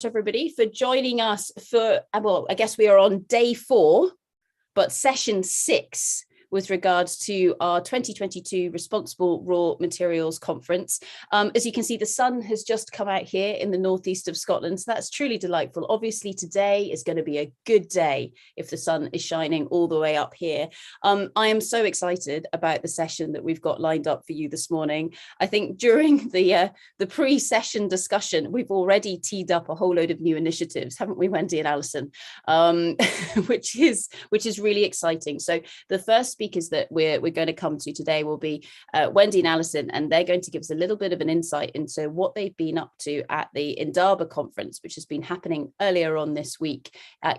everybody for joining us for, well, I guess we are on day 4, but session 6 with regards to our 2022 Responsible Raw Materials Conference. As you can see, the sun has just come out here in the northeast of Scotland, so that's truly delightful. Obviously, today is going to be a good day if the sun is shining all the way up here. I am so excited about the session that we've got lined up for you this morning. I think during the pre-session discussion, we've already teed up a whole load of new initiatives, haven't we, Wendy and Alison? Which is really exciting. So the first speakers that we're going to come to today will be Wendy and Alison, and they're going to give us a little bit of an insight into what they've been up to at the Indaba conference, which has been happening earlier on this week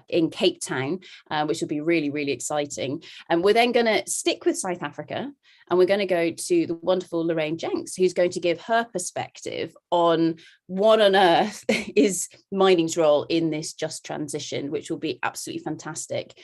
in Cape Town, which will be really, really exciting. And we're then going to stick with South Africa, and we're going to go to the wonderful Lorraine Jenks, who's going to give her perspective on what on earth is mining's role in this just transition, which will be absolutely fantastic.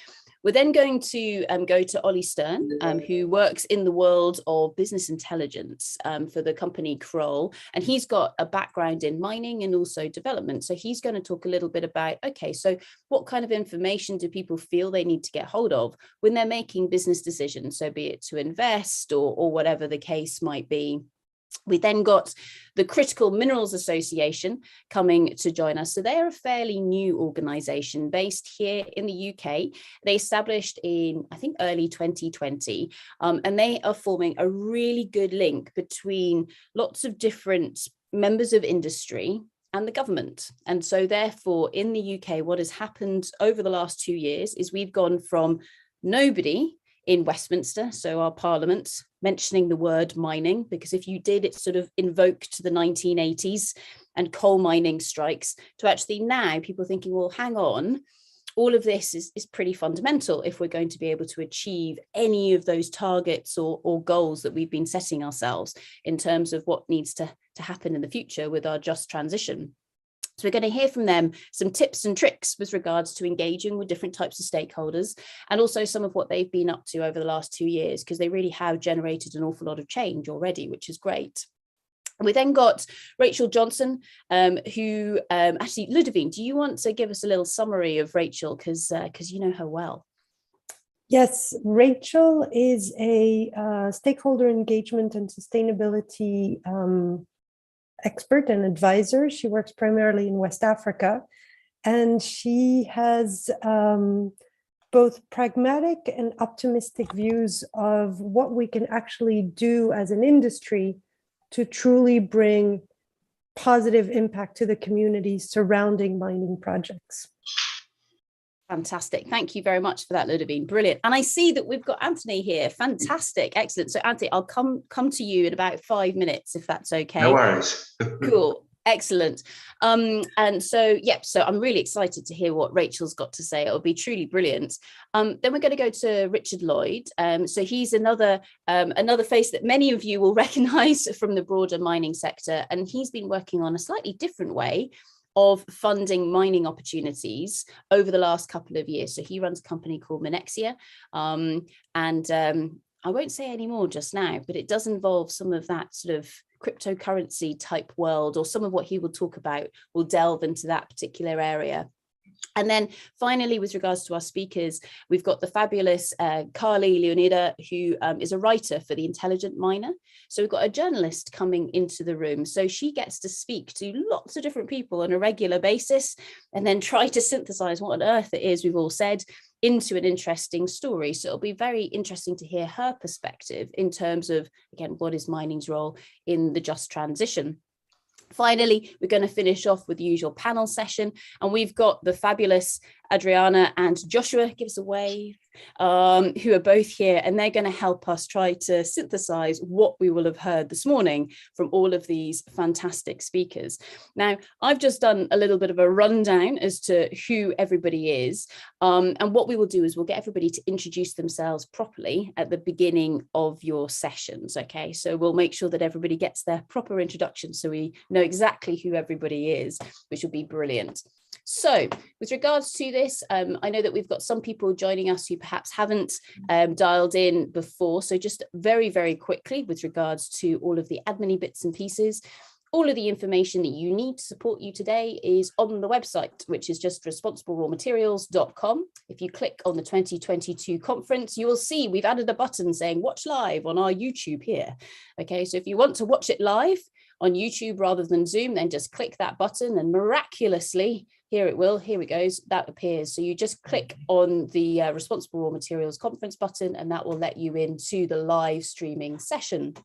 We're then going to go to Ollie Stern, who works in the world of business intelligence for the company Kroll, and he's got a background in mining and also development. So he's going to talk a little bit about, okay, so what kind of information do people feel they need to get hold of when they're making business decisions? So be it to invest or whatever the case might be. We then got the Critical Minerals Association coming to join us. So they're a fairly new organisation based here in the UK. They established in, I think, early 2020, and they are forming a really good link between lots of different members of industry and the government. And so therefore, in the UK, what has happened over the last 2 years is we've gone from nobody in Westminster, so our parliament, mentioning the word mining, because if you did, it sort of invoked the 1980s and coal mining strikes, to actually now people thinking, well, hang on, all of this is pretty fundamental if we're going to be able to achieve any of those targets or goals that we've been setting ourselves in terms of what needs to happen in the future with our just transition. So we're going to hear from them some tips and tricks with regards to engaging with different types of stakeholders, and also some of what they've been up to over the last 2 years, because they really have generated an awful lot of change already, which is great. We then got Rachel Johnson, who actually, Ludovine, do you want to give us a little summary of Rachel, because you know her well? Yes, Rachel is a stakeholder engagement and sustainability expert and advisor. She works primarily in West Africa, and she has both pragmatic and optimistic views of what we can actually do as an industry to truly bring positive impact to the communities surrounding mining projects. Fantastic. Thank you very much for that, Ludovine. Brilliant. And I see that we've got Anthony here. Fantastic. Excellent. So Anthony, I'll come to you in about 5 minutes, if that's okay. No worries. Cool. Excellent. And so, yeah, so I'm really excited to hear what Rachel's got to say. It'll be truly brilliant. Then we're going to go to Richard Lloyd. So he's another face that many of you will recognise from the broader mining sector. And he's been working on a slightly different way of funding mining opportunities over the last couple of years. So he runs a company called Minexia, and I won't say any more just now, but it does involve some of that sort of cryptocurrency type world, or some of what he will talk about will delve into that particular area. And then finally, with regards to our speakers, we've got the fabulous Carly Leonida, who is a writer for The Intelligent Miner. So we've got a journalist coming into the room. So she gets to speak to lots of different people on a regular basis and then try to synthesize what on earth it is we've all said into an interesting story. So it'll be very interesting to hear her perspective in terms of, again, what is mining's role in the just transition. Finally, we're going to finish off with the usual panel session, and we've got the fabulous Adriana and Joshua, give us a wave, who are both here, and they're going to help us try to synthesize what we will have heard this morning from all of these fantastic speakers. Now, I've just done a little bit of a rundown as to who everybody is, and what we will do is we'll get everybody to introduce themselves properly at the beginning of your sessions, okay? So we'll make sure that everybody gets their proper introduction so we know exactly who everybody is, which will be brilliant. So with regards to this, I know that we've got some people joining us who perhaps haven't dialed in before. So just very, very quickly with regards to all of the admin bits and pieces. All of the information that you need to support you today is on the website, which is just responsiblerawmaterials.com. If you click on the 2022 conference, you will see we've added a button saying watch live on our YouTube here. Okay, so if you want to watch it live on YouTube rather than Zoom, then just click that button and miraculously, here it goes, that appears. So you just click on the Responsible Raw Materials conference button, and that will let you into the live streaming session.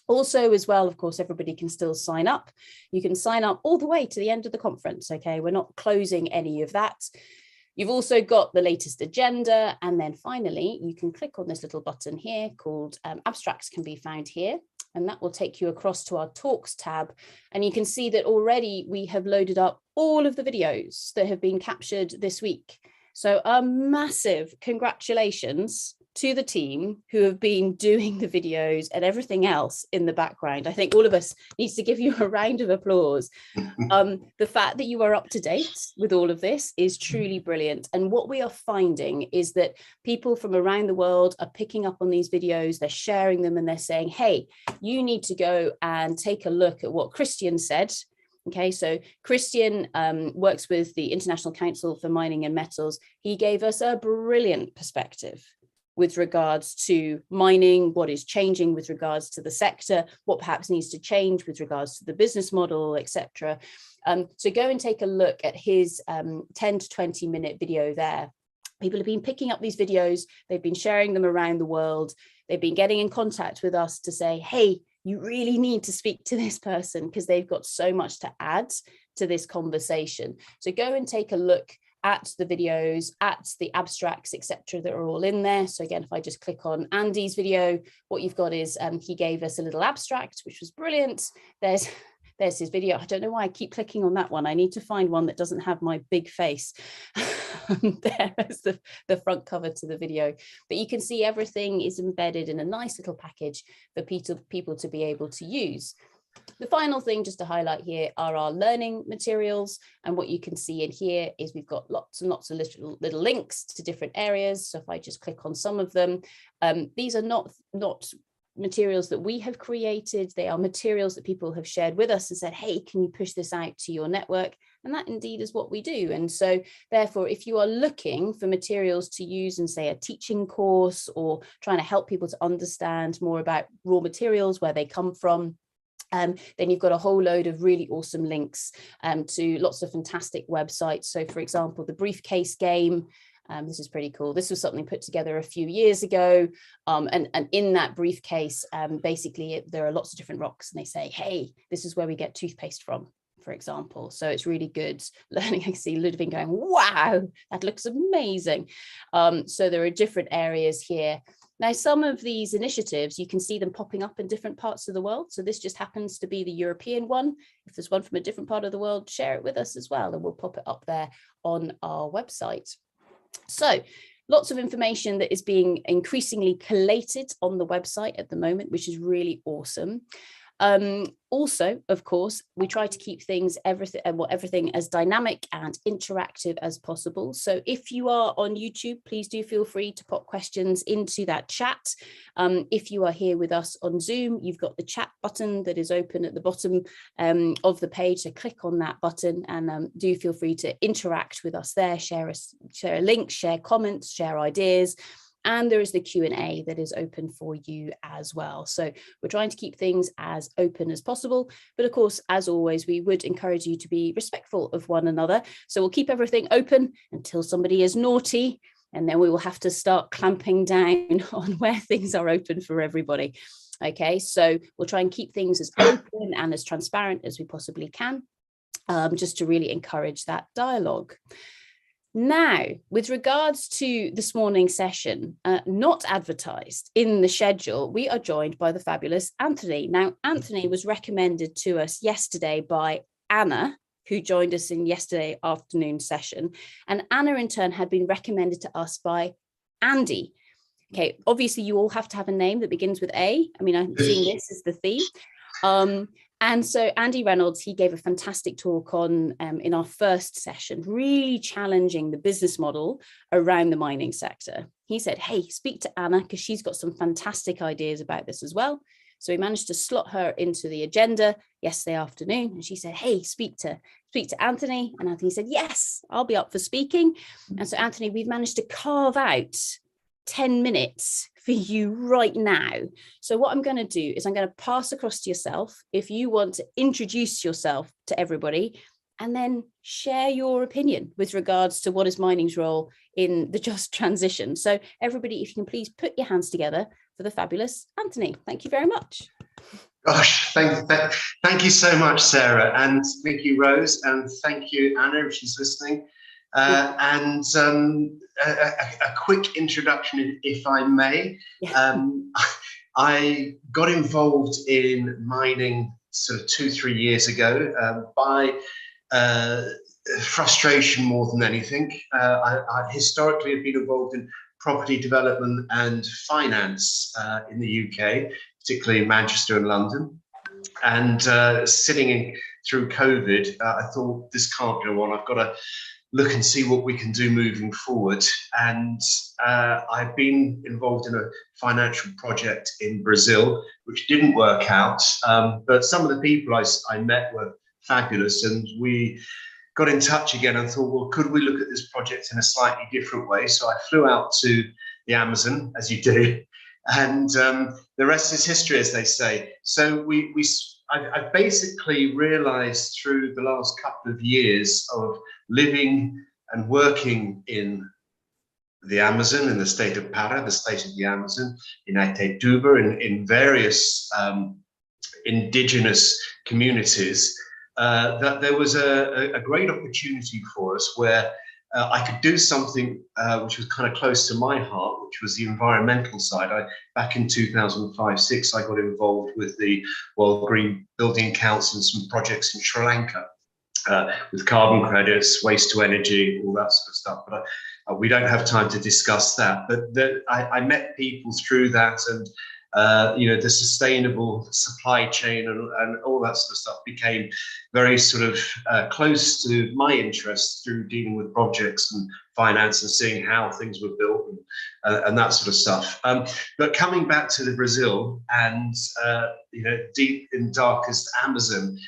Also, as well, of course, everybody can still sign up. You can sign up all the way to the end of the conference, okay? We're not closing any of that. You've also got the latest agenda, and then finally, you can click on this little button here called Abstracts can be found here, and that will take you across to our Talks tab, and you can see that already we have loaded up all of the videos that have been captured this week. So a massive congratulations to the team who have been doing the videos and everything else in the background. I think all of us needs to give you a round of applause. The fact that you are up to date with all of this is truly brilliant. And what we are finding is that people from around the world are picking up on these videos, they're sharing them, and they're saying, hey, you need to go and take a look at what Christian said. Okay, so Christian works with the International Council for Mining and Metals. He gave us a brilliant perspective with regards to mining, what is changing with regards to the sector, what perhaps needs to change with regards to the business model, etc. So go and take a look at his 10 to 20 minute video there. People have been picking up these videos, they've been sharing them around the world, they've been getting in contact with us to say, hey, you really need to speak to this person because they've got so much to add to this conversation. So go and take a look at the videos, at the abstracts, etc., that are all in there. So again, if I just click on Andy's video, what you've got is he gave us a little abstract, which was brilliant. There's his video. I don't know why I keep clicking on that one. I need to find one that doesn't have my big face. There is the front cover to the video. But you can see everything is embedded in a nice little package for people to be able to use. The final thing just to highlight here are our learning materials, and what you can see in here is we've got lots and lots of little links to different areas. So if I just click on some of them, these are not materials that we have created, they are materials that people have shared with us and said, hey, can you push this out to your network? And that indeed is what we do. And so therefore, if you are looking for materials to use in, say, a teaching course or trying to help people to understand more about raw materials, where they come from, then you've got a whole load of really awesome links to lots of fantastic websites. So for example, the briefcase game, this is pretty cool. This was something put together a few years ago. And in that briefcase, basically, there are lots of different rocks, and they say, hey, this is where we get toothpaste from, for example. So it's really good learning. I see Ludwig going, wow, that looks amazing. So there are different areas here. Now, some of these initiatives, you can see them popping up in different parts of the world. So this just happens to be the European one. If there's one from a different part of the world, share it with us as well, and we'll pop it up there on our website. So lots of information that is being increasingly collated on the website at the moment, which is really awesome. Also, of course, we try to keep everything as dynamic and interactive as possible. So if you are on YouTube, please do feel free to pop questions into that chat. If you are here with us on Zoom, you've got the chat button that is open at the bottom of the page. So click on that button and do feel free to interact with us there, share a link, share comments, share ideas. And there is the Q&A that is open for you as well. So we're trying to keep things as open as possible. But of course, as always, we would encourage you to be respectful of one another. So we'll keep everything open until somebody is naughty, and then we will have to start clamping down on where things are open for everybody. Okay, so we'll try and keep things as open and as transparent as we possibly can, just to really encourage that dialogue. Now, with regards to this morning's session, not advertised in the schedule, we are joined by the fabulous Anthony. Now, Anthony was recommended to us yesterday by Anna, who joined us in yesterday afternoon session. And Anna, in turn, had been recommended to us by Andy. Okay, obviously, you all have to have a name that begins with A. I mean, I'm seeing this as the theme. And so Andy Reynolds, he gave a fantastic talk on in our first session, really challenging the business model around the mining sector. He said, hey, speak to Anna because she's got some fantastic ideas about this as well. So we managed to slot her into the agenda yesterday afternoon. And she said, hey, speak to Anthony. And Anthony said, yes, I'll be up for speaking. And so, Anthony, we've managed to carve out 10 minutes for you right now. So what I'm going to do is I'm going to pass across to yourself if you want to introduce yourself to everybody and then share your opinion with regards to what is mining's role in the just transition. So everybody, if you can please put your hands together for the fabulous Anthony. Thank you very much. Gosh, thank you so much, Sarah, and thank you, Rose, and thank you, Anna, if she's listening. A quick introduction, if I may. I got involved in mining sort of 2-3 years ago by frustration more than anything. I historically have been involved in property development and finance in the UK, particularly in Manchester and London. And sitting in through COVID, I thought this can't go on. I've got to look and see what we can do moving forward. And I've been involved in a financial project in Brazil, which didn't work out. But some of the people I met were fabulous. And we got in touch again and thought, well, could we look at this project in a slightly different way? So I flew out to the Amazon, as you do. And the rest is history, as they say. So I basically realized through the last couple of years of living and working in the Amazon, in the state of Para, the state of the Amazon, in Atetuba, in various indigenous communities, that there was a great opportunity for us where I could do something which was kind of close to my heart, which was the environmental side. Back in 2005-06, I got involved with the World Green Building Council and some projects in Sri Lanka with carbon credits, waste to energy, all that sort of stuff. But we don't have time to discuss that. But I met people through that, and the sustainable supply chain and all that sort of stuff became very sort of close to my interests through dealing with projects and finance and seeing how things were built and that sort of stuff. But coming back to the Brazil and, deep in darkest Amazon,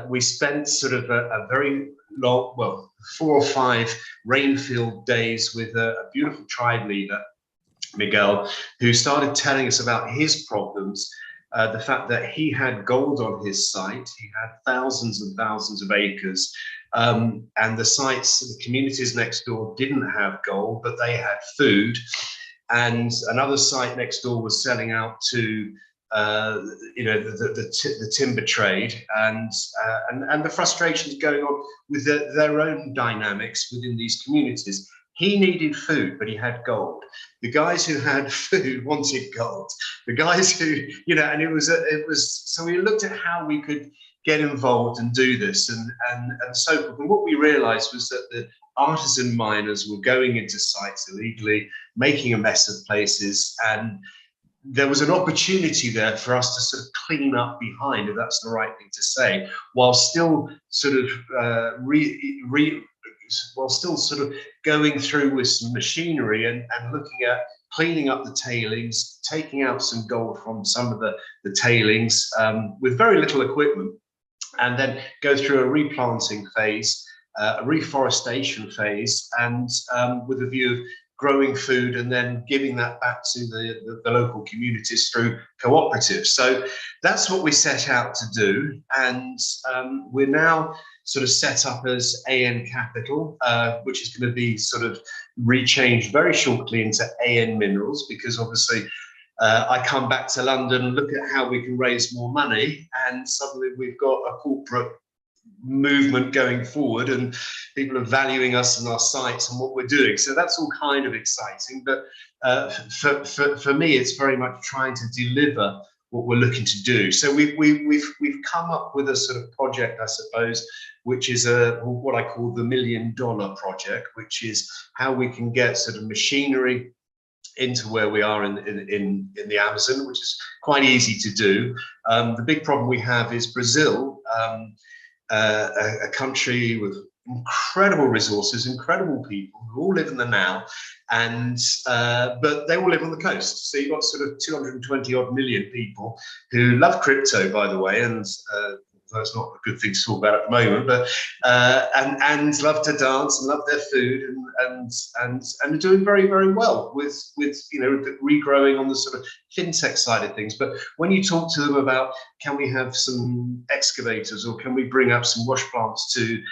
we spent sort of a very long, 4 or 5 rain-filled days with a beautiful tribe leader, Miguel, who started telling us about his problems, the fact that he had gold on his site, he had thousands and thousands of acres, and the communities next door didn't have gold, but they had food, and another site next door was selling out to the timber trade, and the frustrations going on with their own dynamics within these communities. He needed food, but he had gold. The guys who had food wanted gold. The guys who, and it was. So we looked at how we could get involved and do this, and so forth. And what we realised was that the artisan miners were going into sites illegally, making a mess of places, and there was an opportunity there for us to sort of clean up behind, if that's the right thing to say, while still sort of while still sort of going through with some machinery and looking at cleaning up the tailings, taking out some gold from some of the tailings with very little equipment, and then go through a replanting phase, a reforestation phase, and with a view of growing food and then giving that back to the local communities through cooperatives. So that's what we set out to do, and we're now sort of set up as AN Capital, which is going to be sort of rechanged very shortly into AN Minerals, because obviously I come back to London, look at how we can raise more money, and suddenly we've got a corporate movement going forward and people are valuing us and our sites and what we're doing. So that's all kind of exciting. But for me, it's very much trying to deliver what we're looking to do. So we've come up with a sort of project, I suppose, which is what I call the $1 million project, which is how we can get sort of machinery into where we are in the Amazon, which is quite easy to do. The big problem we have is Brazil, a country with incredible resources, incredible people who all live in the now, and but they all live on the coast. So you've got sort of 220 odd million people who love crypto, by the way, and that's not a good thing to talk about at the moment, but and love to dance and love their food and are doing very, very well with regrowing on the sort of fintech side of things. But when you talk to them about, can we have some excavators, or can we bring up some wash plants to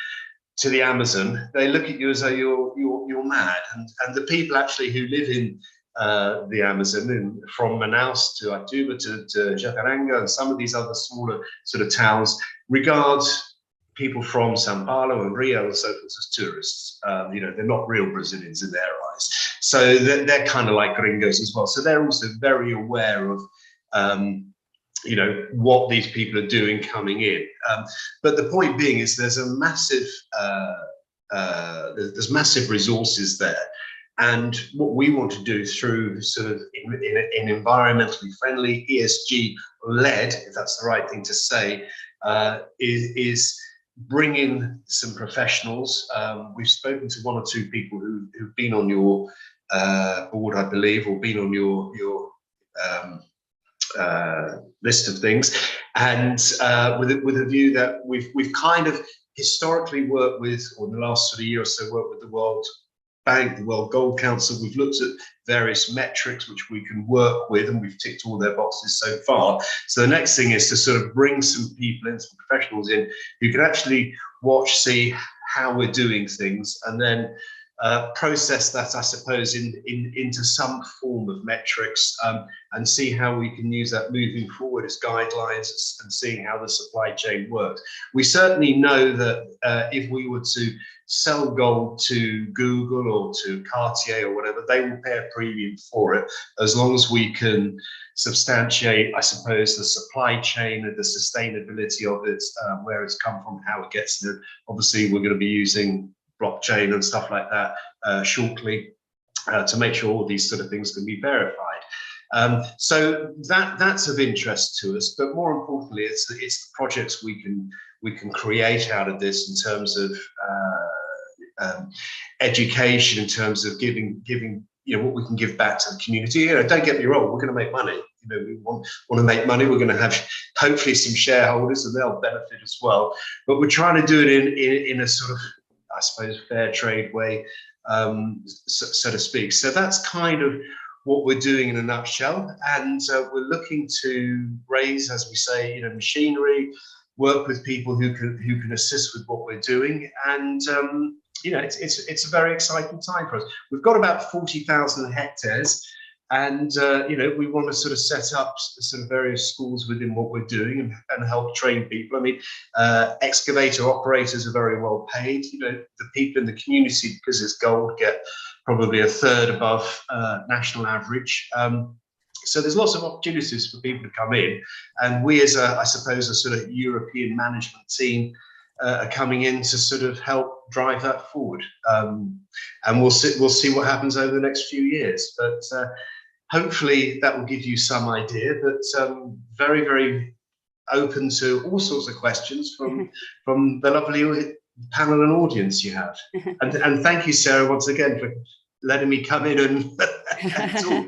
the Amazon, they look at you as though you're mad. And the people actually who live in the Amazon, from Manaus to Atuba to Jacaranga and some of these other smaller sort of towns, regard people from Sao Paulo and Rio and so forth as tourists. They're not real Brazilians in their eyes. So they're kind of like gringos as well. So they're also very aware of what these people are doing coming in. But the point being is there's a massive there's massive resources there. And what we want to do through sort of in environmentally friendly, ESG led, if that's the right thing to say, is bring in some professionals. We've spoken to one or two people who've been on your board, I believe, or been on your list of things, and with a view that we've kind of historically worked with, or in the last sort of year or so, worked with the World Bank, the World Gold Council. We've looked at various metrics which we can work with, and we've ticked all their boxes so far. So the next thing is to sort of bring some people in, some professionals in, who can actually watch, see how we're doing things, and then process that, I suppose, into some form of metrics, and see how we can use that moving forward as guidelines and seeing how the supply chain works. We certainly know that if we were to sell gold to Google or to Cartier or whatever, they will pay a premium for it, as long as we can substantiate, I suppose, the supply chain and the sustainability of it, where it's come from, how it gets there. Obviously, we're going to be using blockchain and stuff like that shortly to make sure all these sort of things can be verified. So that's of interest to us, but more importantly, it's the projects we can create out of this in terms of education, in terms of giving what we can give back to the community. Don't get me wrong, we're going to make money. We want to make money. We're going to have hopefully some shareholders, and they'll benefit as well. But we're trying to do it in a sort of, I suppose, fair trade way, so to speak. So that's kind of what we're doing in a nutshell. And we're looking to raise, as we say, machinery, work with people who can assist with what we're doing. And it's a very exciting time for us. We've got about 40,000 hectares. And, we want to sort of set up sort of various schools within what we're doing and help train people. I mean, excavator operators are very well paid. The people in the community, because it's gold, get probably a third above national average. So there's lots of opportunities for people to come in. And we, as I suppose, a sort of European management team, are coming in to sort of help drive that forward. And we'll see what happens over the next few years. But hopefully that will give you some idea, but very, very open to all sorts of questions from the lovely panel and audience you have. And thank you, Sarah, once again for letting me come in and talk.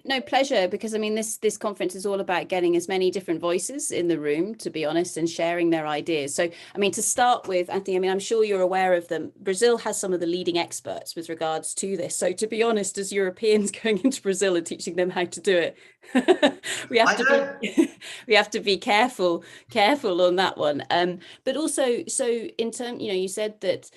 No, pleasure, because I mean this conference is all about getting as many different voices in the room, to be honest, and sharing their ideas. So I mean, to start with, Anthony, I mean, I'm sure you're aware of them. Brazil has some of the leading experts with regards to this. So to be honest, as Europeans going into Brazil and teaching them how to do it, we have to be careful on that one. But also, so in terms, you said that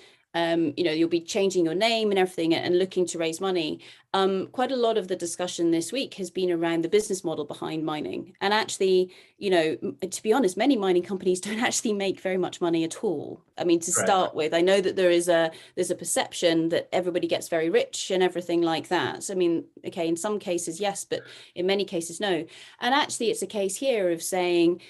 you'll be changing your name and everything and looking to raise money. Quite a lot of the discussion this week has been around the business model behind mining. And actually, to be honest, many mining companies don't actually make very much money at all. I mean, to start with, I know that there's a perception that everybody gets very rich and everything like that. So, I mean, okay, in some cases, yes, but in many cases, no. And actually, it's a case here of saying,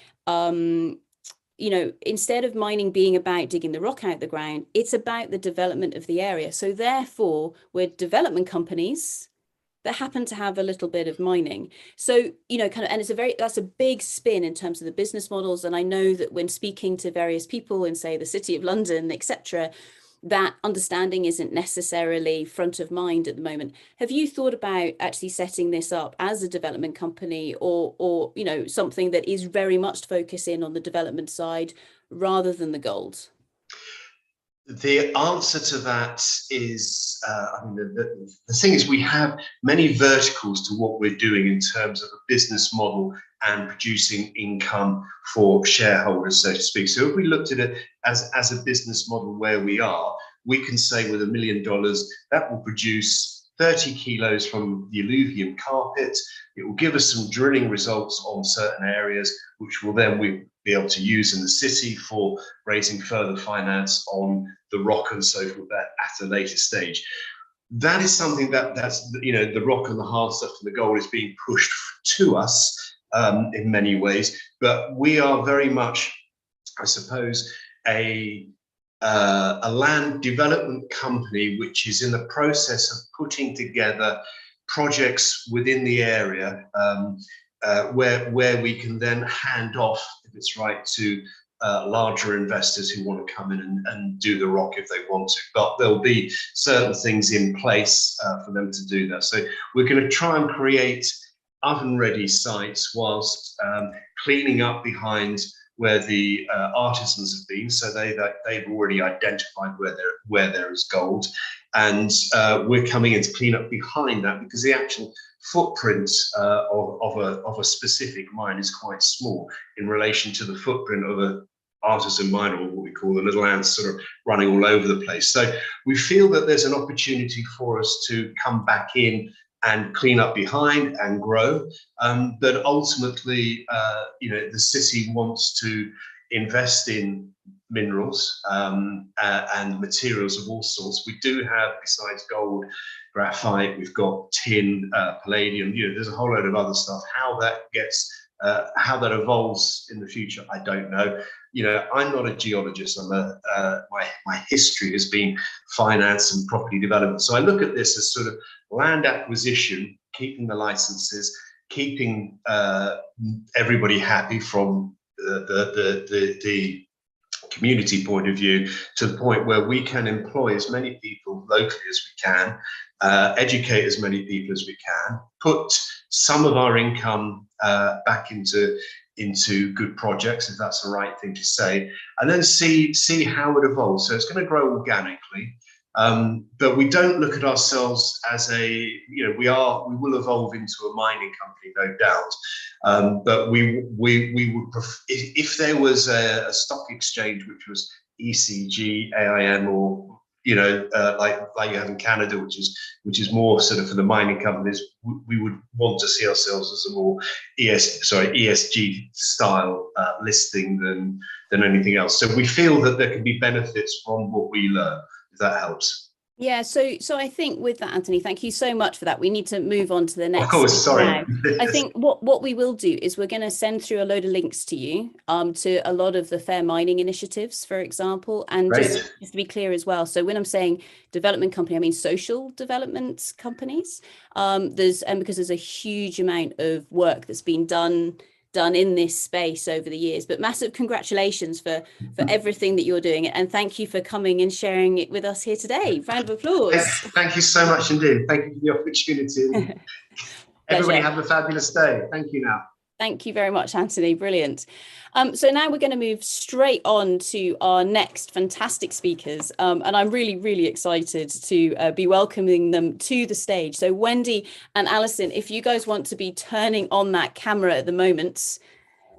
instead of mining being about digging the rock out the ground, it's about the development of the area. So therefore, we're development companies that happen to have a little bit of mining. So, you know, kind of, and that's a big spin in terms of the business models. And I know that when speaking to various people in, say, the City of London, etc., that understanding isn't necessarily front of mind at the moment. Have you thought about actually setting this up as a development company, or you know, something that is very much focusing on the development side rather than the gold? The answer to that is, I mean, the thing is, we have many verticals to what we're doing in terms of a business model and producing income for shareholders, so to speak. So if we looked at it as a business model where we are, we can say with $1 million, that will produce 30 kilos from the alluvium carpet. It will give us some drilling results on certain areas, which will then we be able to use in the city for raising further finance on the rock and so forth at a later stage. That is something that's, you know, the rock and the hard stuff and the gold is being pushed to us in many ways, but we are very much, I suppose, a land development company which is in the process of putting together projects within the area where we can then hand off, if it's right, to larger investors who want to come in and do the rock if they want to. But there'll be certain things in place for them to do that. So we're going to try and create oven-ready sites whilst cleaning up behind where the artisans have been, so they've already identified where there is gold, and we're coming in to clean up behind that, because the actual footprint of a specific mine is quite small in relation to the footprint of an artisan mine, or what we call the little ants sort of running all over the place. So we feel that there's an opportunity for us to come back in and clean up behind and grow. But ultimately, you know, the city wants to invest in minerals and materials of all sorts. We do have, besides gold, graphite, we've got tin, palladium, you know, there's a whole load of other stuff. How that gets, how that evolves in the future, I don't know. You know, I'm not a geologist. I'm my history has been finance and property development. So I look at this as sort of land acquisition, keeping the licenses, keeping everybody happy from the community point of view, to the point where we can employ as many people locally as we can, educate as many people as we can, put some of our income back into good projects, if that's the right thing to say, and then see how it evolves. So it's going to grow organically, but we don't look at ourselves as a, you know, we will evolve into a mining company, no doubt. But we would prefer, if there was a stock exchange which was ECG, AIM, or, you know, like you have in Canada, which is more sort of for the mining companies, we would want to see ourselves as a more ESG style listing than anything else. So we feel that there can be benefits from what we learn, if that helps. Yeah, so I think with that, Anthony, thank you so much for that. We need to move on to the next. Of course, sorry. Now. I think what we will do is we're going to send through a load of links to you to a lot of the fair mining initiatives, for example, and just to be clear as well. So when I'm saying development company, I mean social development companies. Because there's a huge amount of work that's been done in this space over the years. But massive congratulations for everything that you're doing, and thank you for coming and sharing it with us here today. Round of applause. Thank you so much indeed. Thank you for the opportunity. Everybody have a fabulous day. Thank you now. Thank you very much, Anthony. Brilliant. So now we're going to move straight on to our next fantastic speakers. And I'm really, really excited to be welcoming them to the stage. So Wendy and Alison, if you guys want to be turning on that camera at the moment.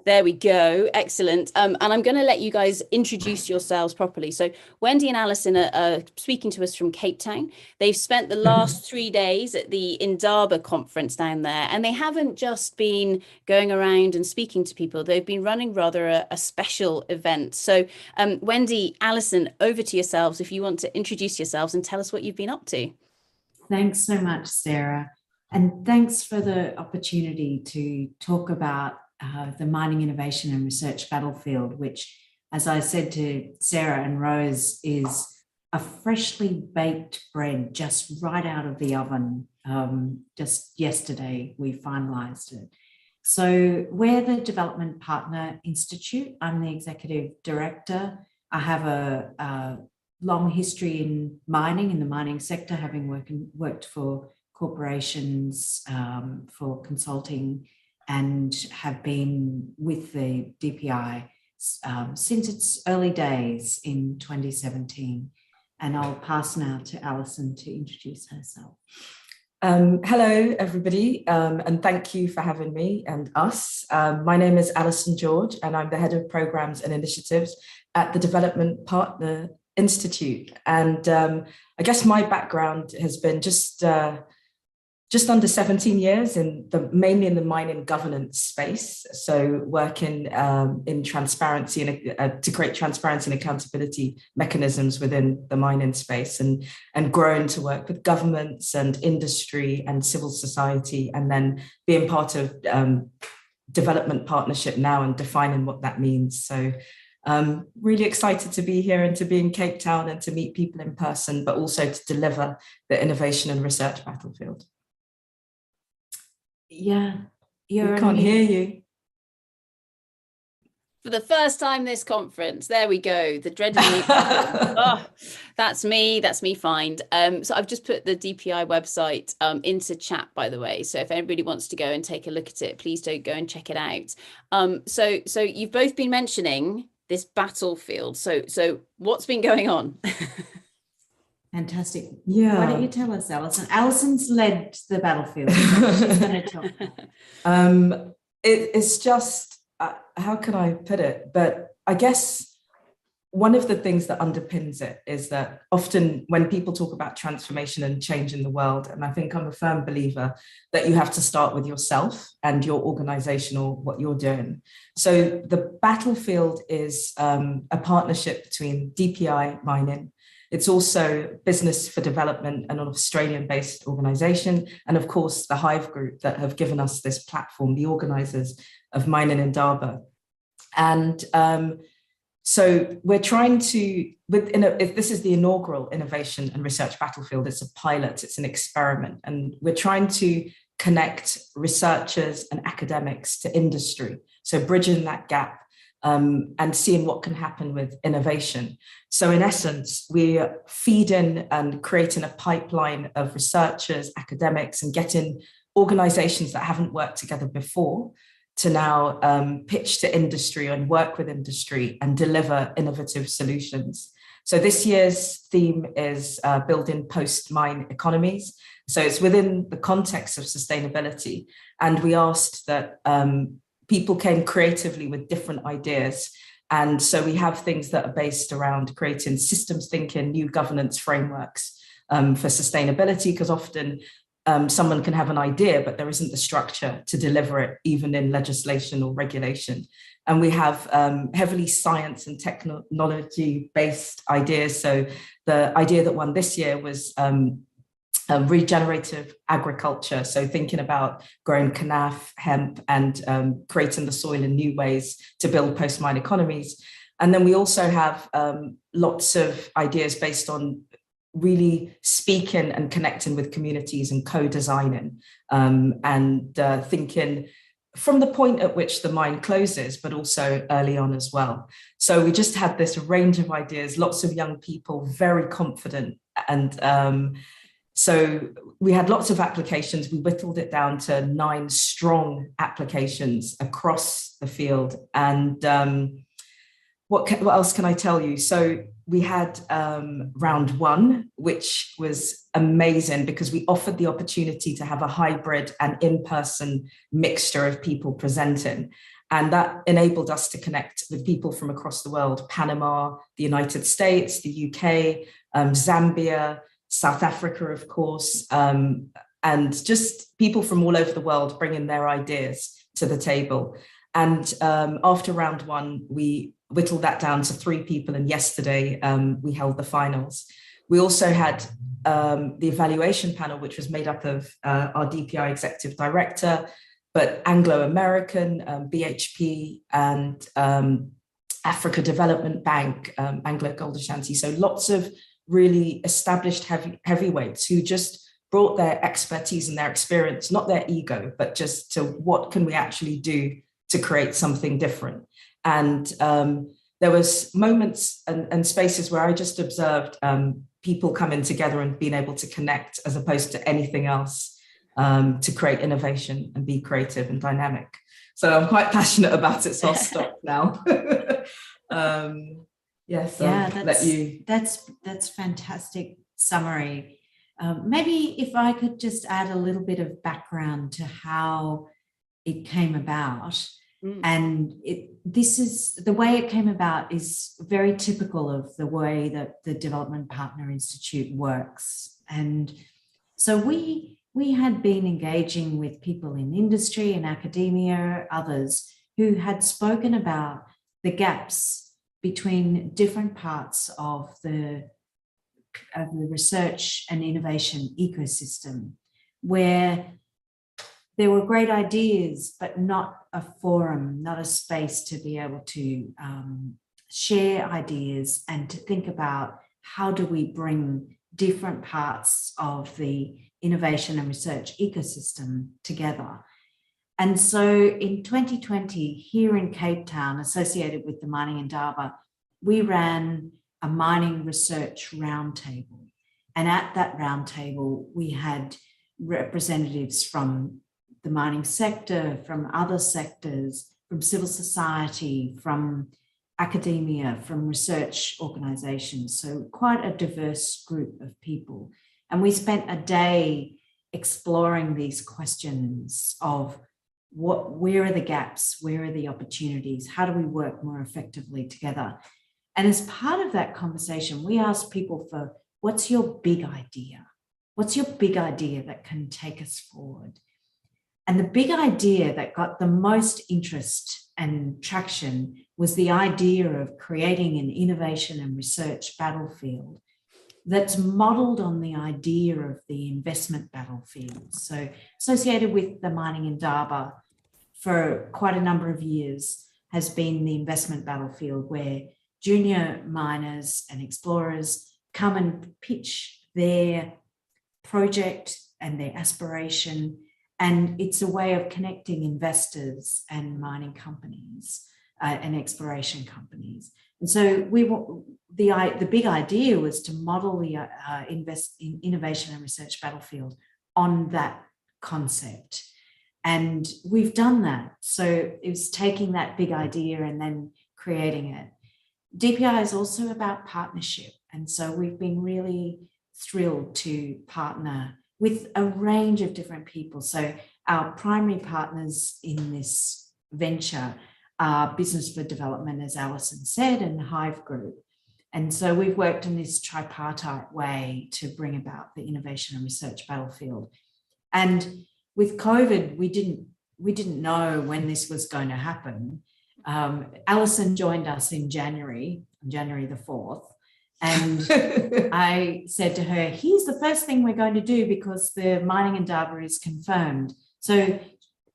There we go. Excellent. And I'm going to let you guys introduce yourselves properly. So Wendy and Alison are speaking to us from Cape Town. They've spent the last 3 days at the Indaba conference down there, and they haven't just been going around and speaking to people. They've been running rather a special event. So Wendy, Alison, over to yourselves if you want to introduce yourselves and tell us what you've been up to. Thanks so much, Sarah. And thanks for the opportunity to talk about the mining innovation and research battlefield, which, as I said to Sarah and Rose, is a freshly baked bread just right out of the oven. Just yesterday, we finalized it. So we're the Development Partner Institute. I'm the executive director. I have a long history in mining, in the mining sector, having worked for corporations for consulting, and have been with the DPI since its early days in 2017. And I'll pass now to Alison to introduce herself. Hello, everybody, and thank you for having me and us. My name is Alison George, and I'm the Head of Programs and Initiatives at the Development Partner Institute. And I guess my background has been just under 17 years mainly in the mining governance space. So working in transparency and to create transparency and accountability mechanisms within the mining space, and grown to work with governments and industry and civil society, and then being part of development partnership now and defining what that means. So really excited to be here and to be in Cape Town and to meet people in person, but also to deliver the innovation and research battlefield. Yeah, we can't hear you. For the first time this conference, there we go, the dreaded mute button. Oh, that's me find. So I've just put the DPI website into chat, by the way. So if anybody wants to go and take a look at it, please don't go and check it out. So you've both been mentioning this battlefield. So what's been going on? Fantastic. Yeah. Why don't you tell us, Alison? Alison's led the battlefield. She's going to talk. It's just, how can I put it? But I guess one of the things that underpins it is that often when people talk about transformation and change in the world, and I think I'm a firm believer that you have to start with yourself and your organization or what you're doing. So the battlefield is a partnership between DPI Mining. It's also Business for Development, an Australian-based organisation, and of course the Hive Group that have given us this platform, the organisers of Mining Indaba. And so we're trying to, this is the inaugural innovation and research battlefield. It's a pilot, it's an experiment, and we're trying to connect researchers and academics to industry. So bridging that gap and seeing what can happen with innovation. So in essence, we're feeding and creating a pipeline of researchers, academics, and getting organizations that haven't worked together before to now pitch to industry and work with industry and deliver innovative solutions. So this year's theme is building post-mine economies. So it's within the context of sustainability. And we asked that people came creatively with different ideas. And so we have things that are based around creating systems thinking, new governance frameworks for sustainability, because often someone can have an idea, but there isn't the structure to deliver it, even in legislation or regulation. And we have heavily science and technology-based ideas. So the idea that won this year was regenerative agriculture. So thinking about growing kanaf, hemp, and creating the soil in new ways to build post-mine economies. And then we also have lots of ideas based on really speaking and connecting with communities and co-designing and thinking from the point at which the mine closes, but also early on as well. So we just had this range of ideas, lots of young people, very confident. And so we had lots of applications. We whittled it down to 9 strong applications across the field. And what else can I tell you? So we had round 1, which was amazing because we offered the opportunity to have a hybrid and in-person mixture of people presenting. And that enabled us to connect with people from across the world, Panama, the United States, the UK, Zambia, South Africa, of course, and just people from all over the world bringing their ideas to the table. And after round 1, we whittled that down to 3 people. And yesterday we held the finals. We also had the evaluation panel, which was made up of our DPI executive director, but Anglo-American, BHP, and Africa Development Bank, Anglo Gold Ashanti. So lots of really established heavyweights who just brought their expertise and their experience, not their ego, but just to what can we actually do to create something different. And there was moments and spaces where I just observed people coming together and being able to connect as opposed to anything else, to create innovation and be creative and dynamic. So I'm quite passionate about it, so I'll stop now. Yes, that's fantastic summary. Maybe if I could just add a little bit of background to how it came about. And this is the way it came about is very typical of the way that the Development Partner Institute works. And so we had been engaging with people in industry and academia, others who had spoken about the gaps between different parts of the research and innovation ecosystem, where there were great ideas, but not a forum, not a space to be able to share ideas and to think about how do we bring different parts of the innovation and research ecosystem together. And so in 2020, here in Cape Town, associated with the Mining Indaba, we ran a mining research roundtable. And at that roundtable, we had representatives from the mining sector, from other sectors, from civil society, from academia, from research organizations. So quite a diverse group of people. And we spent a day exploring these questions of where are the gaps, where are the opportunities, how do we work more effectively together? And as part of that conversation, we asked people for, what's your big idea? What's your big idea that can take us forward? And the big idea that got the most interest and traction was the idea of creating an innovation and research battlefield that's modeled on the idea of the investment battlefield. So associated with the Mining Indaba for quite a number of years has been the investment battlefield, where junior miners and explorers come and pitch their project and their aspiration. And it's a way of connecting investors and mining companies and exploration companies. And so the big idea was to model the innovation and research battlefield on that concept. And we've done that. So it was taking that big idea and then creating it. DPI is also about partnership. And so we've been really thrilled to partner with a range of different people. So our primary partners in this venture are Business for Development, as Alison said, and Hive Group. And so we've worked in this tripartite way to bring about the innovation and research battlefield. And with COVID, we didn't know when this was going to happen. Alison joined us in January the 4th. And I said to her, here's the first thing we're going to do because the Mining Indaba is confirmed. So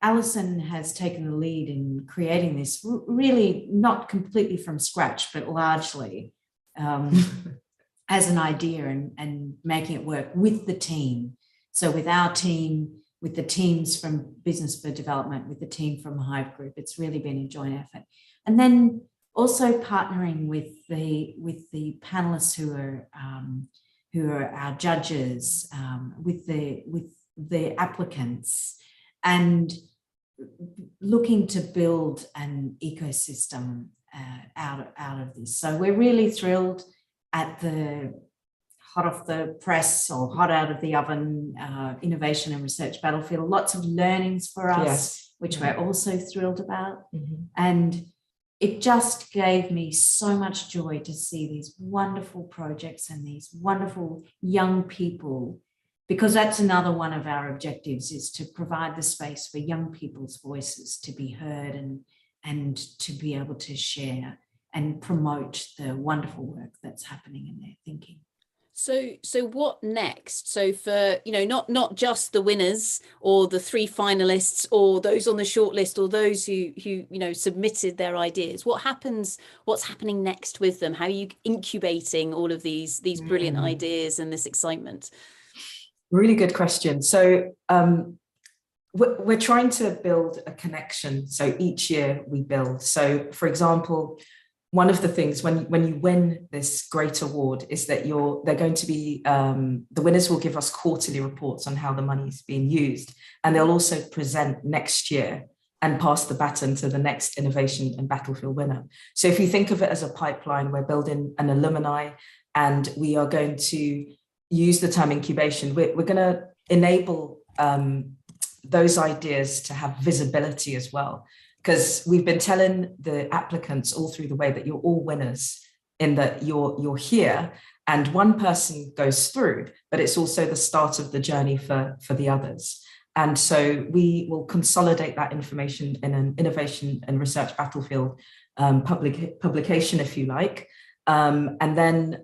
Alison has taken the lead in creating this, really not completely from scratch, but largely as an idea and making it work with the team. So with our team, with the teams from Business for Development, with the team from Hive Group, it's really been a joint effort. And then also partnering with the panelists who are our judges, with the applicants, and looking to build an ecosystem out of this. So we're really thrilled at the hot off the press or hot out of the oven innovation and research battlefield. Lots of learnings for us, yes, which we're also thrilled about. Mm-hmm. And it just gave me so much joy to see these wonderful projects and these wonderful young people, because that's another one of our objectives, is to provide the space for young people's voices to be heard and to be able to share and promote the wonderful work that's happening in their thinking. So what next? So for, not just the winners or the 3 finalists or those on the shortlist or those who submitted their ideas, what's happening next with them? How are you incubating all of these brilliant ideas and this excitement? Really good question. So we're trying to build a connection. So each year we build. So for example, one of the things when you win this great award is that they're going to be, the winners will give us quarterly reports on how the money's being used. And they'll also present next year and pass the baton to the next innovation and battlefield winner. So if you think of it as a pipeline, we're building an alumni, and we are going to use the term incubation. We're going to enable those ideas to have visibility as well. Because we've been telling the applicants all through the way that you're all winners, in that you're here and one person goes through, but it's also the start of the journey for the others. And so we will consolidate that information in an innovation and research battlefield publication, if you like. And then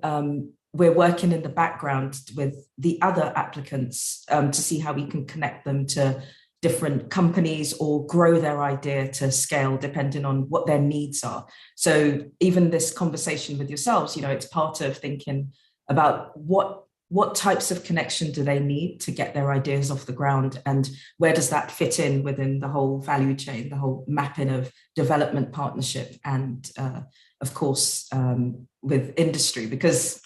we're working in the background with the other applicants to see how we can connect them to different companies or grow their idea to scale depending on what their needs are. So even this conversation with yourselves, it's part of thinking about what types of connection do they need to get their ideas off the ground, and where does that fit in within the whole value chain, the whole mapping of development partnership, and of course with industry, because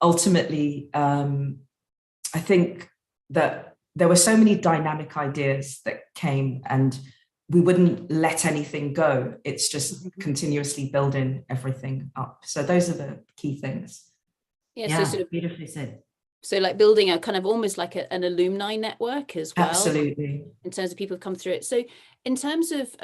ultimately I think that there were so many dynamic ideas that came, and we wouldn't let anything go. It's just continuously building everything up. So those are the key things. Yeah, so sort of beautifully said. So like building a kind of almost like an alumni network as well. Absolutely. In terms of people who come through it. So in terms of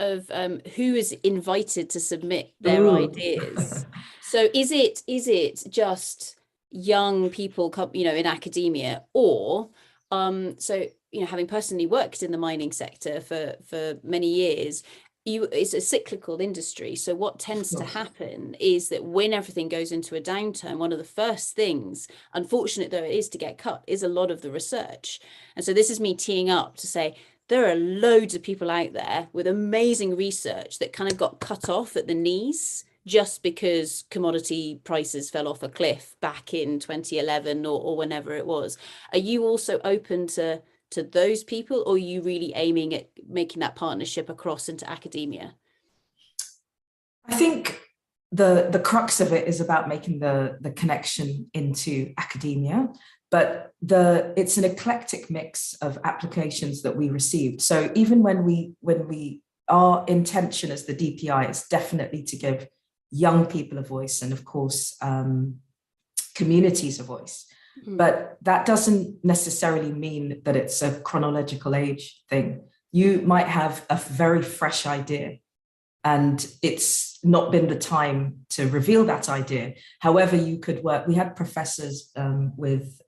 who is invited to submit their ideas. So is it just young people, in academia, or having personally worked in the mining sector for many years, it's a cyclical industry. So what tends to happen is that when everything goes into a downturn, one of the first things, unfortunate though it is to get cut, is a lot of the research. And so this is me teeing up to say, there are loads of people out there with amazing research that kind of got cut off at the knees just because commodity prices fell off a cliff back in 2011 or whenever it was. Are you also open to those people, or are you really aiming at making that partnership across into academia? I think the crux of it is about making the connection into academia, but it's an eclectic mix of applications that we received. So even when our intention as the DPI is definitely to give young people a voice, and of course communities a voice. But that doesn't necessarily mean that it's a chronological age thing. You might have a very fresh idea and it's not been the time to reveal that idea. However, you could work. We had professors with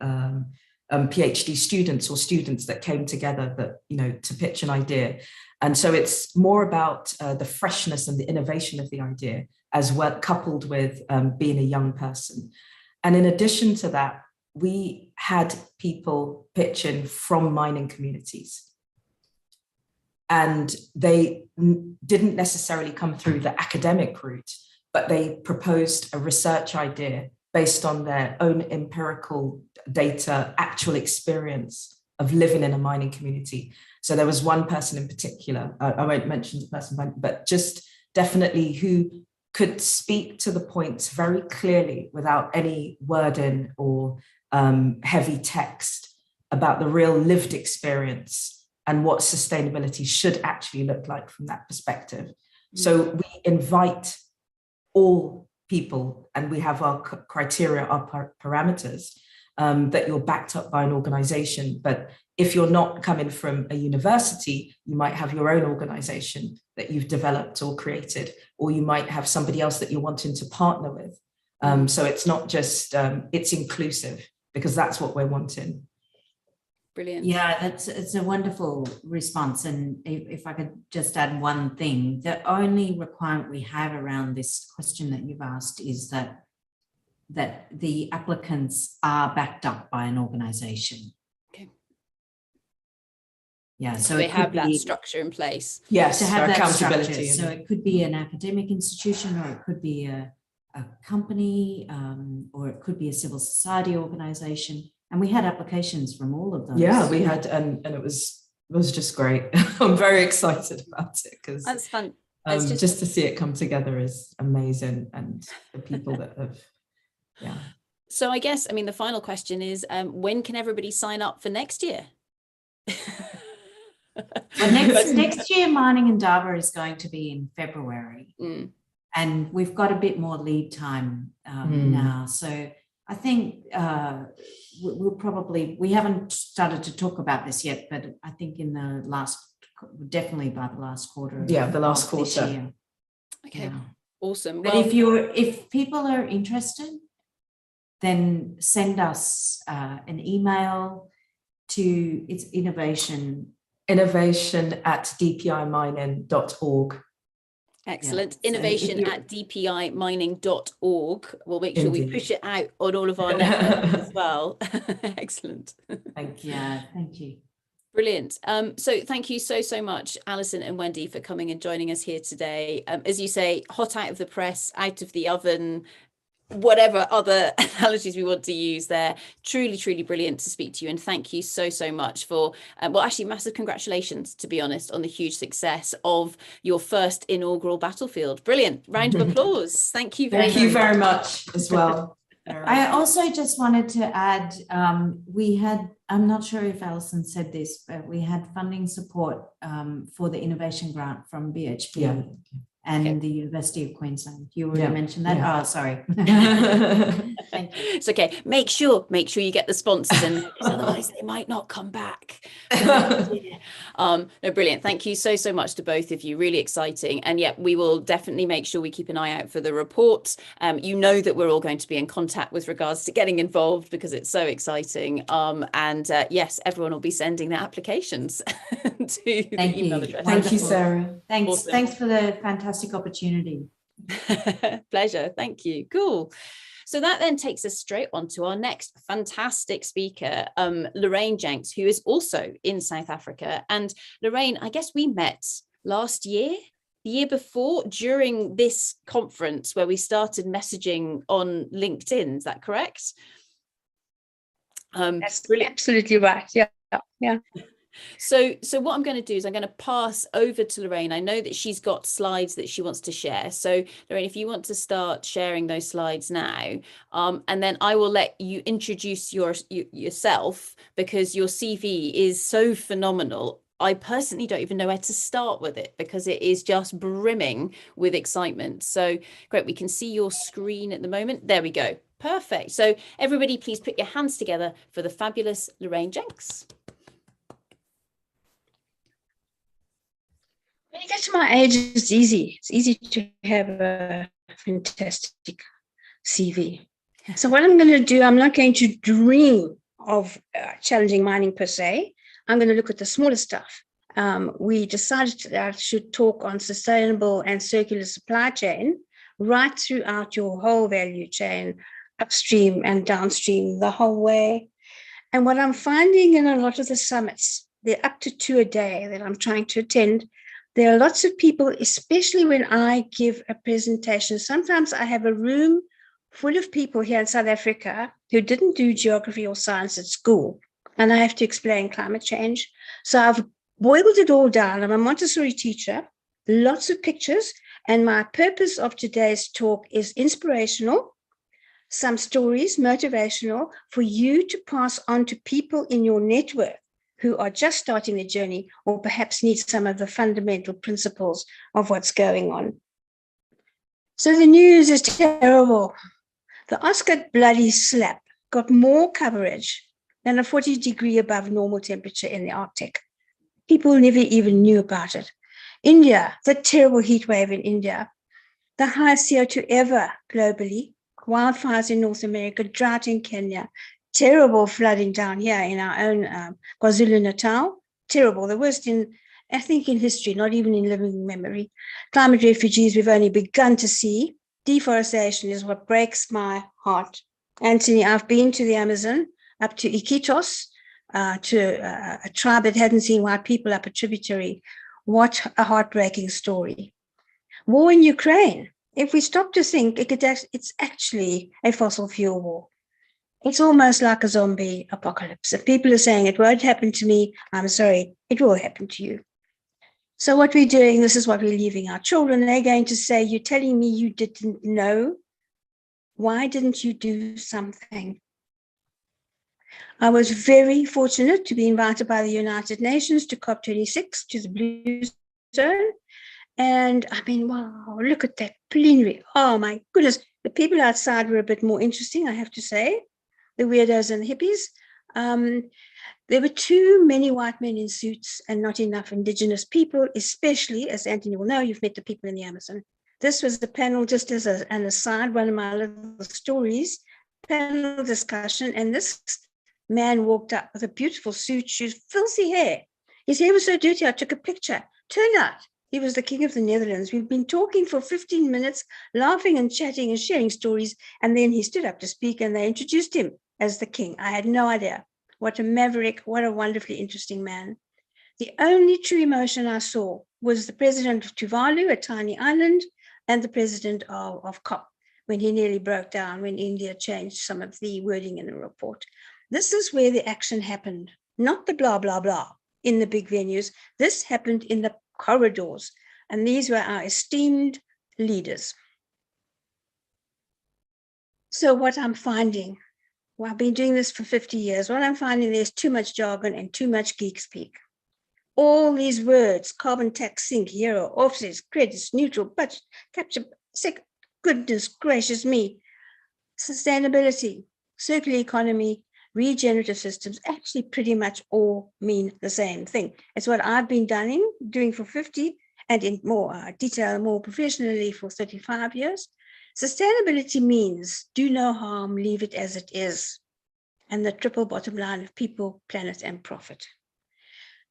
PhD students or students that came together that, to pitch an idea. And so it's more about the freshness and the innovation of the idea as well, coupled with being a young person. And in addition to that, we had people pitching from mining communities, and they didn't necessarily come through the academic route, but they proposed a research idea based on their own empirical data, actual experience of living in a mining community. So there was one person in particular, I won't mention the person, but just definitely who could speak to the points very clearly without any wording or heavy text about the real lived experience and what sustainability should actually look like from that perspective. So we invite all people, and we have our criteria, our parameters, that you're backed up by an organization. But if you're not coming from a university, you might have your own organization that you've developed or created, or you might have somebody else that you're wanting to partner with. So it's not just, it's inclusive, because that's what we're wanting. Brilliant. Yeah, it's a wonderful response. And if I could just add one thing, the only requirement we have around this question that you've asked is that that the applicants are backed up by an organisation. Okay. Yeah, so they have that structure in place. Yes, to have that accountability. structure. So it could be an academic institution, or it could be a company, or it could be a civil society organisation. And we had applications from all of those. Yeah, we had, and it was just great. I'm very excited about it because that's fun. Just to see it come together is amazing, and the people that have, yeah. So I guess, I mean, the final question is, when can everybody sign up for next year? Well, next year, Mining Indaba is going to be in February, and we've got a bit more lead time now. So I think we haven't started to talk about this yet, but I think definitely by the last quarter. The last quarter. Okay, yeah. Awesome. But if people are interested, then send us an email to innovation@dpimining.org. Excellent. Innovation@dpimining.org. We'll make sure we push it out on all of our networks as well. Excellent. Thank you. Thank you. Brilliant. So thank you so much, Alison and Wendy, for coming and joining us here today. As you say, hot out of the press, out of the oven, whatever other analogies we want to use there. Truly brilliant to speak to you, and thank you so much for well, actually massive congratulations, to be honest, on the huge success of your first inaugural battlefield. Brilliant. Round of applause. Thank you very much as well. I also just wanted to add, we had, I'm not sure if Alison said this, but we had funding support for the innovation grant from BHP and the University of Queensland. You already mentioned that. Oh, sorry. Thank you. It's okay. Make sure you get the sponsors, and otherwise they might not come back. No, brilliant. Thank you so much to both of you. Really exciting. And we will definitely make sure we keep an eye out for the report. You know that we're all going to be in contact with regards to getting involved, because it's so exciting. Yes, everyone will be sending their applications to the email address. Thank you, Sarah. Thanks. Awesome. Thanks for the fantastic opportunity. Pleasure. Thank you. Cool. So that then takes us straight on to our next fantastic speaker, Lorraine Jenks, who is also in South Africa. And Lorraine, I guess we met last year, the year before, during this conference where we started messaging on LinkedIn. Is that correct? That's absolutely right. Yeah. So what I'm going to do is I'm going to pass over to Lorraine. I know that she's got slides that she wants to share. So Lorraine, if you want to start sharing those slides now, and then I will let you introduce yourself, because your CV is so phenomenal. I personally don't even know where to start with it, because it is just brimming with excitement. So great, we can see your screen at the moment. There we go. Perfect. So everybody, please put your hands together for the fabulous Lorraine Jenks. When you get to my age, it's easy. It's easy to have a fantastic CV. So what I'm going to do, I'm not going to dream of challenging mining per se. I'm going to look at the smaller stuff. We decided that I should talk on sustainable and circular supply chain right throughout your whole value chain, upstream and downstream, the whole way. And what I'm finding in a lot of the summits, they're up to 2 a day that I'm trying to attend. There are lots of people, especially when I give a presentation. Sometimes I have a room full of people here in South Africa who didn't do geography or science at school, and I have to explain climate change. So I've boiled it all down. I'm a Montessori teacher, lots of pictures, and my purpose of today's talk is inspirational, some stories, motivational, for you to pass on to people in your network who are just starting their journey, or perhaps need some of the fundamental principles of what's going on. So the news is terrible. The Oscar bloody slap got more coverage than a 40-degree above normal temperature in the Arctic. People never even knew about it. India, the terrible heat wave in India, the highest CO2 ever globally, wildfires in North America, drought in Kenya, terrible flooding down here in our own KwaZulu-Natal, terrible, the worst in, I think, in history, not even in living memory. Climate refugees we've only begun to see, deforestation is what breaks my heart. Anthony, I've been to the Amazon, up to Iquitos, to a tribe that hadn't seen white people up a tributary. What a heartbreaking story. War in Ukraine. If we stop to think, it's actually a fossil fuel war. It's almost like a zombie apocalypse. If people are saying it won't happen to me, I'm sorry, it will happen to you. So what we're doing, this is what we're leaving our children. They're going to say, you're telling me you didn't know? Why didn't you do something? I was very fortunate to be invited by the United Nations to COP26, to the Blue Zone. And I mean, wow, look at that plenary. Oh my goodness. The people outside were a bit more interesting, I have to say. The weirdos and the hippies. There were too many white men in suits and not enough indigenous people, especially, as Anthony will know, you've met the people in the Amazon. This was the panel, just as an aside, one of my little stories, panel discussion, and this man walked up with a beautiful suit, shoes, filthy hair. His hair was so dirty, I took a picture. Turned out he was the king of the Netherlands. We've been talking for 15 minutes, laughing and chatting and sharing stories, and then he stood up to speak, and they introduced him as the king. I had no idea. What a maverick, what a wonderfully interesting man. The only true emotion I saw was the president of Tuvalu, a tiny island, and the president of COP, when he nearly broke down when India changed some of the wording in the report. This is where the action happened, not the blah, blah, blah in the big venues. This happened in the corridors, and these were our esteemed leaders. So what I'm finding, well, I've been doing this for 50 years. What I'm finding, there's too much jargon and too much geek speak. All these words, carbon tax, sink, hero, offsets, credits, neutral, budget, capture, goodness gracious me. Sustainability, circular economy, regenerative systems actually pretty much all mean the same thing. It's what I've been doing for 50 and in more detail, more professionally for 35 years. Sustainability means do no harm, leave it as it is, and the triple bottom line of people, planet, and profit.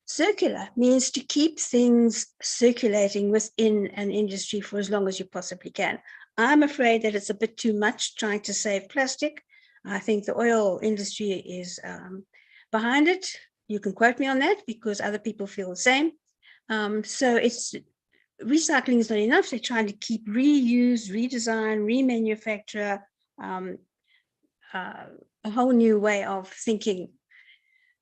Circular means to keep things circulating within an industry for as long as you possibly can. I'm afraid that it's a bit too much trying to save plastic. I think the oil industry is behind it. You can quote me on that because other people feel the same. So it's recycling is not enough. They're trying to keep reuse, redesign, remanufacture, a whole new way of thinking.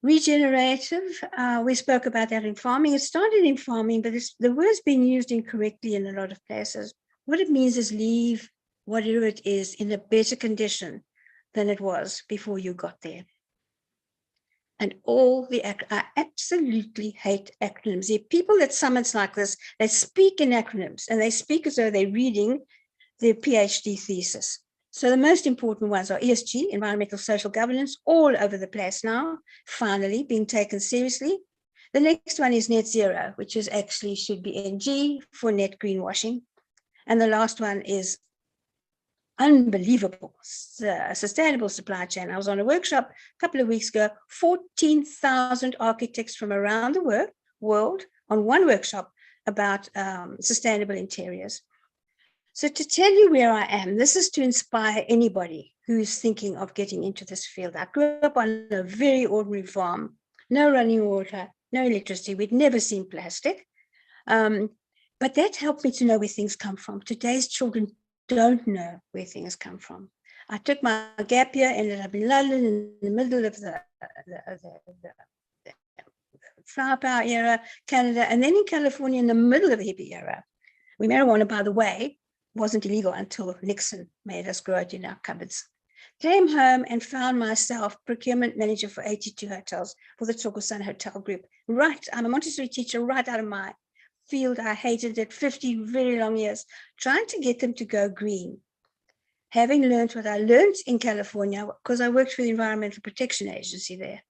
Regenerative, we spoke about that in farming. It started in farming, but the word's been used incorrectly in a lot of places. What it means is leave whatever it is in a better condition than it was before you got there. And I absolutely hate acronyms. There are people at summits like this, they speak in acronyms, and they speak as though they're reading their PhD thesis. So the most important ones are ESG, environmental social governance, all over the place now, finally being taken seriously. The next one is net zero, which is actually should be NG for net greenwashing. And the last one is unbelievable, sustainable supply chain. I was on a workshop a couple of weeks ago, 14,000 architects from around the world on one workshop about sustainable interiors. So to tell you where I am, this is to inspire anybody who's thinking of getting into this field. I grew up on a very ordinary farm, no running water, no electricity. We'd never seen plastic. But that helped me to know where things come from. Today's children don't know where things come from. I took my gap year, ended up in London in the middle of the flower power era, Canada, and then in California in the middle of the hippie era. Marijuana, by the way, wasn't illegal until Nixon made us grow it in our cupboards. Came home and found myself procurement manager for 82 hotels for the Tsoko Sun Hotel Group. Right, I'm a Montessori teacher right out of my field. I hated it, 50 very long years, trying to get them to go green. Having learned what I learned in California, because I worked for the Environmental Protection Agency there.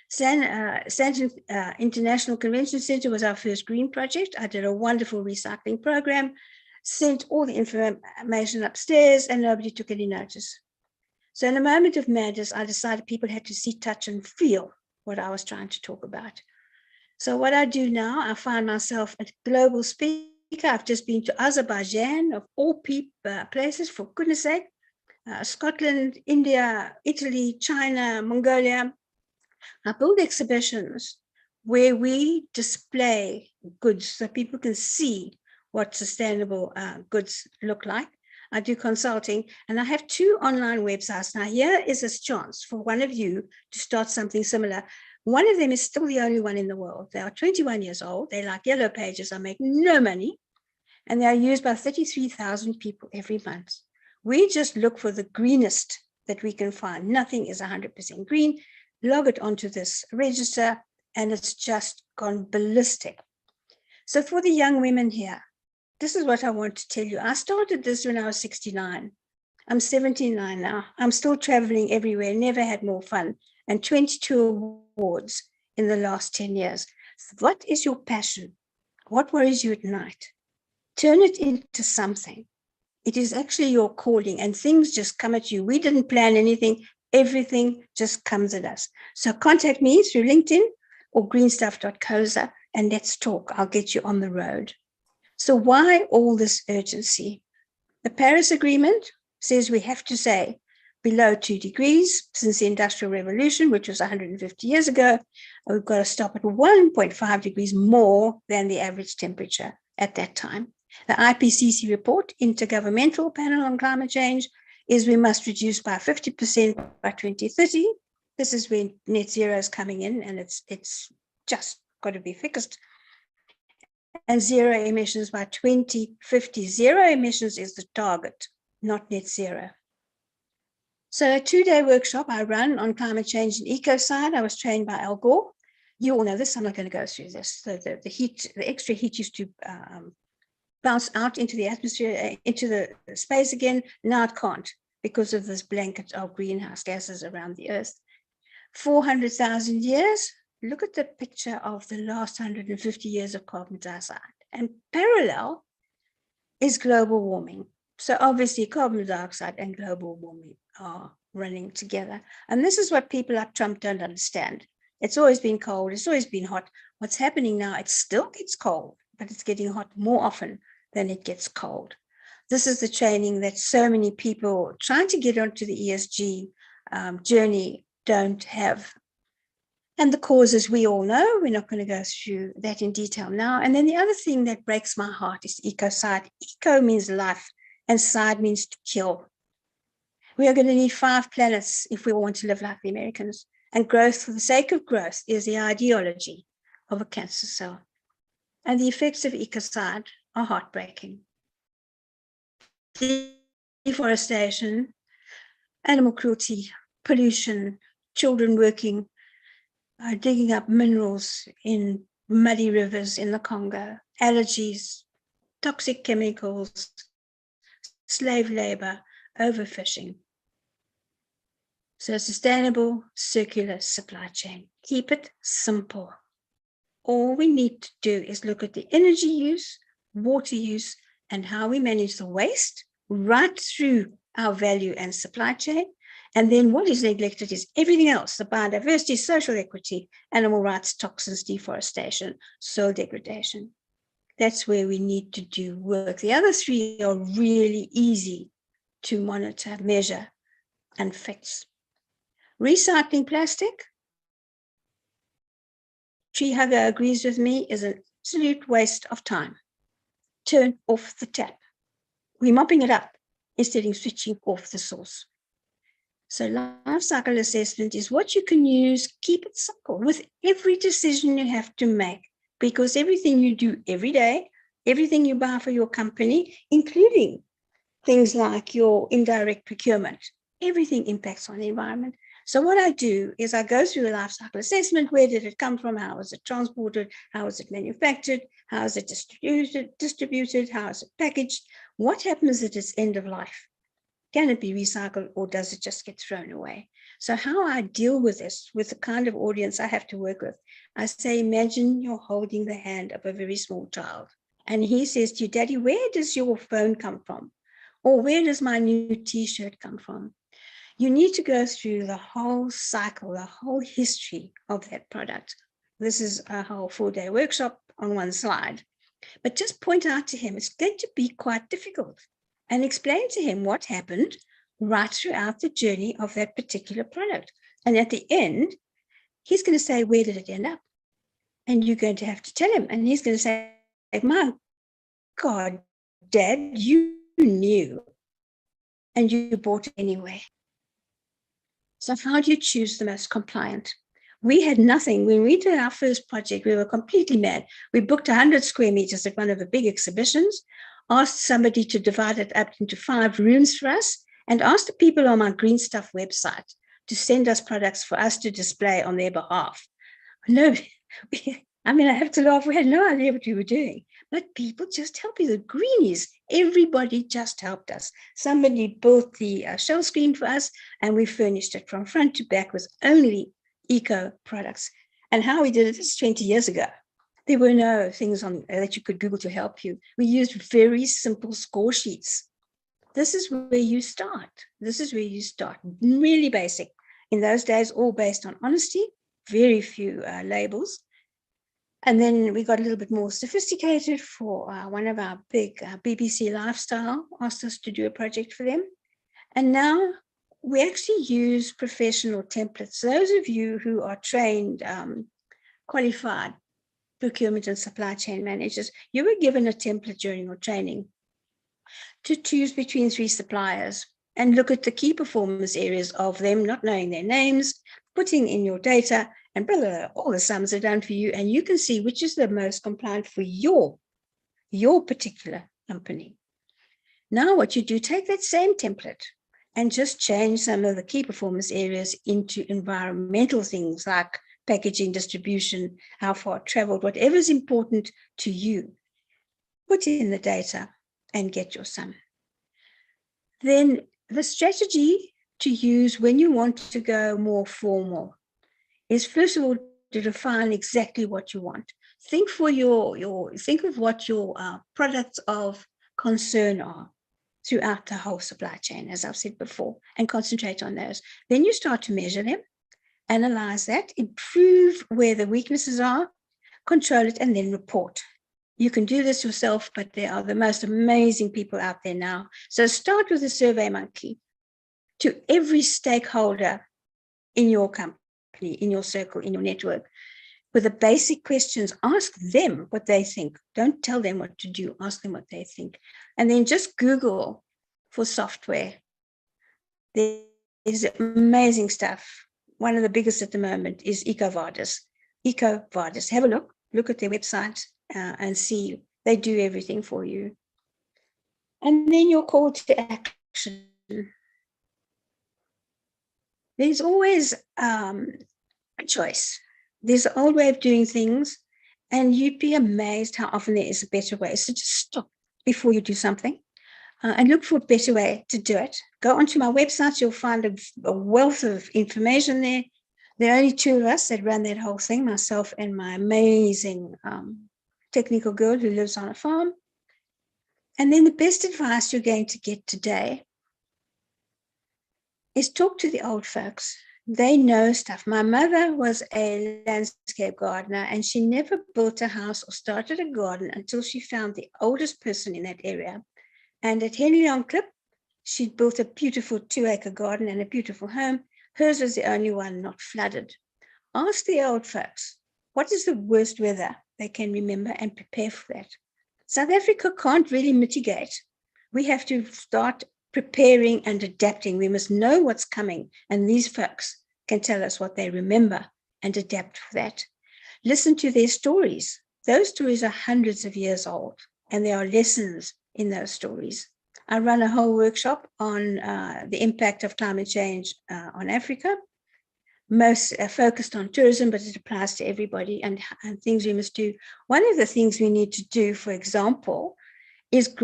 Stanton International Convention Center was our first green project. I did a wonderful recycling program, sent all the information upstairs, and nobody took any notice. So in a moment of madness, I decided people had to see, touch, and feel what I was trying to talk about. So what I do now, I find myself a global speaker I've just been to Azerbaijan, of all places, for goodness sake, Scotland, India, Italy, China, Mongolia. I build exhibitions where we display goods so people can see what sustainable goods look like. I do consulting, and I have 2 online websites. Now, here is a chance for one of you to start something similar. One of them is still the only one in the world. They are 21 years old. They're like yellow pages. I make no money, and they are used by 33,000 people every month. We just look for the greenest that we can find. Nothing is 100% green. Log it onto this register, and it's just gone ballistic. So for the young women here, this is what I want to tell you. I started this when I was 69. I'm 79 now. I'm still traveling everywhere, never had more fun, and 22 awards in the last 10 years. What is your passion? What worries you at night? Turn it into something. It is actually your calling, and things just come at you. We didn't plan anything. Everything just comes at us. So contact me through LinkedIn or greenstuff.coza, and let's talk. I'll get you on the road. So why all this urgency? The Paris Agreement says we have to say below 2 degrees since the Industrial Revolution, which was 150 years ago. We've got to stop at 1.5 degrees more than the average temperature at that time. The IPCC report, Intergovernmental Panel on Climate Change, is we must reduce by 50% by 2030. This is when net zero is coming in, and it's just got to be fixed. And zero emissions by 2050. Zero emissions is the target, not net zero. So a 2-day workshop I run on climate change and Ecocide. I was trained by Al Gore. You all know this. I'm not going to go through this. So the heat, the extra heat used to bounce out into the atmosphere, into the space again. Now it can't because of this blanket of greenhouse gases around the Earth. 400,000 years. Look at the picture of the last 150 years of carbon dioxide. And parallel is global warming. So obviously carbon dioxide and global warming are running together. And this is what people like Trump don't understand. It's always been cold. It's always been hot. What's happening now, it still gets cold, but it's getting hot more often than it gets cold. This is the training that so many people trying to get onto the ESG journey don't have. And the causes we all know. We're not going to go through that in detail now. And then the other thing that breaks my heart is ecocide. Eco means life, and side means to kill. We are going to need 5 planets if we want to live like the Americans. And growth for the sake of growth is the ideology of a cancer cell. And the effects of ecocide are heartbreaking. Deforestation, animal cruelty, pollution, children working, digging up minerals in muddy rivers in the Congo, allergies, toxic chemicals, slave labor, overfishing. So sustainable, circular supply chain. Keep it simple. All we need to do is look at the energy use, water use, and how we manage the waste right through our value and supply chain. And then what is neglected is everything else, the biodiversity, social equity, animal rights, toxins, deforestation, soil degradation. That's where we need to do work. The other 3 are really easy to monitor, measure, and fix. Recycling plastic, Tree Hugger agrees with me, is an absolute waste of time. Turn off the tap. We're mopping it up instead of switching off the source. So life cycle assessment is what you can use. Keep it simple with every decision you have to make, because everything you do every day, everything you buy for your company, including things like your indirect procurement, everything impacts on the environment. So what I do is I go through a life cycle assessment. Where did it come from? How was it transported? How was it manufactured? How is it distributed? How is it packaged? What happens at its end of life? Can it be recycled, or does it just get thrown away? So how I deal with this, with the kind of audience I have to work with, I say, imagine you're holding the hand of a very small child. And he says to you, Daddy, where does your phone come from? Or where does my new T-shirt come from? You need to go through the whole cycle, the whole history of that product. This is a whole 4-day workshop on one slide. But just point out to him it's going to be quite difficult, and explain to him what happened right throughout the journey of that particular product. And at the end, he's going to say, where did it end up? And you're going to have to tell him. And he's going to say, my God, Dad, you knew. And you bought it anyway. So how do you choose the most compliant? We had nothing. When we did our first project, we were completely mad. We booked 100 square meters at one of the big exhibitions, asked somebody to divide it up into 5 rooms for us, and asked the people on my Green Stuff website to send us products for us to display on their behalf. No, I have to laugh. We had no idea what we were doing. But people just help you. The greenies, everybody just helped us. Somebody built the shell screen for us, and we furnished it from front to back with only eco products. And how we did it is 20 years ago. There were no things on that you could Google to help you. We used very simple score sheets. This is where you start. This is where you start. Really basic. In those days, all based on honesty, very few labels. And then we got a little bit more sophisticated for one of our big BBC Lifestyle asked us to do a project for them. And now we actually use professional templates. Those of you who are trained, qualified procurement and supply chain managers, you were given a template during your training to choose between 3 suppliers and look at the key performance areas of them, not knowing their names, putting in your data, and blah, blah, blah, all the sums are done for you, and you can see which is the most compliant for your particular company. Now what you do, take that same template and just change some of the key performance areas into environmental things like packaging, distribution, how far it traveled, whatever is important to you. Put in the data and get your sum. Then the strategy to use when you want to go more formal is, first of all, to define exactly what you want. Think for think of what your products of concern are throughout the whole supply chain, as I've said before, and concentrate on those. Then you start to measure them, analyze that, improve where the weaknesses are, control it, and then report. You can do this yourself, but there are the most amazing people out there now. So start with a Survey Monkey to every stakeholder in your company, in your circle, in your network, with the basic questions. Ask them what they think. Don't tell them what to do. Ask them what they think. And then just Google for software. There's amazing stuff. One of the biggest at the moment is Ecovadis. Ecovadis. Have a look at their website and see. They do everything for you. And then your call to action. There's always a choice. There's an old way of doing things, and you'd be amazed how often there is a better way. So just stop before you do something and look for a better way to do it. Go onto my website, you'll find a wealth of information there. There are only 2 of us that run that whole thing, myself and my amazing technical girl who lives on a farm. And then the best advice you're going to get today is talk to the old folks. They know stuff. My mother was a landscape gardener, and she never built a house or started a garden until she found the oldest person in that area. And at Henley on Klip, she'd built a beautiful 2-acre garden and a beautiful home. Hers was the only one not flooded. Ask the old folks, what is the worst weather they can remember, and prepare for that. South Africa can't really mitigate. We have to start preparing and adapting. We must know what's coming, and these folks can tell us what they remember and adapt for that. Listen to their stories. Those stories are hundreds of years old, and there are lessons in those stories. I run a whole workshop on the impact of climate change on Africa, most focused on tourism, but it applies to everybody, and things we must do. One of the things we need to do, for example, is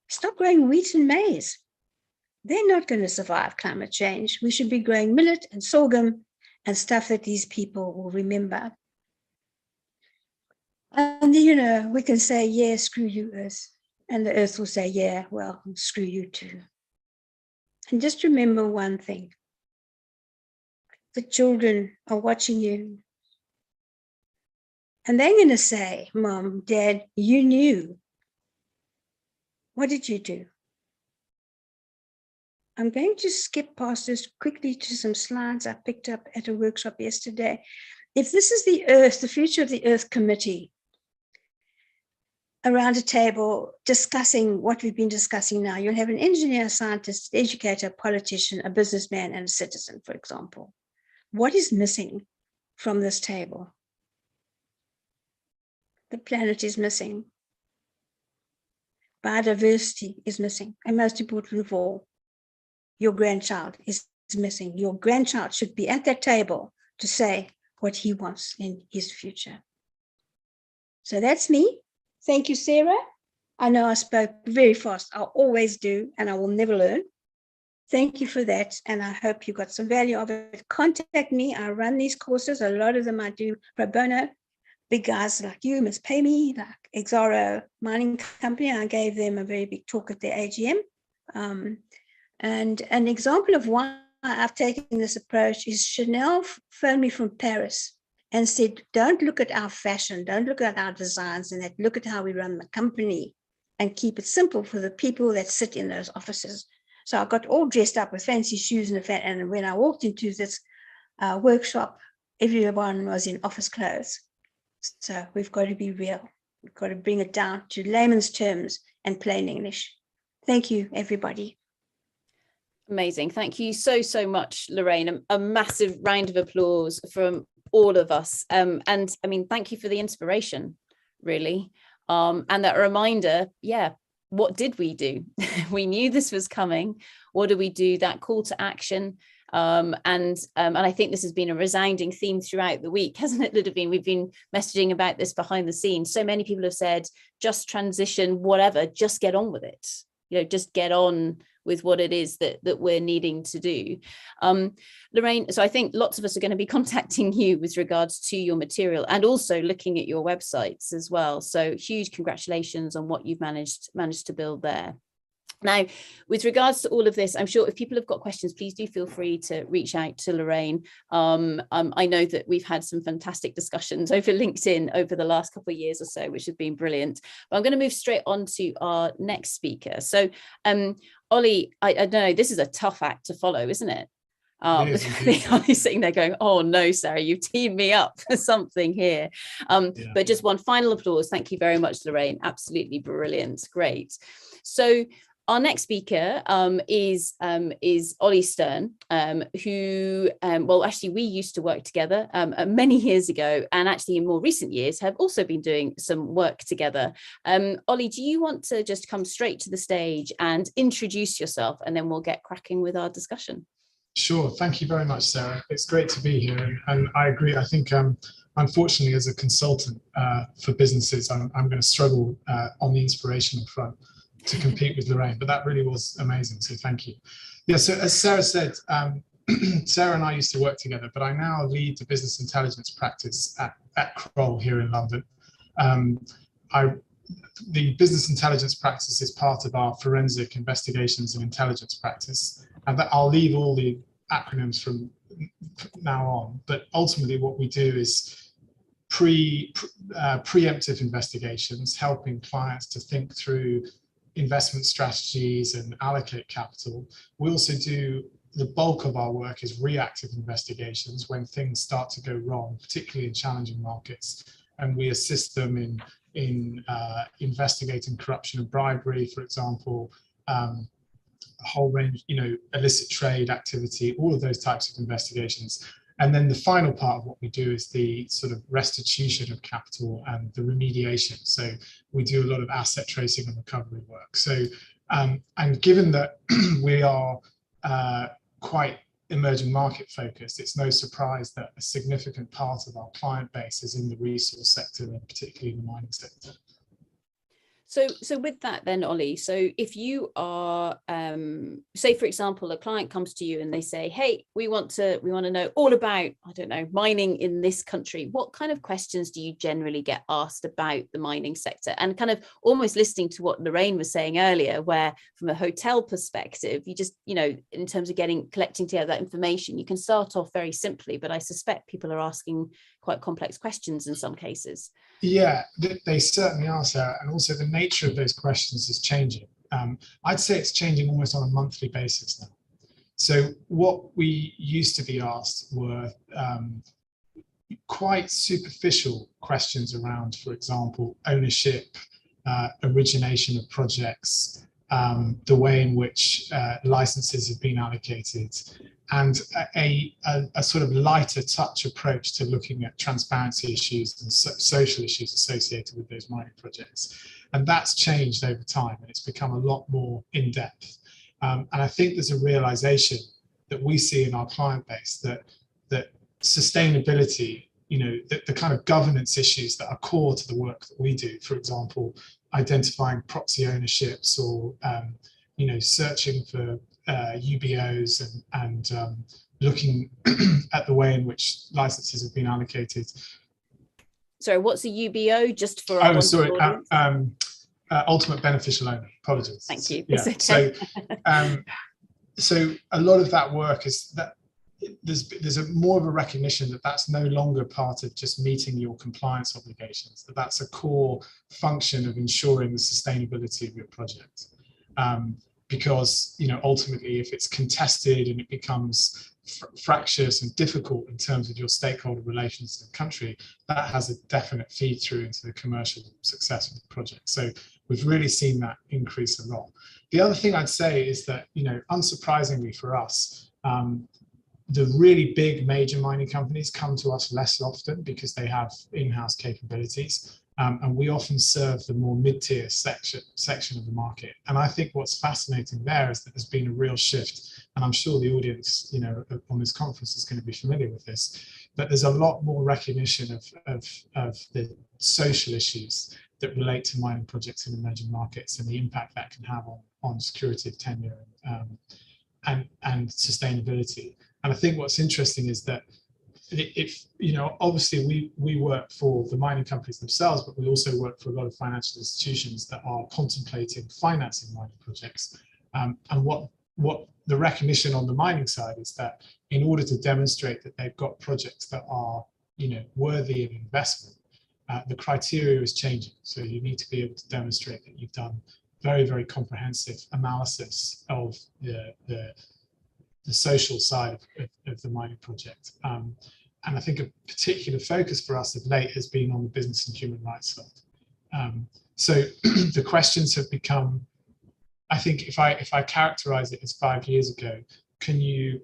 stop growing wheat and maize. They're not going to survive climate change. We should be growing millet and sorghum and stuff that these people will remember. And, we can say, yeah, screw you, Earth. And the Earth will say, yeah, well, screw you too. And just remember one thing. The children are watching you. And they're going to say, Mom, Dad, you knew. What did you do? I'm going to skip past this quickly to some slides I picked up at a workshop yesterday. If this is the Earth, the Future of the Earth Committee, around a table discussing what we've been discussing now, you'll have an engineer, a scientist, an educator, a politician, a businessman, and a citizen, for example. What is missing from this table? The planet is missing. Biodiversity is missing. And most important of all, your grandchild is missing. Your grandchild should be at that table to say what he wants in his future. So that's me. Thank you, Sarah. I know I spoke very fast. I always do, and I will never learn. Thank you for that, and I hope you got some value of it. Contact me. I run these courses. A lot of them I do pro bono. Big guys like you must pay me, like Exaro Mining Company. I gave them a very big talk at their AGM. And an example of why I've taken this approach is Chanel phoned me from Paris and said, don't look at our fashion, don't look at our designs and that, look at how we run the company and keep it simple for the people that sit in those offices. So I got all dressed up with fancy shoes and when I walked into this workshop, everyone was in office clothes. So we've got to be real. We've got to bring it down to layman's terms and plain English. Thank you, everybody. Amazing. Thank you so, so much, Lorraine. A massive round of applause from all of us. And I mean, thank you for the inspiration, really. And that reminder, yeah, what did we do? We knew this was coming. What do we do? That call to action. And I think this has been a resounding theme throughout the week, hasn't it, Ludovine? We've been messaging about this behind the scenes. So many people have said, just transition, whatever, just get on with it. You know, just get on with what it is that we're needing to do. Lorraine, so I think lots of us are going to be contacting you with regards to your material and also looking at your websites as well. So huge congratulations on what you've managed to build there. Now, with regards to all of this, I'm sure if people have got questions, please do feel free to reach out to Lorraine. I know that we've had some fantastic discussions over LinkedIn over the last couple of years or so, which have been brilliant. But I'm going to move straight on to our next speaker. So, Ollie, I don't know, this is a tough act to follow, isn't it? Ollie's sitting there going, oh no, Sarah, you've teamed me up for something here. But just one final applause. Thank you very much, Lorraine. Absolutely brilliant. Great. So our next speaker is Ollie Stern, who, well, actually, we used to work together many years ago, and actually in more recent years have also been doing some work together. Ollie, do you want to just come straight to the stage and introduce yourself, and then we'll get cracking with our discussion? Sure. Thank you very much, Sarah. It's great to be here, and I agree. I think, unfortunately, as a consultant for businesses, I'm going to struggle on the inspirational front to compete with Lorraine, but that really was amazing, so thank you. Yeah, so as Sarah said, Sarah and I used to work together, but I now lead the business intelligence practice at Kroll here in London. The business intelligence practice is part of our forensic investigations and intelligence practice, and that I'll leave all the acronyms from now on, but ultimately what we do is preemptive investigations, helping clients to think through investment strategies and allocate capital. We also do, the bulk of our work is reactive investigations when things start to go wrong, particularly in challenging markets, and we assist them in investigating corruption and bribery, for example, a whole range, illicit trade activity, all of those types of investigations. And then the final part of what we do is the sort of restitution of capital and the remediation. So we do a lot of asset tracing and recovery work. So, and given that we are quite emerging market focused, it's no surprise that a significant part of our client base is in the resource sector and particularly the mining sector. So with that then, Ollie, so if you are, say, for example, a client comes to you and they say, hey, we want to know all about, I don't know, mining in this country. What kind of questions do you generally get asked about the mining sector? And kind of almost listening to what Lorraine was saying earlier, where from a hotel perspective, you just, in terms of collecting together that information, you can start off very simply, but I suspect people are asking quite complex questions in some cases. Yeah, they certainly are, Sarah. And also the nature of those questions is changing. I'd say it's changing almost on a monthly basis now. So what we used to be asked were quite superficial questions around, for example, ownership, origination of projects, the way in which licenses have been allocated, and a sort of lighter touch approach to looking at transparency issues and social issues associated with those mining projects. And that's changed over time, and it's become a lot more in-depth. And I think there's a realization that we see in our client base that sustainability, the kind of governance issues that are core to the work that we do, for example, identifying proxy ownerships or searching for UBOs and looking at the way in which licenses have been allocated. Sorry, what's a UBO? Just for our ultimate beneficial owner. Apologies. Thank you. Yeah. Okay. So a lot of that work is that there's a more of a recognition that that's no longer part of just meeting your compliance obligations, that's a core function of ensuring the sustainability of your project. Because ultimately, if it's contested and it becomes fractious and difficult in terms of your stakeholder relations in the country, that has a definite feed through into the commercial success of the project. So we've really seen that increase a lot. The other thing I'd say is that, unsurprisingly for us, the really big major mining companies come to us less often because they have in-house capabilities. And we often serve the more mid-tier section of the market. And I think what's fascinating there is that there's been a real shift. And I'm sure the audience, on this conference is going to be familiar with this, but there's a lot more recognition of the social issues that relate to mining projects in emerging markets and the impact that can have on security of tenure and sustainability. And I think what's interesting is that if obviously we work for the mining companies themselves, but we also work for a lot of financial institutions that are contemplating financing mining projects. And what the recognition on the mining side is that in order to demonstrate that they've got projects that are worthy of investment, the criteria is changing. So you need to be able to demonstrate that you've done very, very comprehensive analysis of the social side of the mining project. And I think a particular focus for us of late has been on the business and human rights side. So the questions have become, I think if I characterize it as 5 years ago, can you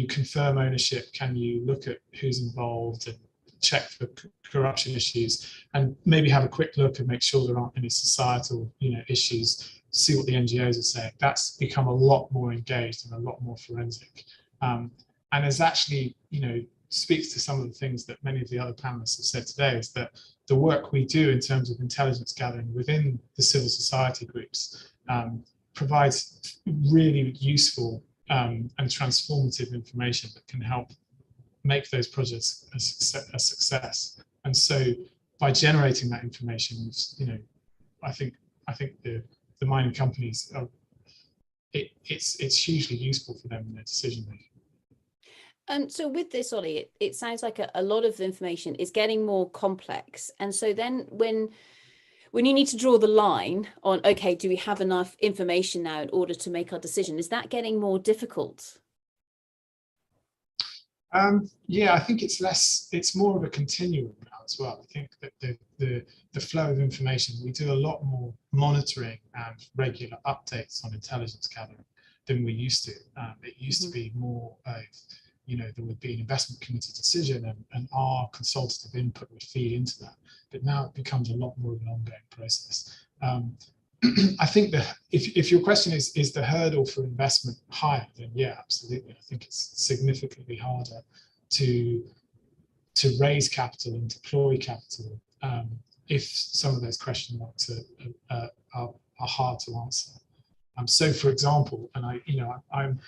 confirm ownership? Can you look at who's involved and check for corruption issues, and maybe have a quick look and make sure there aren't any societal issues, see what the NGOs are saying? That's become a lot more engaged and a lot more forensic. And as actually, speaks to some of the things that many of the other panelists have said today, is that the work we do in terms of intelligence gathering within the civil society groups provides really useful and transformative information that can help make those projects a success. And so by generating that information, I think the mining companies it's hugely useful for them in their decision making. And so with this, Ollie, it sounds like a lot of the information is getting more complex. And so then when you need to draw the line on, okay, do we have enough information now in order to make our decision? Is that getting more difficult? Yeah, I think it's more of a continuum now as well. I think that the flow of information, we do a lot more monitoring and regular updates on intelligence gathering than we used to. It used to be more of, there would be an investment committee decision and our consultative input would feed into that. But now it becomes a lot more of an ongoing process. I think that if your question is the hurdle for investment higher, then yeah, absolutely. I think it's significantly harder to raise capital and deploy capital if some of those question marks are hard to answer. So, for example, and I'm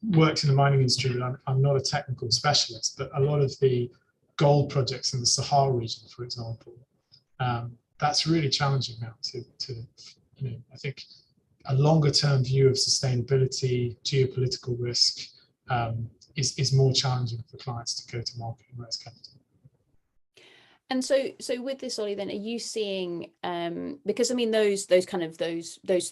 worked in the mining industry, but I'm not a technical specialist, but a lot of the gold projects in the Sahara region, for example, that's really challenging now to I think a longer term view of sustainability, geopolitical risk is more challenging for clients to go to market and raise capital. And so with this, Ollie, then are you seeing, because I mean those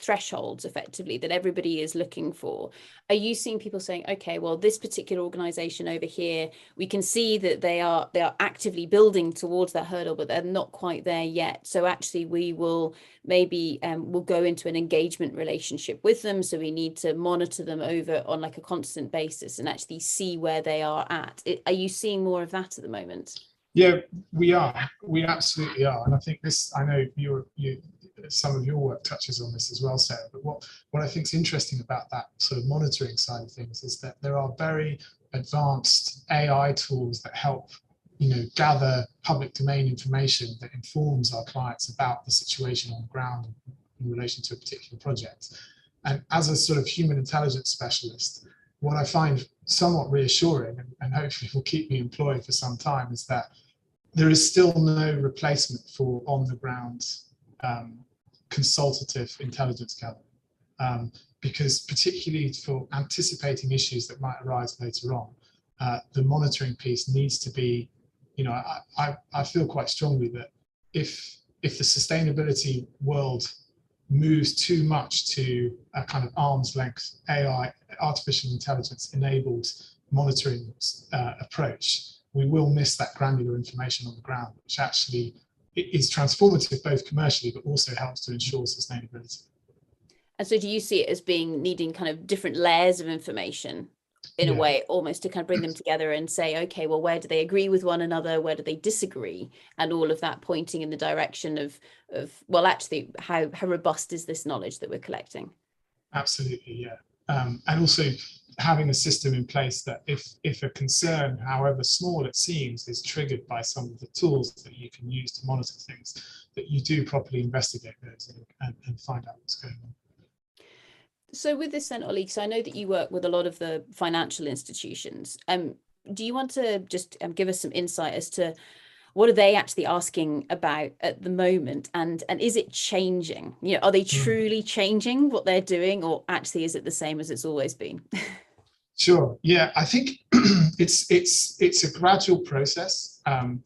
thresholds effectively that everybody is looking for, are you seeing people saying, okay, well, this particular organization over here, we can see that they are actively building towards that hurdle, but they're not quite there yet. So actually we will maybe we'll go into an engagement relationship with them. So we need to monitor them over on like a constant basis and actually see where they are at. Are you seeing more of that at the moment? Yeah, we are. We absolutely are. And I think this, I know some of your work touches on this as well, Sarah, but what I think is interesting about that sort of monitoring side of things is that there are very advanced AI tools that help, gather public domain information that informs our clients about the situation on the ground in relation to a particular project. And as a sort of human intelligence specialist, what I find somewhat reassuring, and hopefully will keep me employed for some time, is that there is still no replacement for on-the-ground consultative intelligence gathering, because particularly for anticipating issues that might arise later on, the monitoring piece needs to be, I feel quite strongly that if the sustainability world moves too much to a kind of arm's length AI, artificial intelligence enabled monitoring approach, we will miss that granular information on the ground, which actually is transformative both commercially, but also helps to ensure sustainability. And so do you see it as needing kind of different layers of information in a way, almost to kind of bring them together and say, okay, well, where do they agree with one another? Where do they disagree? And all of that pointing in the direction of well, actually, how robust is this knowledge that we're collecting? Absolutely, yeah. And also having a system in place that if a concern, however small it seems, is triggered by some of the tools that you can use to monitor things, that you do properly investigate those and find out what's going on. So with this then, Ollie, so I know that you work with a lot of the financial institutions. Do you want to just give us some insight as to what are they actually asking about at the moment, and is it changing? Are they truly changing what they're doing, or actually is it the same as it's always been? Sure. Yeah, I think it's a gradual process, and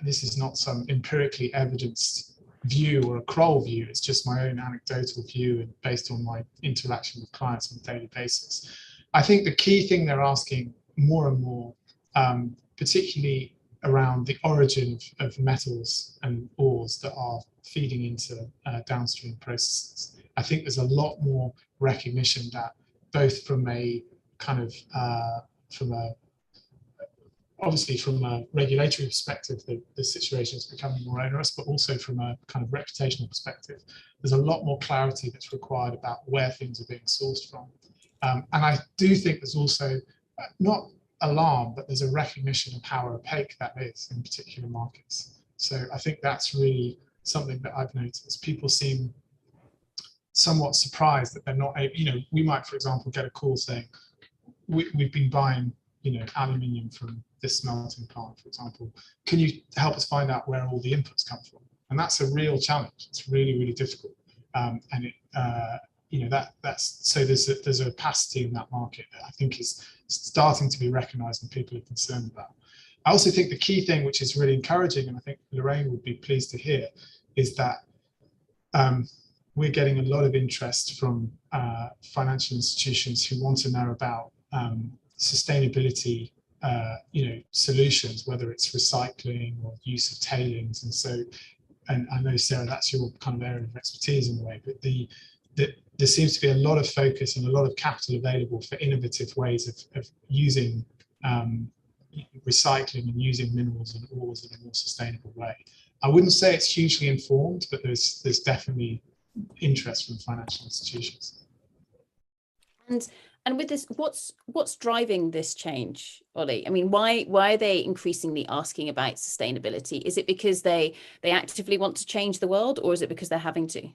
this is not some empirically evidenced view or a Kroll view. It's just my own anecdotal view and based on my interaction with clients on a daily basis. I think the key thing they're asking more and more, particularly around the origin of metals and ores that are feeding into downstream processes. I think there's a lot more recognition that both from a kind of obviously from a regulatory perspective, the situation is becoming more onerous, but also from a kind of reputational perspective, there's a lot more clarity that's required about where things are being sourced from. And I do think there's also not alarm, but there's a recognition of how opaque that is in particular markets. So I think that's really something that I've noticed. People seem somewhat surprised that they're not able, we might, for example, get a call saying, we've been buying, aluminium from this smelting plant, for example. Can you help us find out where all the inputs come from? And that's a real challenge. It's really, really difficult. And that's so there's a opacity in that market that I think is starting to be recognised and people are concerned about. I also think the key thing, which is really encouraging, and I think Lorraine would be pleased to hear, is that we're getting a lot of interest from financial institutions who want to know about sustainability, solutions, whether it's recycling or use of tailings. And so, and I know, Sarah, that's your kind of area of expertise in a way, but there seems to be a lot of focus and a lot of capital available for innovative ways of using recycling and using minerals and ores in a more sustainable way. I wouldn't say it's hugely informed, but there's definitely interest from financial institutions. And with this, what's driving this change, Ollie? I mean, why are they increasingly asking about sustainability? Is it because they actively want to change the world, or is it because they're having to?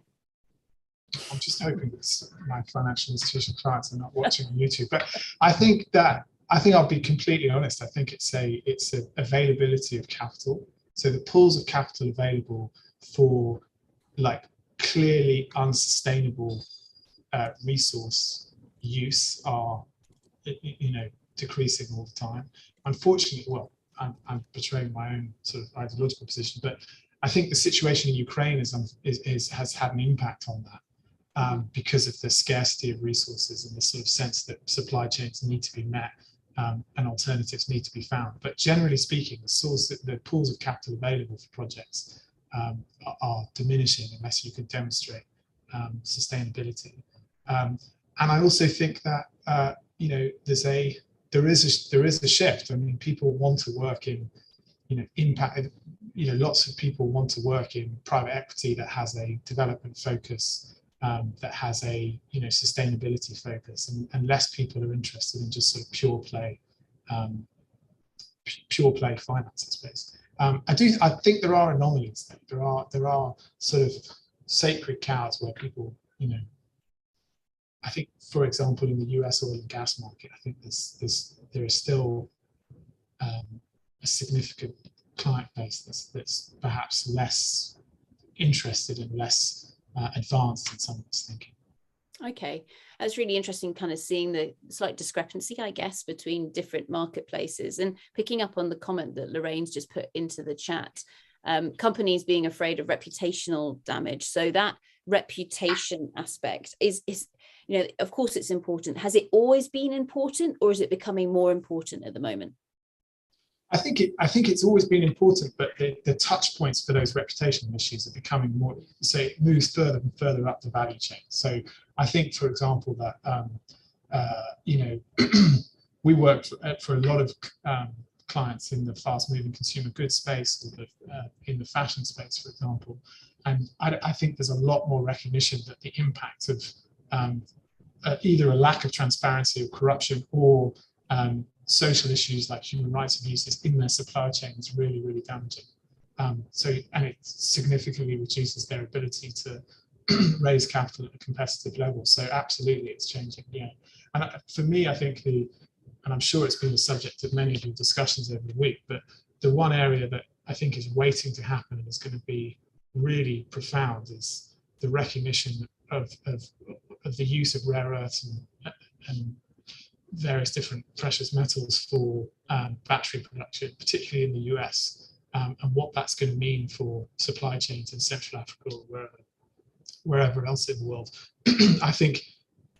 I'm just hoping that my financial institution clients are not watching on YouTube, but I think I'll be completely honest. I think it's a availability of capital. So the pools of capital available for like clearly unsustainable resource use are decreasing all the time. Unfortunately, well, I'm betraying my own sort of ideological position, but I think the situation in Ukraine has had an impact on that because of the scarcity of resources and the sort of sense that supply chains need to be met and alternatives need to be found. But generally speaking, the pools of capital available for projects are diminishing unless you can demonstrate sustainability. And I also think that there is a shift. I mean, people want to work in impact. Lots of people want to work in private equity that has a development focus, that has a sustainability focus, and less people are interested in just sort of pure play finance, I suppose. I think there are anomalies though. There are sort of sacred cows where people, I think, for example, in the US oil and gas market, I think there is still a significant client base that's perhaps less interested and less advanced than someone's thinking. Okay, that's really interesting, kind of seeing the slight discrepancy, I guess, between different marketplaces, and picking up on the comment that Lorraine's just put into the chat, companies being afraid of reputational damage. So that reputation aspect is of course it's important. Has it always been important, or is it becoming more important at the moment? I think it's always been important, but the touch points for those reputational issues are becoming more. So it moves further and further up the value chain. So I think, for example, that we work for a lot of clients in the fast-moving consumer goods space, or in the fashion space, for example, and I think there's a lot more recognition that the impact of either a lack of transparency or corruption, or social issues like human rights abuses in their supply chain is really, really damaging. And it significantly reduces their ability to raise capital at a competitive level. So absolutely, it's changing. Yeah, and for me, I think and I'm sure it's been the subject of many of your discussions over the week, but the one area that I think is waiting to happen and is going to be really profound is the recognition of the use of rare earths and various different precious metals for battery production, particularly in the US, and what that's going to mean for supply chains in Central Africa or wherever else in the world.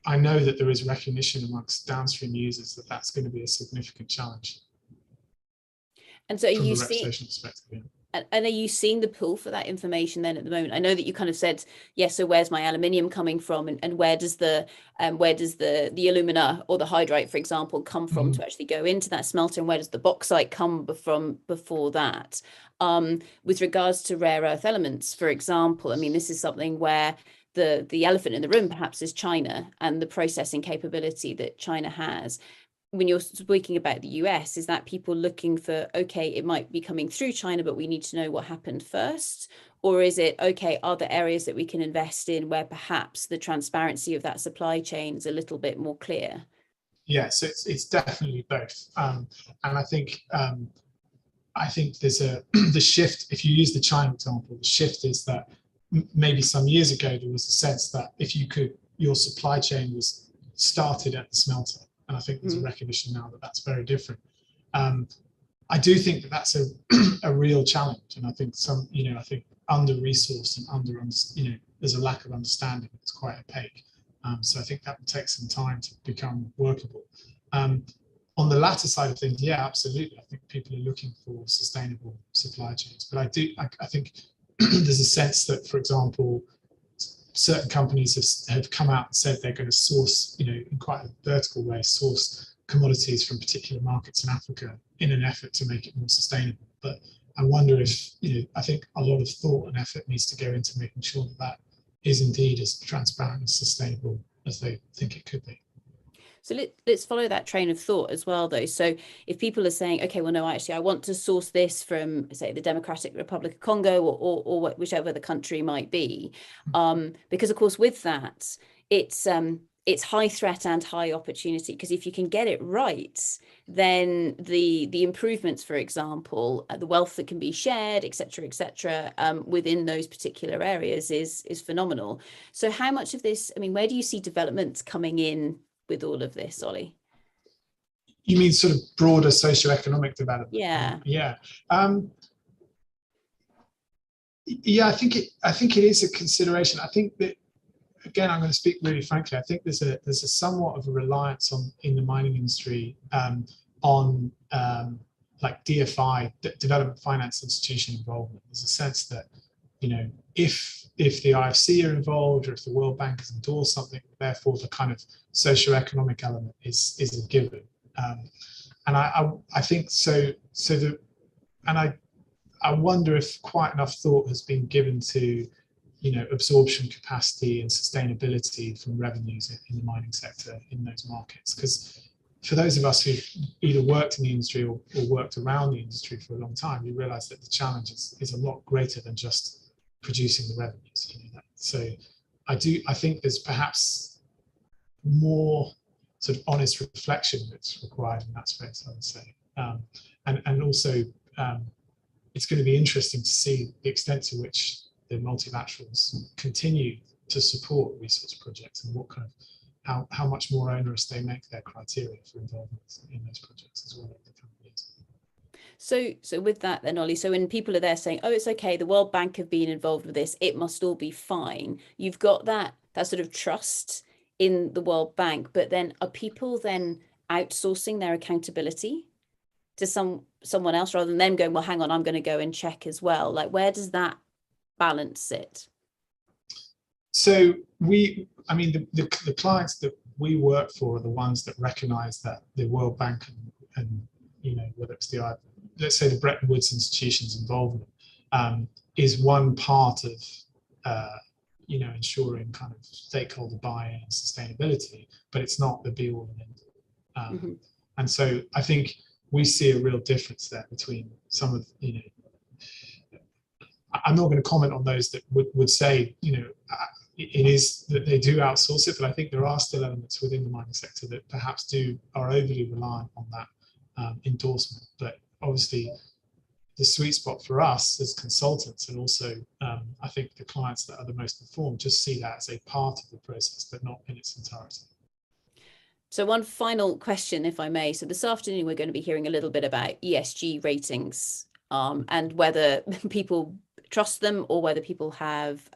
I know that there is recognition amongst downstream users that that's going to be a significant challenge. And so, are you seeing? And are you seeing the pull for that information then at the moment? I know that you kind of said, yes, so where's my aluminium coming from, and where does the alumina or the hydrite, for example, come from to actually go into that smelter, and where does the bauxite come from before that? With regards to rare earth elements, for example, I mean, this is something where the elephant in the room perhaps is China and the processing capability that China has. When you're speaking about the US, is that people looking for, okay, it might be coming through China, but we need to know what happened first? Or is it, okay, are there areas that we can invest in where perhaps the transparency of that supply chain is a little bit more clear? Yeah, so it's definitely both. And I think there's the shift, if you use the China example, the shift is that maybe some years ago, there was a sense that if your supply chain was started at the smelter. And I think there's a recognition now that that's very different. I do think that that's a real challenge, and I think under-resourced and there's a lack of understanding. It's quite opaque. So I think that will take some time to become workable. On the latter side of things, yeah, absolutely. I think people are looking for sustainable supply chains, but I think there's a sense that, for example, certain companies have come out and said they're going to source, in quite a vertical way, source commodities from particular markets in Africa in an effort to make it more sustainable. But I wonder if, I think a lot of thought and effort needs to go into making sure that is indeed as transparent and sustainable as they think it could be. So let's follow that train of thought as well, though. So if people are saying, okay, well, no, actually, I want to source this from, say, the Democratic Republic of Congo or whichever the country might be, because, of course, with that, it's high threat and high opportunity, because if you can get it right, then the improvements, for example, the wealth that can be shared, et cetera, within those particular areas is phenomenal. So how much of this, I mean, where do you see development coming in with all of this, Ollie? You mean sort of broader socioeconomic development? Yeah. Yeah. Yeah, I think it is a consideration. I think that, again, I'm going to speak really frankly. I think there's a somewhat of a reliance in the mining industry on like DFI, development finance institution involvement. There's a sense that, you know, if the IFC are involved or if the World Bank has endorsed something, therefore the kind of socioeconomic element is a given. And I think so. I wonder if quite enough thought has been given to, you know, absorption capacity and sustainability from revenues in the mining sector in those markets. Because for those of us who either worked in the industry or worked around the industry for a long time, you realise that the challenge is a lot greater than just producing the revenues. You know, so I think there's perhaps more sort of honest reflection that's required in that space, I would say, and also. It's going to be interesting to see the extent to which the multilaterals continue to support resource projects and what kind of how much more onerous they make their criteria for involvement in those projects as well over the coming years. So with that then, Ollie, so when people are there saying, oh, it's okay, the World Bank have been involved with this, it must all be fine. You've got that sort of trust in the World Bank, but then are people then outsourcing their accountability to someone else rather than them going, well, hang on, I'm going to go and check as well? Like, where does that balance sit? So the clients that we work for are the ones that recognise that the World Bank and you know, whether it's let's say the Bretton Woods institutions involvement is one part of you know, ensuring kind of stakeholder buy-in and sustainability, but it's not the be all and end all. And so I think we see a real difference there between some of, you know, I'm not going to comment on those that would say, you know, it is that they do outsource it, but I think there are still elements within the mining sector that perhaps are overly reliant on that endorsement. But obviously, the sweet spot for us as consultants, and also I think the clients that are the most informed, just see that as a part of the process, but not in its entirety. So one final question, if I may. So this afternoon, we're going to be hearing a little bit about ESG ratings and whether people trust them or whether people have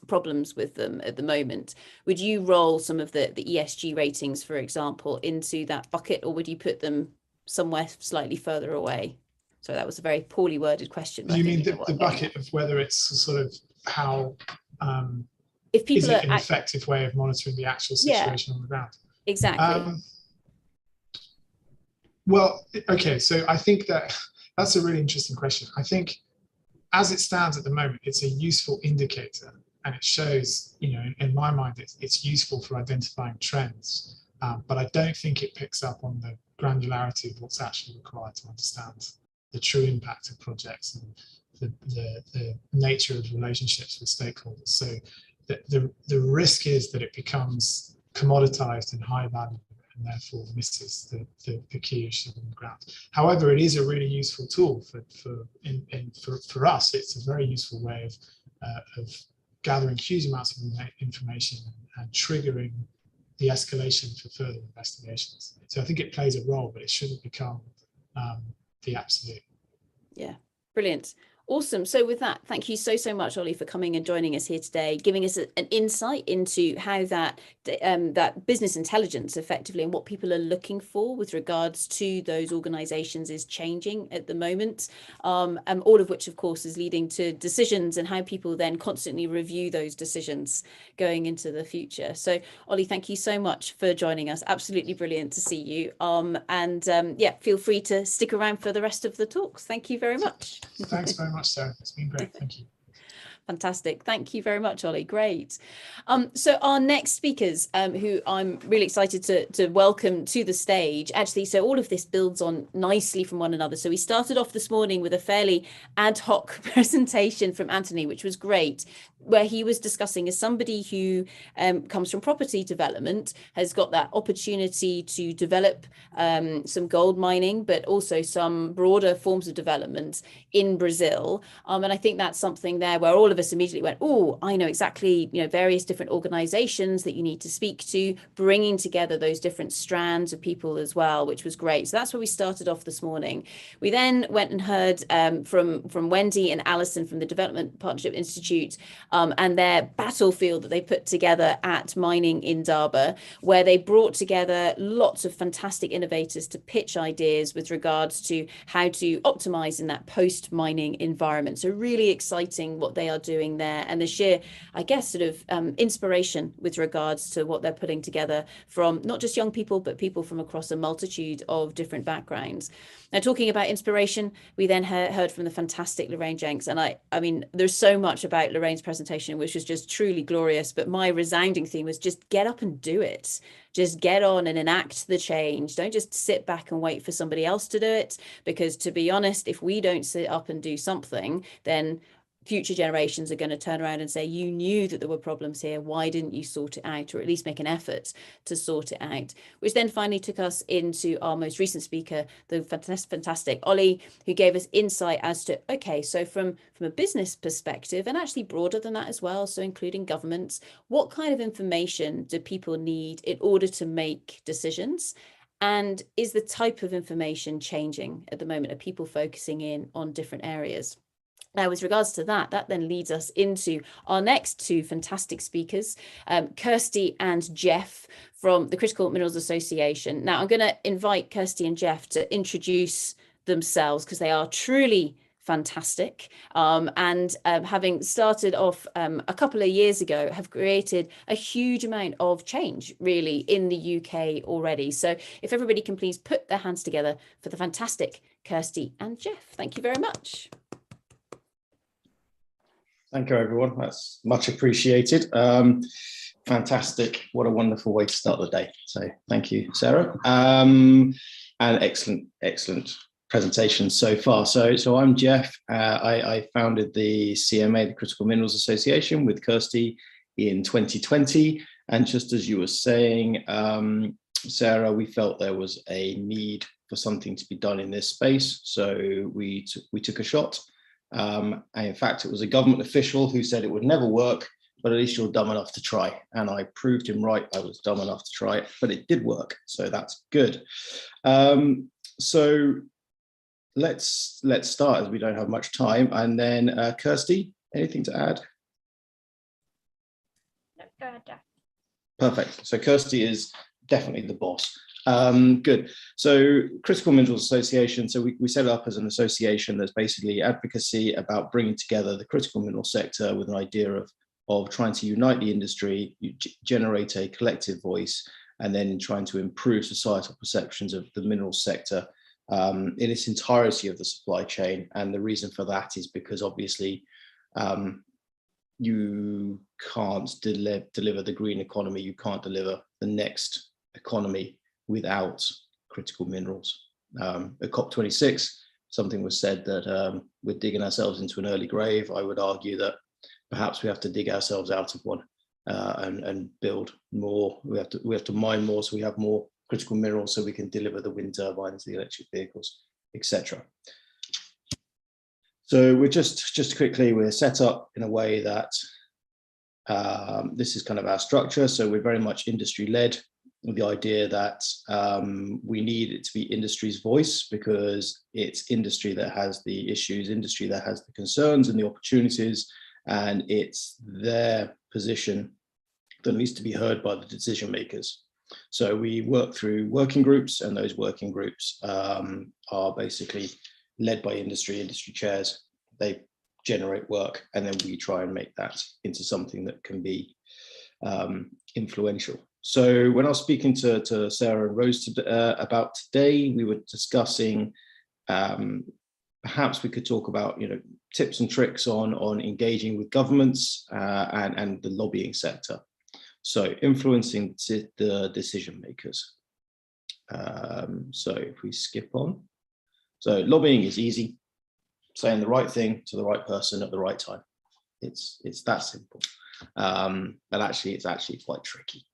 problems with them at the moment. Would you roll some of the ESG ratings, for example, into that bucket, or would you put them somewhere slightly further away? So that was a very poorly worded question. You mean the bucket of whether it's sort of how if people is it an effective way of monitoring the actual situation on the ground? Exactly. Well, okay, so I think that's a really interesting question. I think as it stands at the moment, it's a useful indicator, and it shows, you know, in my mind, it's useful for identifying trends, but I don't think it picks up on the granularity of what's actually required to understand the true impact of projects and the nature of relationships with stakeholders. So the risk is that it becomes commoditized and high value, and therefore misses the key issue on the ground. However, it is a really useful tool for us. It's a very useful way of gathering huge amounts of information and triggering the escalation for further investigations. So I think it plays a role, but it shouldn't become the absolute. Yeah, brilliant. Awesome. So with that, thank you so much, Ollie, for coming and joining us here today, giving us an insight into how that business intelligence effectively and what people are looking for with regards to those organisations is changing at the moment, and all of which, of course, is leading to decisions and how people then constantly review those decisions going into the future. So, Ollie, thank you so much for joining us. Absolutely brilliant to see you. Yeah, feel free to stick around for the rest of the talks. Thank you very much. Thanks very much, Sarah. It's been great. Thank you. Fantastic. Thank you very much, Ollie. Great. So our next speakers, who I'm really excited to welcome to the stage, actually, so all of this builds on nicely from one another. So we started off this morning with a fairly ad hoc presentation from Anthony, which was great, where he was discussing, as somebody who comes from property development, has got that opportunity to develop some gold mining, but also some broader forms of development in Brazil. And I think that's something there where all of us immediately went, oh, I know exactly, various different organizations that you need to speak to, bringing together those different strands of people as well, which was great. So that's where we started off this morning. We then went and heard from Wendy and Alison from the Development Partnership Institute and their battlefield that they put together at Mining Indaba, where they brought together lots of fantastic innovators to pitch ideas with regards to how to optimize in that post-mining environment. So really exciting what they are doing there, and the sheer, I guess, sort of inspiration with regards to what they're putting together from not just young people, but people from across a multitude of different backgrounds. Now, talking about inspiration, we then heard from the fantastic Lorraine Jenks. And I mean, there's so much about Lorraine's presentation, which was just truly glorious. But my resounding theme was just get up and do it. Just get on and enact the change. Don't just sit back and wait for somebody else to do it. Because to be honest, if we don't sit up and do something, then future generations are going to turn around and say, you knew that there were problems here. Why didn't you sort it out, or at least make an effort to sort it out? Which then finally took us into our most recent speaker, the fantastic Ollie, who gave us insight as to, okay, so from a business perspective, and actually broader than that as well, so including governments, what kind of information do people need in order to make decisions? And is the type of information changing at the moment? Are people focusing in on different areas? Now, with regards to that then leads us into our next two fantastic speakers, Kirsty and Jeff from the Critical Minerals Association. Now, I'm going to invite Kirsty and Jeff to introduce themselves because they are truly fantastic, and having started off a couple of years ago, have created a huge amount of change really in the UK already. So if everybody can please put their hands together for the fantastic Kirsty and Jeff. Thank you very much. Thank you, everyone. That's much appreciated. Fantastic. What a wonderful way to start the day. So thank you, Sarah. And excellent presentation so far. So I'm Jeff. I founded the CMA, the Critical Minerals Association, with Kirsty in 2020. And just as you were saying, Sarah, we felt there was a need for something to be done in this space. So we took a shot. And in fact, it was a government official who said it would never work, but at least you're dumb enough to try. And I proved him right. I was dumb enough to try it, but it did work. So that's good. So let's start, as we don't have much time. And then Kirsty, anything to add? No, go ahead, Jeff. Perfect. So Kirsty is definitely the boss. Good. So Critical Minerals Association, so we set it up as an association that's basically advocacy about bringing together the critical mineral sector with an idea of trying to unite the industry, generate a collective voice, and then trying to improve societal perceptions of the mineral sector in its entirety of the supply chain. And the reason for that is because obviously you can't deliver the green economy, you can't deliver the next economy without critical minerals. At COP26, something was said that we're digging ourselves into an early grave. I would argue that perhaps we have to dig ourselves out of one and build more. We have to mine more, so we have more critical minerals, so we can deliver the wind turbines, the electric vehicles, etc. So we're just quickly, we're set up in a way that this is kind of our structure. So we're very much industry led, with the idea that we need it to be industry's voice, because it's industry that has the issues, industry that has the concerns and the opportunities, and it's their position that needs to be heard by the decision makers. So we work through working groups, and those working groups are basically led by industry chairs. They generate work, and then we try and make that into something that can be influential. So when I was speaking to Sarah and Rose about today, we were discussing perhaps we could talk about tips and tricks on engaging with governments and the lobbying sector. So influencing the decision makers. So if we skip on, so lobbying is easy, saying the right thing to the right person at the right time. It's that simple, but actually it's actually quite tricky.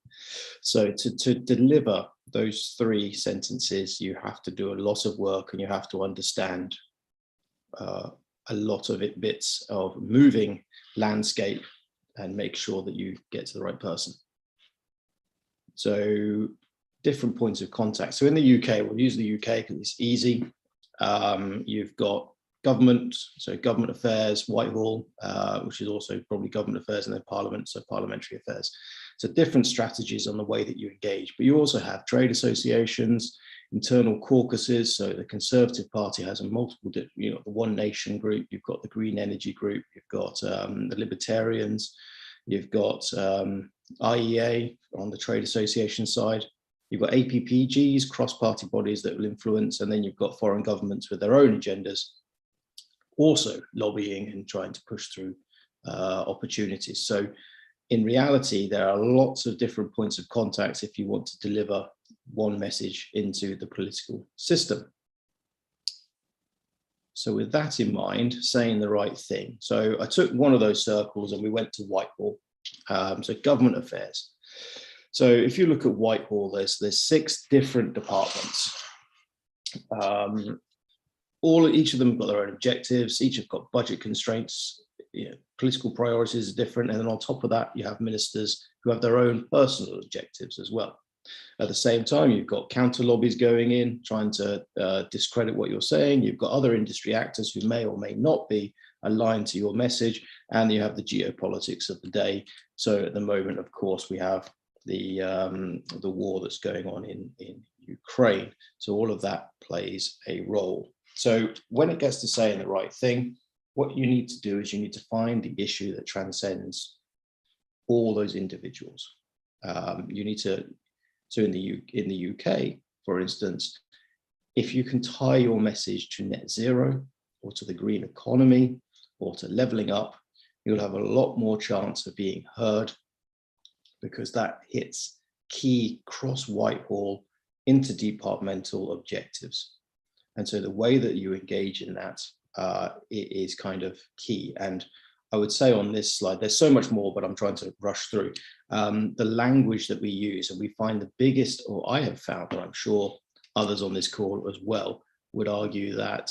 So to deliver those three sentences, you have to do a lot of work, and you have to understand a a lot of bits of moving landscape and make sure that you get to the right person. So different points of contact. So in the UK, we'll use the UK because it's easy. You've got government, so government affairs, Whitehall, which is also probably government affairs, and then parliament, so parliamentary affairs. So different strategies on the way that you engage, but you also have trade associations, internal caucuses. So the Conservative Party has a multiple, you know, the One Nation group, you've got the Green Energy group, you've got the Libertarians, you've got IEA on the trade association side, you've got APPGs, cross-party bodies that will influence, and then you've got foreign governments with their own agendas, also lobbying and trying to push through opportunities. So in reality, there are lots of different points of contact if you want to deliver one message into the political system. So with that in mind, saying the right thing. So I took one of those circles and we went to Whitehall, so government affairs. So if you look at Whitehall, there's 6 different departments. Each of them have got their own objectives, each have got budget constraints, you know, political priorities are different, and then on top of that, you have ministers who have their own personal objectives as well. At the same time, you've got counter lobbies going in, trying to discredit what you're saying. You've got other industry actors who may or may not be aligned to your message, and you have the geopolitics of the day. So at the moment, of course, we have the war that's going on in Ukraine. So all of that plays a role. So when it gets to saying the right thing, what you need to do is you need to find the issue that transcends all those individuals. You need to, so in the UK, for instance, if you can tie your message to net zero or to the green economy or to leveling up, you'll have a lot more chance of being heard, because that hits key cross Whitehall interdepartmental objectives. And so the way that you engage in that it is kind of key. And I would say on this slide, there's so much more, but I'm trying to rush through. The language that we use, and we find the biggest, or I have found, and I'm sure others on this call as well, would argue that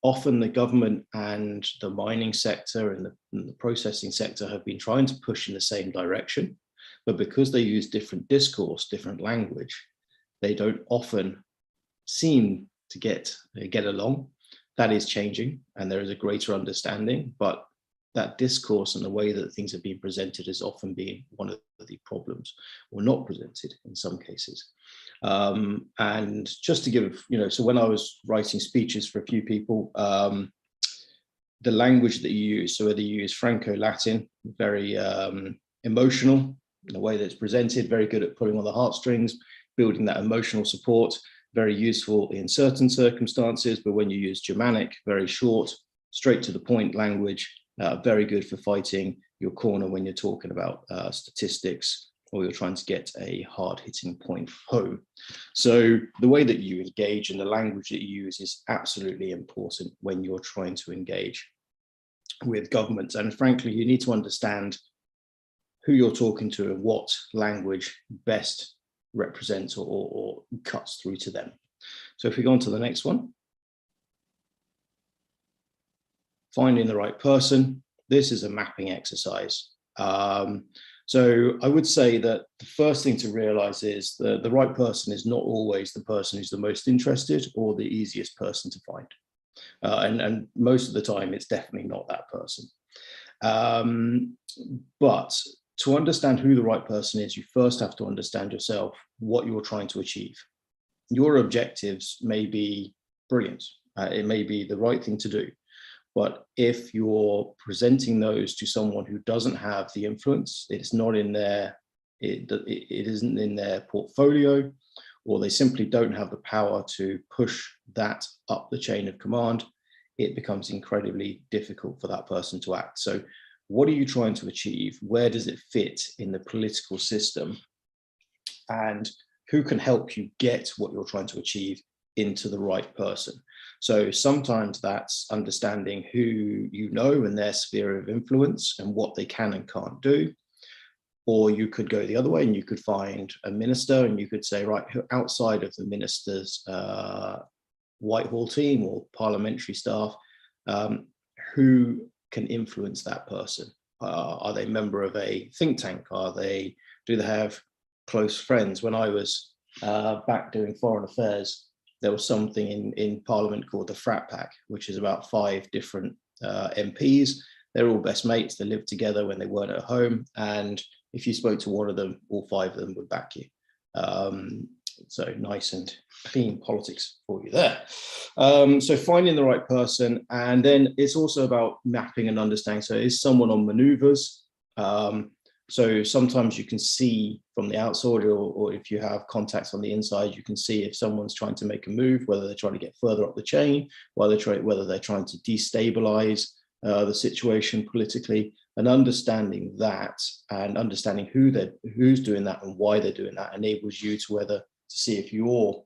often the government and the mining sector and the processing sector have been trying to push in the same direction, but because they use different discourse, different language, they don't often seem to get along. That is changing, and there is a greater understanding, but that discourse and the way that things are being presented is often being one of the problems, or not presented in some cases. And just to give, so when I was writing speeches for a few people, the language that you use, so whether you use Franco-Latin, very emotional in the way that it's presented, very good at pulling on the heartstrings, building that emotional support, very useful in certain circumstances, but when you use Germanic, very short, straight to the point language, very good for fighting your corner when you're talking about statistics, or you're trying to get a hard-hitting point home. So the way that you engage and the language that you use is absolutely important when you're trying to engage with governments. And frankly, you need to understand who you're talking to and what language best represents or cuts through to them. So if we go on to the next one, finding the right person. This is a mapping exercise. So I would say that the first thing to realize is that the right person is not always the person who's the most interested or the easiest person to find. And most of the time, it's definitely not that person. But to understand who the right person is, you first have to understand yourself, what you're trying to achieve. Your objectives may be brilliant. It may be the right thing to do. But if you're presenting those to someone who doesn't have the influence, it's not in their, it isn't in their portfolio, or they simply don't have the power to push that up the chain of command, it becomes incredibly difficult for that person to act. So what are you trying to achieve? Where does it fit in the political system? And who can help you get what you're trying to achieve into the right person? So sometimes that's understanding who you know and their sphere of influence and what they can and can't do. Or you could go the other way and you could find a minister and you could say, right, outside of the minister's Whitehall team or parliamentary staff, who can influence that person? Are they a member of a think tank? Do they have close friends? When I was back doing foreign affairs, there was something in Parliament called the Frat Pack, which is about 5 different MPs. They're all best mates. They lived together when they weren't at home. And if you spoke to one of them, all 5 of them would back you. So nice and clean politics for you there. So finding the right person, and then it's also about mapping and understanding. So is someone on maneuvers? So sometimes you can see from the outside, or if you have contacts on the inside, you can see if someone's trying to make a move, whether they're trying to get further up the chain, whether they're trying to destabilize the situation politically, and understanding that and understanding who's doing that and why they're doing that enables you to see if your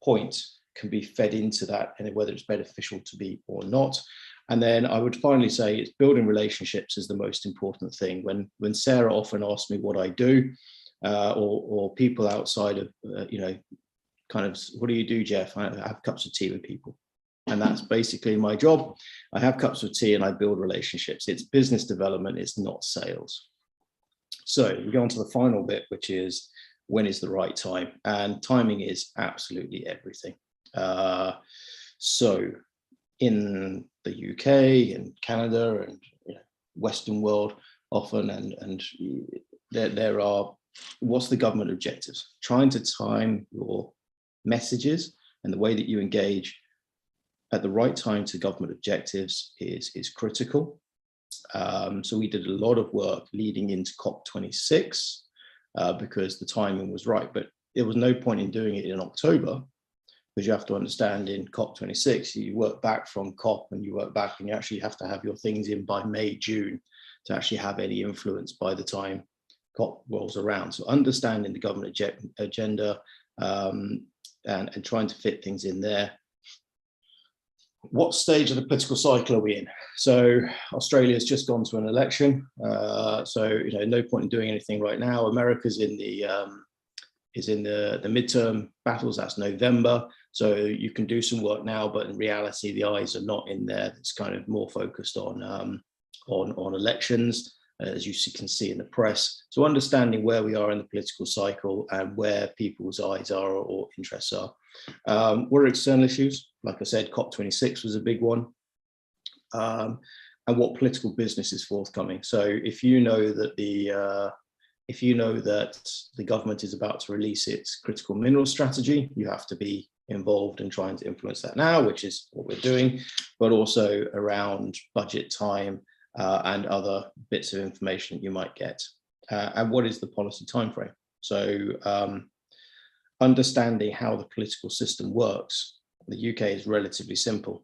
point can be fed into that and whether it's beneficial to be or not. And then I would finally say it's building relationships is the most important thing. When Sarah often asks me what I do, or people outside of, kind of, what do you do, Jeff? I have cups of tea with people. And that's basically my job. I have cups of tea and I build relationships. It's business development, it's not sales. So we go on to the final bit, which is when is the right time? And timing is absolutely everything. So in the UK and Canada and Western world often, and there are, what's the government objectives? Trying to time your messages and the way that you engage at the right time to government objectives is critical. So we did a lot of work leading into COP26 because the timing was right, but there was no point in doing it in October, because you have to understand in COP26, you work back from COP and you work back and you actually have to have your things in by May, June to actually have any influence by the time COP rolls around. So understanding the government agenda and trying to fit things in there. What stage of the political cycle are we in? So Australia has just gone to an election. So no point in doing anything right now. America's in the midterm battles. That's November. So you can do some work now, but in reality, the eyes are not in there. It's kind of more focused on elections, as you can see in the press. So understanding where we are in the political cycle and where people's eyes are or interests are. What are external issues? Like I said, COP26 was a big one. And what political business is forthcoming. So if you know that the government is about to release its critical mineral strategy, you have to be involved in trying to influence that now, which is what we're doing, but also around budget time and other bits of information you might get. And what is the policy timeframe? So understanding how the political system works. The UK is relatively simple.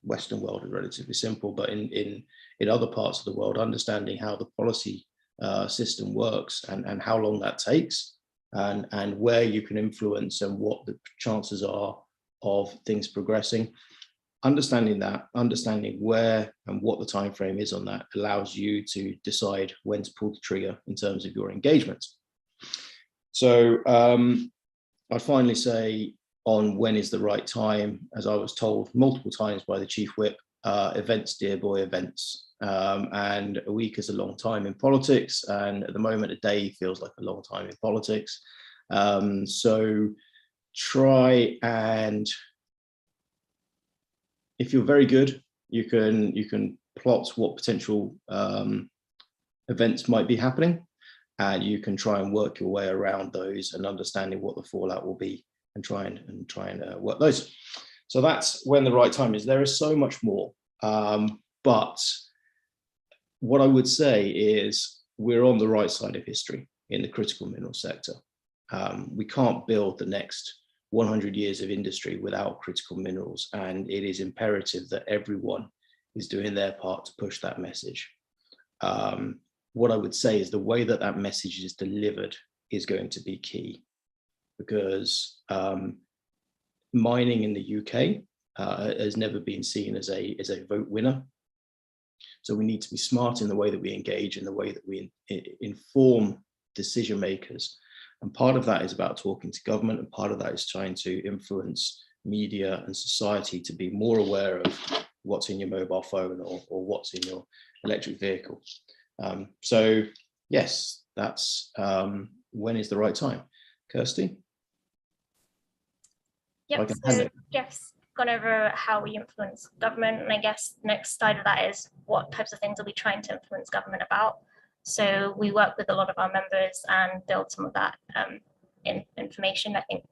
Western world is relatively simple, but in other parts of the world, understanding how the policy system works and how long that takes and where you can influence and what the chances are of things progressing. Understanding that, understanding where and what the time frame is on that allows you to decide when to pull the trigger in terms of your engagement. So I'd finally say on when is the right time, as I was told multiple times by the Chief Whip, events, dear boy, events. And a week is a long time in politics, and at the moment a day feels like a long time in politics. So try, and if you're very good, you can plot what potential events might be happening, and you can try and work your way around those and understanding what the fallout will be and try and work those. So that's when the right time is. There is so much more, but what I would say is we're on the right side of history in the critical mineral sector. We can't build the next 100 years of industry without critical minerals, and it is imperative that everyone is doing their part to push that message. What I would say is the way that that message is delivered is going to be key, because mining in the UK has never been seen as a vote winner. So we need to be smart in the way that we engage, in the way that we inform decision makers. And part of that is about talking to government, and part of that is trying to influence media and society to be more aware of what's in your mobile phone or what's in your electric vehicle. So yes, that's when is the right time. Kirsty? Yep, so Jeff's gone over how we influence government, and I guess the next side of that is what types of things are we trying to influence government about. So we work with a lot of our members and build some of that information. I think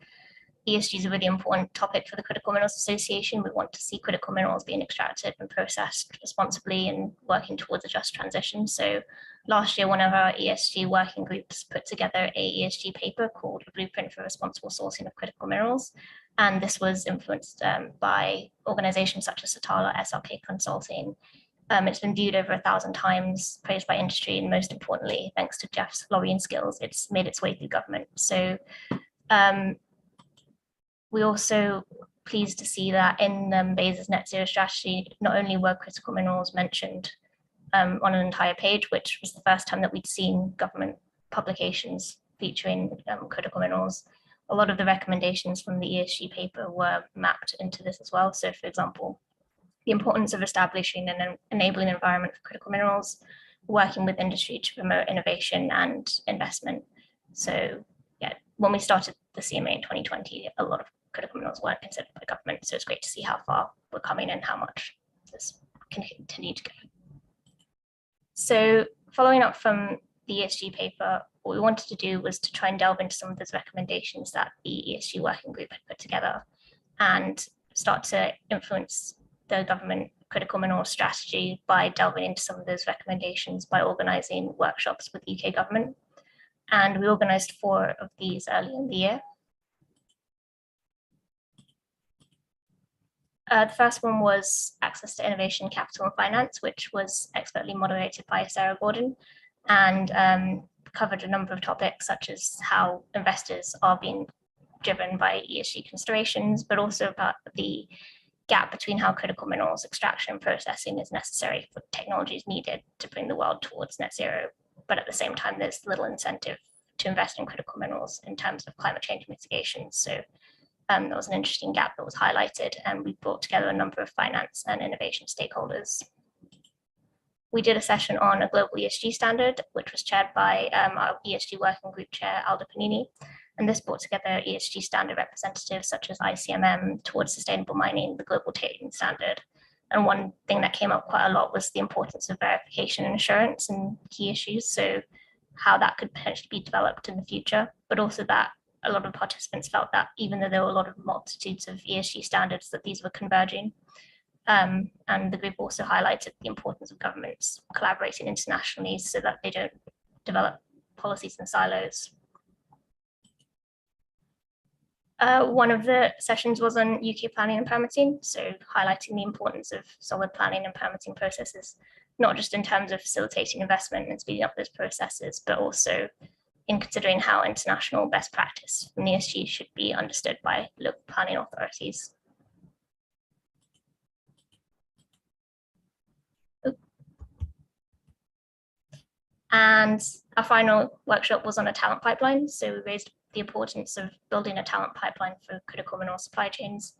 ESG is a really important topic for the Critical Minerals Association. We want to see critical minerals being extracted and processed responsibly and working towards a just transition. So last year, one of our ESG working groups put together a ESG paper called A Blueprint for Responsible Sourcing of Critical Minerals. And this was influenced by organizations such as Satala, SRK Consulting. It's been viewed over 1,000 times, praised by industry, and most importantly, thanks to Jeff's lobbying skills, it's made its way through government. So we also pleased to see that in BEIS's net zero strategy, not only were critical minerals mentioned on an entire page, which was the first time that we'd seen government publications featuring critical minerals. A lot of the recommendations from the ESG paper were mapped into this as well. So for example, the importance of establishing an enabling environment for critical minerals, working with industry to promote innovation and investment. So yeah, when we started the CMA in 2020, a lot of critical minerals weren't considered by government. So it's great to see how far we're coming and how much this can continue to go. So following up from the ESG paper, what we wanted to do was to try and delve into some of those recommendations that the ESG working group had put together and start to influence the government critical mineral strategy by delving into some of those recommendations by organising workshops with the UK government. And we organised 4 of these early in the year. The first one was access to innovation, capital and finance, which was expertly moderated by Sarah Gordon and covered a number of topics such as how investors are being driven by ESG considerations, but also about the gap between how critical minerals extraction and processing is necessary for technologies needed to bring the world towards net zero. But at the same time, there's little incentive to invest in critical minerals in terms of climate change mitigation. So there was an interesting gap that was highlighted, and we brought together a number of finance and innovation stakeholders. We did a session on a global ESG standard, which was chaired by our ESG working group chair, Alda Panini. And this brought together ESG standard representatives such as ICMM, Towards Sustainable Mining, the Global Trading Standard. And one thing that came up quite a lot was the importance of verification and assurance and key issues. So how that could potentially be developed in the future, but also that a lot of participants felt that even though there were a lot of multitudes of ESG standards, that these were converging. And the group also highlighted the importance of governments collaborating internationally so that they don't develop policies in silos. One of the sessions was on UK planning and permitting, so highlighting the importance of solid planning and permitting processes, not just in terms of facilitating investment and speeding up those processes, but also in considering how international best practice from ESG should be understood by local planning authorities. And our final workshop was on a talent pipeline. So we raised the importance of building a talent pipeline for critical mineral supply chains.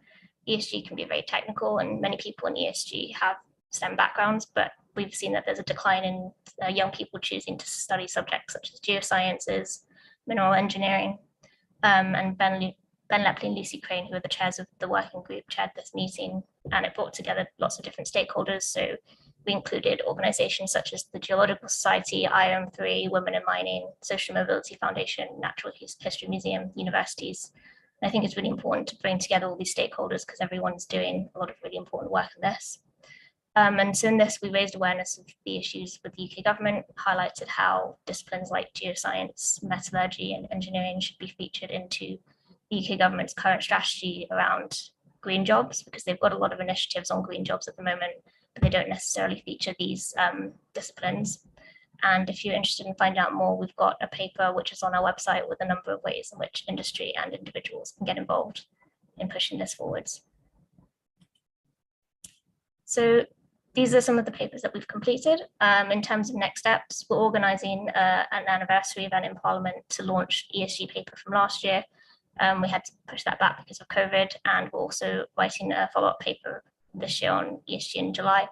ESG can be very technical, and many people in ESG have STEM backgrounds, but we've seen that there's a decline in young people choosing to study subjects such as geosciences, mineral engineering, and Ben Lepley and Lucy Crane, who are the chairs of the working group, chaired this meeting, and it brought together lots of different stakeholders. So we included organizations such as the Geological Society, IOM3, Women in Mining, Social Mobility Foundation, Natural History Museum, universities. And I think it's really important to bring together all these stakeholders because everyone's doing a lot of really important work in this. And so in this, we raised awareness of the issues with the UK government, highlighted how disciplines like geoscience, metallurgy, and engineering should be featured into the UK government's current strategy around green jobs, because they've got a lot of initiatives on green jobs at the moment, but they don't necessarily feature these disciplines. And if you're interested in finding out more, we've got a paper which is on our website with a number of ways in which industry and individuals can get involved in pushing this forwards. So these are some of the papers that we've completed. In terms of next steps, we're organising an anniversary event in Parliament to launch ESG paper from last year. We had to push that back because of COVID, and we're also writing a follow-up paper this year on ESG in July.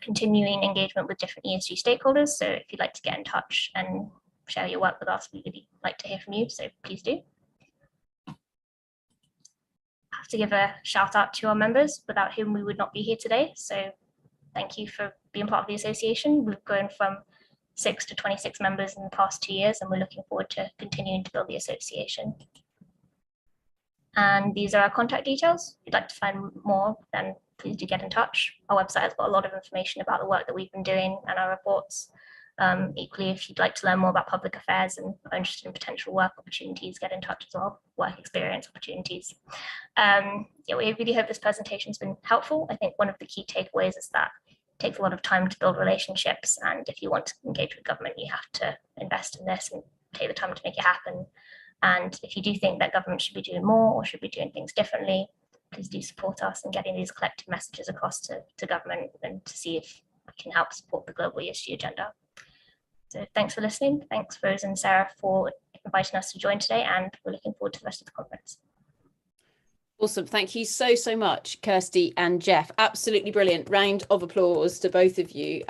Continuing engagement with different ESG stakeholders. So if you'd like to get in touch and share your work with us, we'd really like to hear from you. So please do. I have to give a shout out to our members, without whom we would not be here today. So thank you for being part of the association. We've grown from 6 to 26 members in the past 2 years, and we're looking forward to continuing to build the association. And these are our contact details. If you'd like to find more, then please do get in touch. Our website has got a lot of information about the work that we've been doing and our reports. Equally, if you'd like to learn more about public affairs and are interested in potential work opportunities, get in touch as well, work experience opportunities. Yeah, we really hope this presentation has been helpful. I think one of the key takeaways is that it takes a lot of time to build relationships, and if you want to engage with government, you have to invest in this and take the time to make it happen. And if you do think that government should be doing more or should be doing things differently, please do support us in getting these collective messages across to government, and to see if we can help support the global ESG agenda. So thanks for listening. Thanks, Rose and Sarah, for inviting us to join today, and we're looking forward to the rest of the conference. Awesome. Thank you so much, Kirsty and Jeff. Absolutely brilliant. Round of applause to both of you.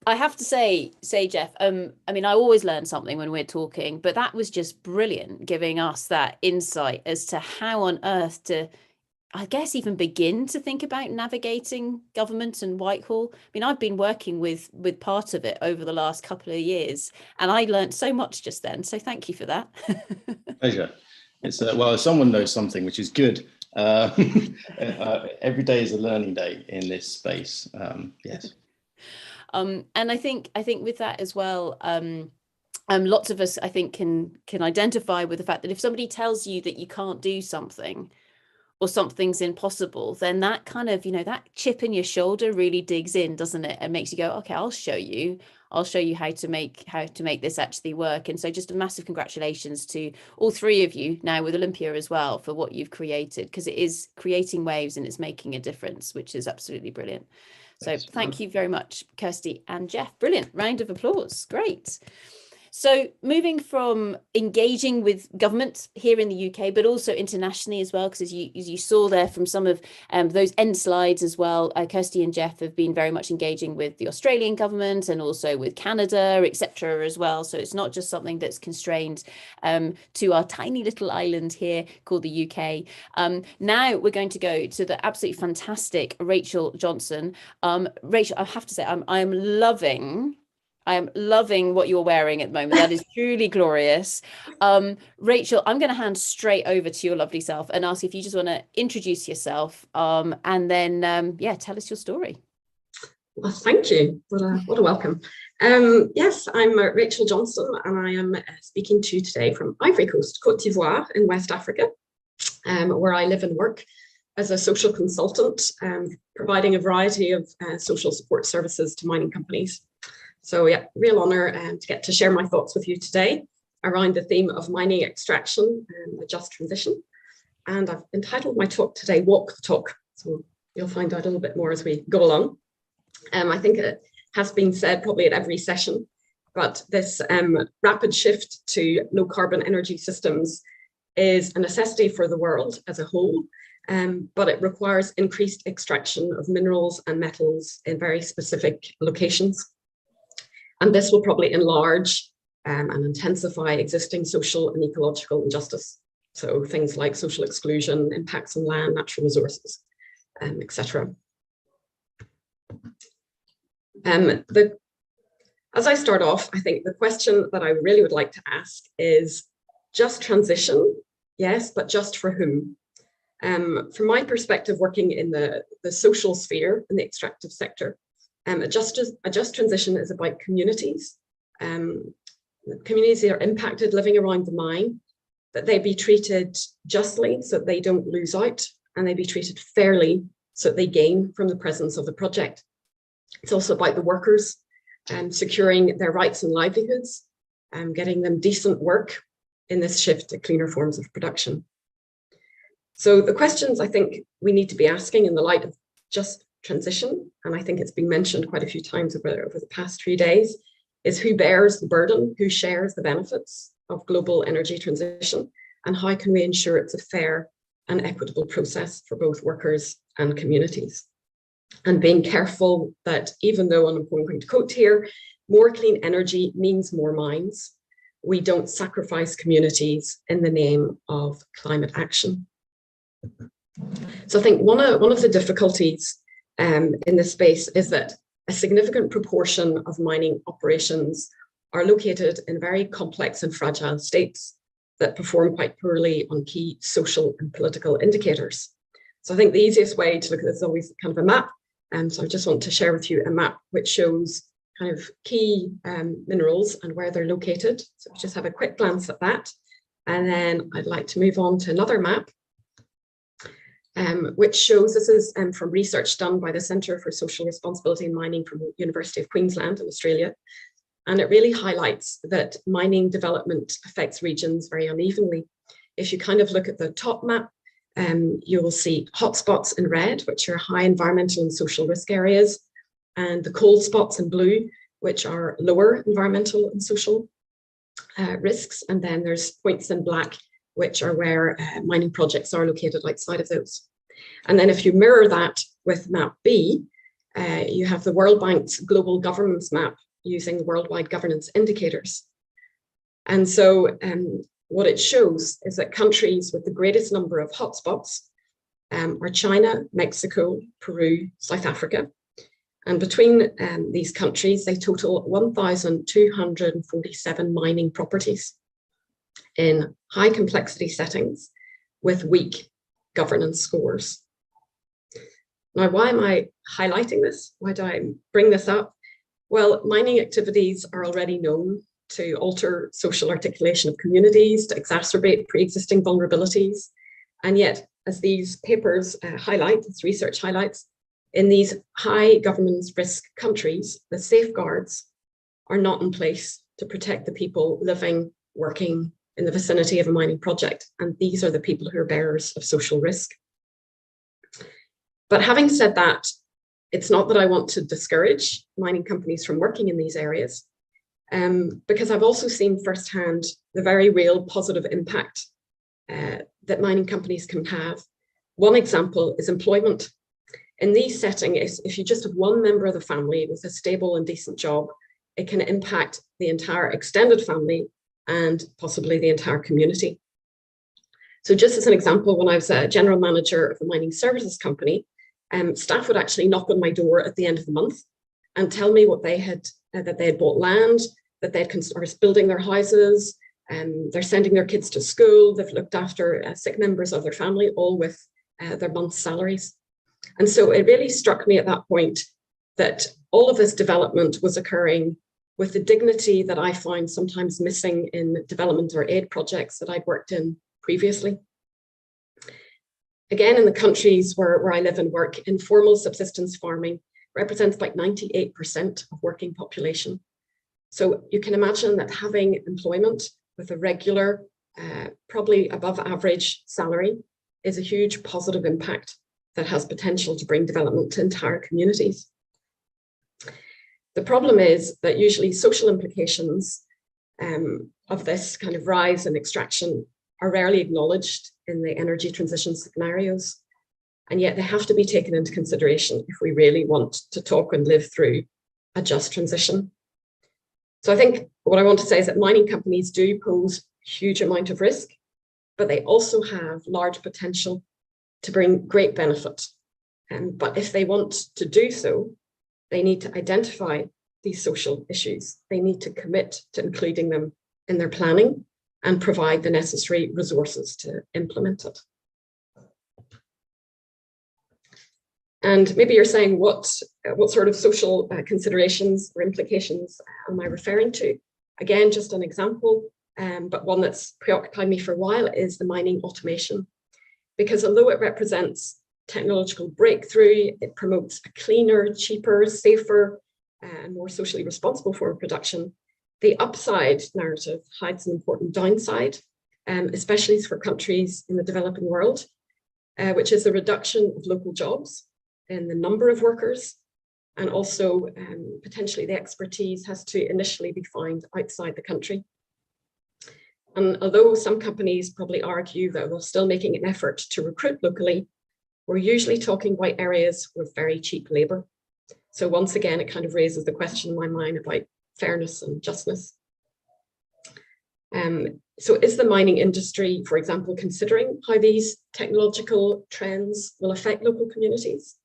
I have to say, Jeff, I mean, I always learn something when we're talking, but that was just brilliant, giving us that insight as to how on earth to, I guess, even begin to think about navigating government and Whitehall. I mean, I've been working with part of it over the last couple of years, and I learned so much just then. So thank you for that. Pleasure. It's well, someone knows something, which is good. Every day is a learning day in this space. Yes. And I think with that as well, lots of us, I think, can identify with the fact that if somebody tells you that you can't do something, or something's impossible, then that kind of, that chip in your shoulder really digs in, doesn't it? And makes you go, okay, I'll show you how to make this actually work. And so just a massive congratulations to all three of you now with Olympia as well for what you've created, because it is creating waves and it's making a difference, which is absolutely brilliant. So thank you very much, Kirsty and Jeff. Brilliant. Round of applause. Great. So moving from engaging with government here in the UK, but also internationally as well, because as you saw there from some of those end slides as well, Kirsty and Jeff have been very much engaging with the Australian government and also with Canada, etc. as well. So it's not just something that's constrained to our tiny little island here called the UK. Now we're going to go to the absolutely fantastic Rachel Johnson. Rachel, I have to say, I am loving what you're wearing at the moment. That is truly glorious. Rachel, I'm going to hand straight over to your lovely self and ask if you just want to introduce yourself and then, tell us your story. Well, thank you. What a welcome. Yes, I'm Rachel Johnson, and I am speaking to you today from Ivory Coast, Côte d'Ivoire in West Africa, where I live and work as a social consultant, providing a variety of social support services to mining companies. So yeah, real honour to get to share my thoughts with you today around the theme of mining extraction and a just transition. And I've entitled my talk today, Walk the Talk. So you'll find out a little bit more as we go along. I think it has been said probably at every session, but this rapid shift to low carbon energy systems is a necessity for the world as a whole, but it requires increased extraction of minerals and metals in very specific locations. And this will probably enlarge and intensify existing social and ecological injustice. So things like social exclusion, impacts on land, natural resources, etc. As I start off, I think the question that I really would like to ask is just transition, yes, but just for whom? From my perspective, working in the social sphere in the extractive sector, a just transition is about communities. Communities that are impacted living around the mine, that they be treated justly so that they don't lose out, and they be treated fairly so that they gain from the presence of the project. It's also about the workers securing their rights and livelihoods, getting them decent work in this shift to cleaner forms of production. So the questions I think we need to be asking in the light of just transition, and I think it's been mentioned quite a few times over the past 3 days, is who bears the burden, who shares the benefits of global energy transition, and how can we ensure it's a fair and equitable process for both workers and communities. And being careful that even though, and I'm going to quote here, more clean energy means more mines, we don't sacrifice communities in the name of climate action. So I think one of the difficulties in this space is that a significant proportion of mining operations are located in very complex and fragile states that perform quite poorly on key social and political indicators. So I think the easiest way to look at this is always kind of a map. And so I just want to share with you a map which shows kind of key minerals and where they're located. So just have a quick glance at that. And then I'd like to move on to another map, which shows, this is from research done by the Centre for Social Responsibility in Mining from the University of Queensland in Australia. And it really highlights that mining development affects regions very unevenly. If you kind of look at the top map, you will see hotspots in red, which are high environmental and social risk areas, and the cold spots in blue, which are lower environmental and social risks. And then there's points in black, which are where mining projects are located outside of those. And then if you mirror that with map B, you have the World Bank's global governance map using worldwide governance indicators. And so what it shows is that countries with the greatest number of hotspots are China, Mexico, Peru, South Africa. And between these countries, they total 1,247 mining properties in high complexity settings with weak governance scores. Now, why am I highlighting this? Why do I bring this up? Well, mining activities are already known to alter social articulation of communities, to exacerbate pre-existing vulnerabilities. And yet, as these papers highlight, this research highlights, in these high governance risk countries, the safeguards are not in place to protect the people living, working in the vicinity of a mining project. And these are the people who are bearers of social risk. But having said that, it's not that I want to discourage mining companies from working in these areas, because I've also seen firsthand the very real positive impact that mining companies can have. One example is employment. In these settings, if you just have one member of the family with a stable and decent job, it can impact the entire extended family and possibly the entire community. So just as an example, when I was a general manager of a mining services company, staff would actually knock on my door at the end of the month and tell me what they had, that they had bought land, that they are building their houses, and they're sending their kids to school, they've looked after sick members of their family, all with their month's salaries. And so it really struck me at that point that all of this development was occurring with the dignity that I find sometimes missing in development or aid projects that I'd worked in previously. Again, in the countries where I live and work, informal subsistence farming represents about 98% of working population. So you can imagine that having employment with a regular, probably above average salary is a huge positive impact that has potential to bring development to entire communities. The problem is that usually social implications of this kind of rise in extraction are rarely acknowledged in the energy transition scenarios, and yet they have to be taken into consideration if we really want to talk and live through a just transition. So I think what I want to say is that mining companies do pose a huge amount of risk, but they also have large potential to bring great benefit. But if they want to do so, they need to identify these social issues. They need to commit to including them in their planning and provide the necessary resources to implement it. And maybe you're saying, what sort of social considerations or implications am I referring to? Again, just an example, but one that's preoccupied me for a while is the mining automation. Because although it represents technological breakthrough, it promotes a cleaner, cheaper, safer, and more socially responsible form of production, the upside narrative hides an important downside, especially for countries in the developing world, which is the reduction of local jobs in the number of workers, and also potentially the expertise has to initially be found outside the country. And although some companies probably argue that we're still making an effort to recruit locally, we're usually talking about areas with very cheap labour. So once again, it kind of raises the question in my mind about fairness and justness. So is the mining industry, for example, considering how these technological trends will affect local communities,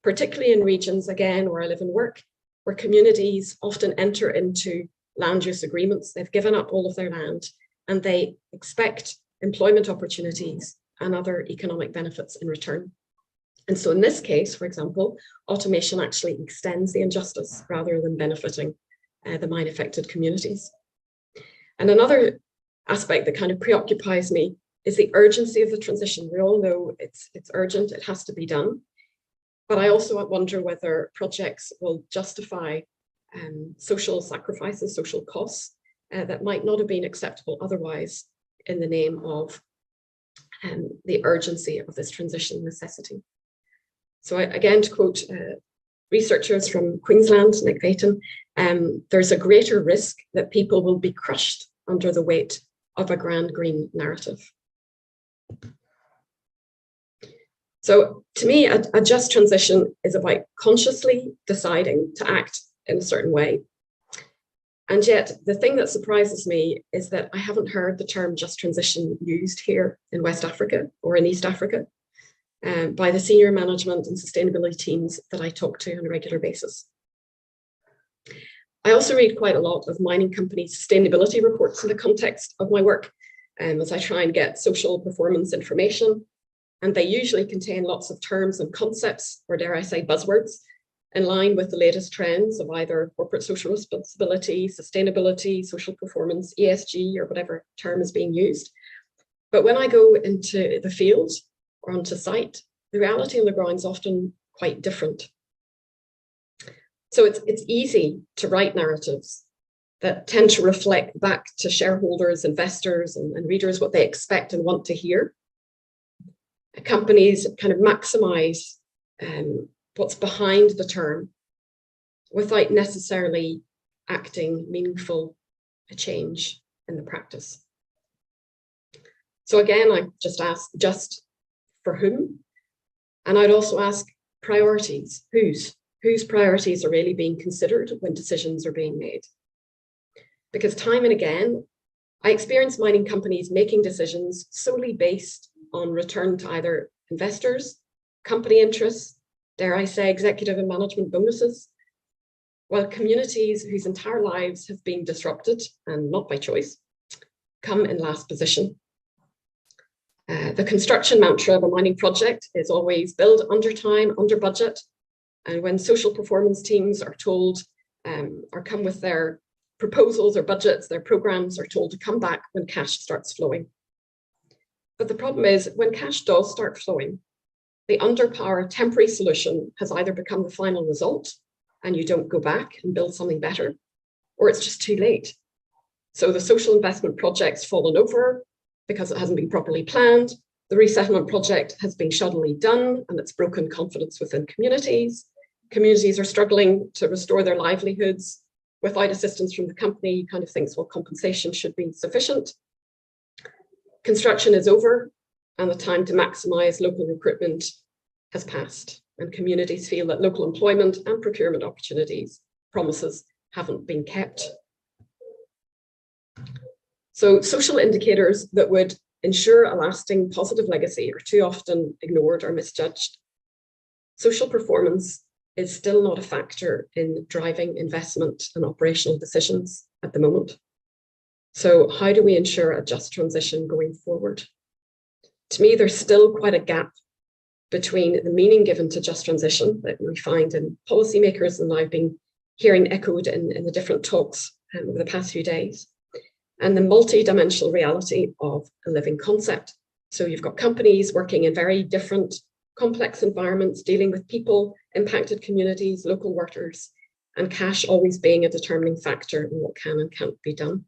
particularly in regions, again, where I live and work, where communities often enter into land use agreements. They've given up all of their land and they expect employment opportunities and other economic benefits in return. And so in this case, for example, automation actually extends the injustice rather than benefiting the mine affected communities. And another aspect that kind of preoccupies me is the urgency of the transition. We all know it's urgent, it has to be done. But I also wonder whether projects will justify social sacrifices, social costs that might not have been acceptable otherwise in the name of the urgency of this transition necessity. So again, to quote researchers from Queensland, Nick Vayton, there's a greater risk that people will be crushed under the weight of a grand green narrative. So to me, a just transition is about consciously deciding to act in a certain way. And yet the thing that surprises me is that I haven't heard the term just transition used here in West Africa or in East Africa by the senior management and sustainability teams that I talk to on a regular basis. I also read quite a lot of mining company sustainability reports in the context of my work as I try and get social performance information. And they usually contain lots of terms and concepts, or dare I say buzzwords, in line with the latest trends of either corporate social responsibility, sustainability, social performance, ESG, or whatever term is being used. But when I go into the field or onto site, the reality on the ground is often quite different. So it's easy to write narratives that tend to reflect back to shareholders, investors, and readers what they expect and want to hear. Companies kind of maximize what's behind the term without necessarily acting meaningful change in the practice. So again, I just ask just for whom? And I'd also ask priorities, whose priorities are really being considered when decisions are being made. Because time and again, I experience mining companies making decisions solely based on return to either investors, company interests, dare I say, executive and management bonuses, while communities whose entire lives have been disrupted, and not by choice, come in last position. The construction mantra of a mining project is always build under time, under budget. And when social performance teams are told, or come with their proposals or budgets, their programs are told to come back when cash starts flowing. But the problem is when cash does start flowing, the underpower temporary solution has either become the final result and you don't go back and build something better, or it's just too late. So the social investment project's fallen over because it hasn't been properly planned. The resettlement project has been shoddily done and it's broken confidence within communities. Communities are struggling to restore their livelihoods without assistance from the company. You kind of thinks, well, compensation should be sufficient. Construction is over and the time to maximize local recruitment has passed, and communities feel that local employment and procurement opportunities, promises haven't been kept. So social indicators that would ensure a lasting positive legacy are too often ignored or misjudged. Social performance is still not a factor in driving investment and operational decisions at the moment. So how do we ensure a just transition going forward? To me, there's still quite a gap between the meaning given to just transition that we find in policymakers, and I've been hearing echoed in the different talks over the past few days, and the multi-dimensional reality of a living concept. So you've got companies working in very different complex environments, dealing with people, impacted communities, local workers, and cash always being a determining factor in what can and can't be done.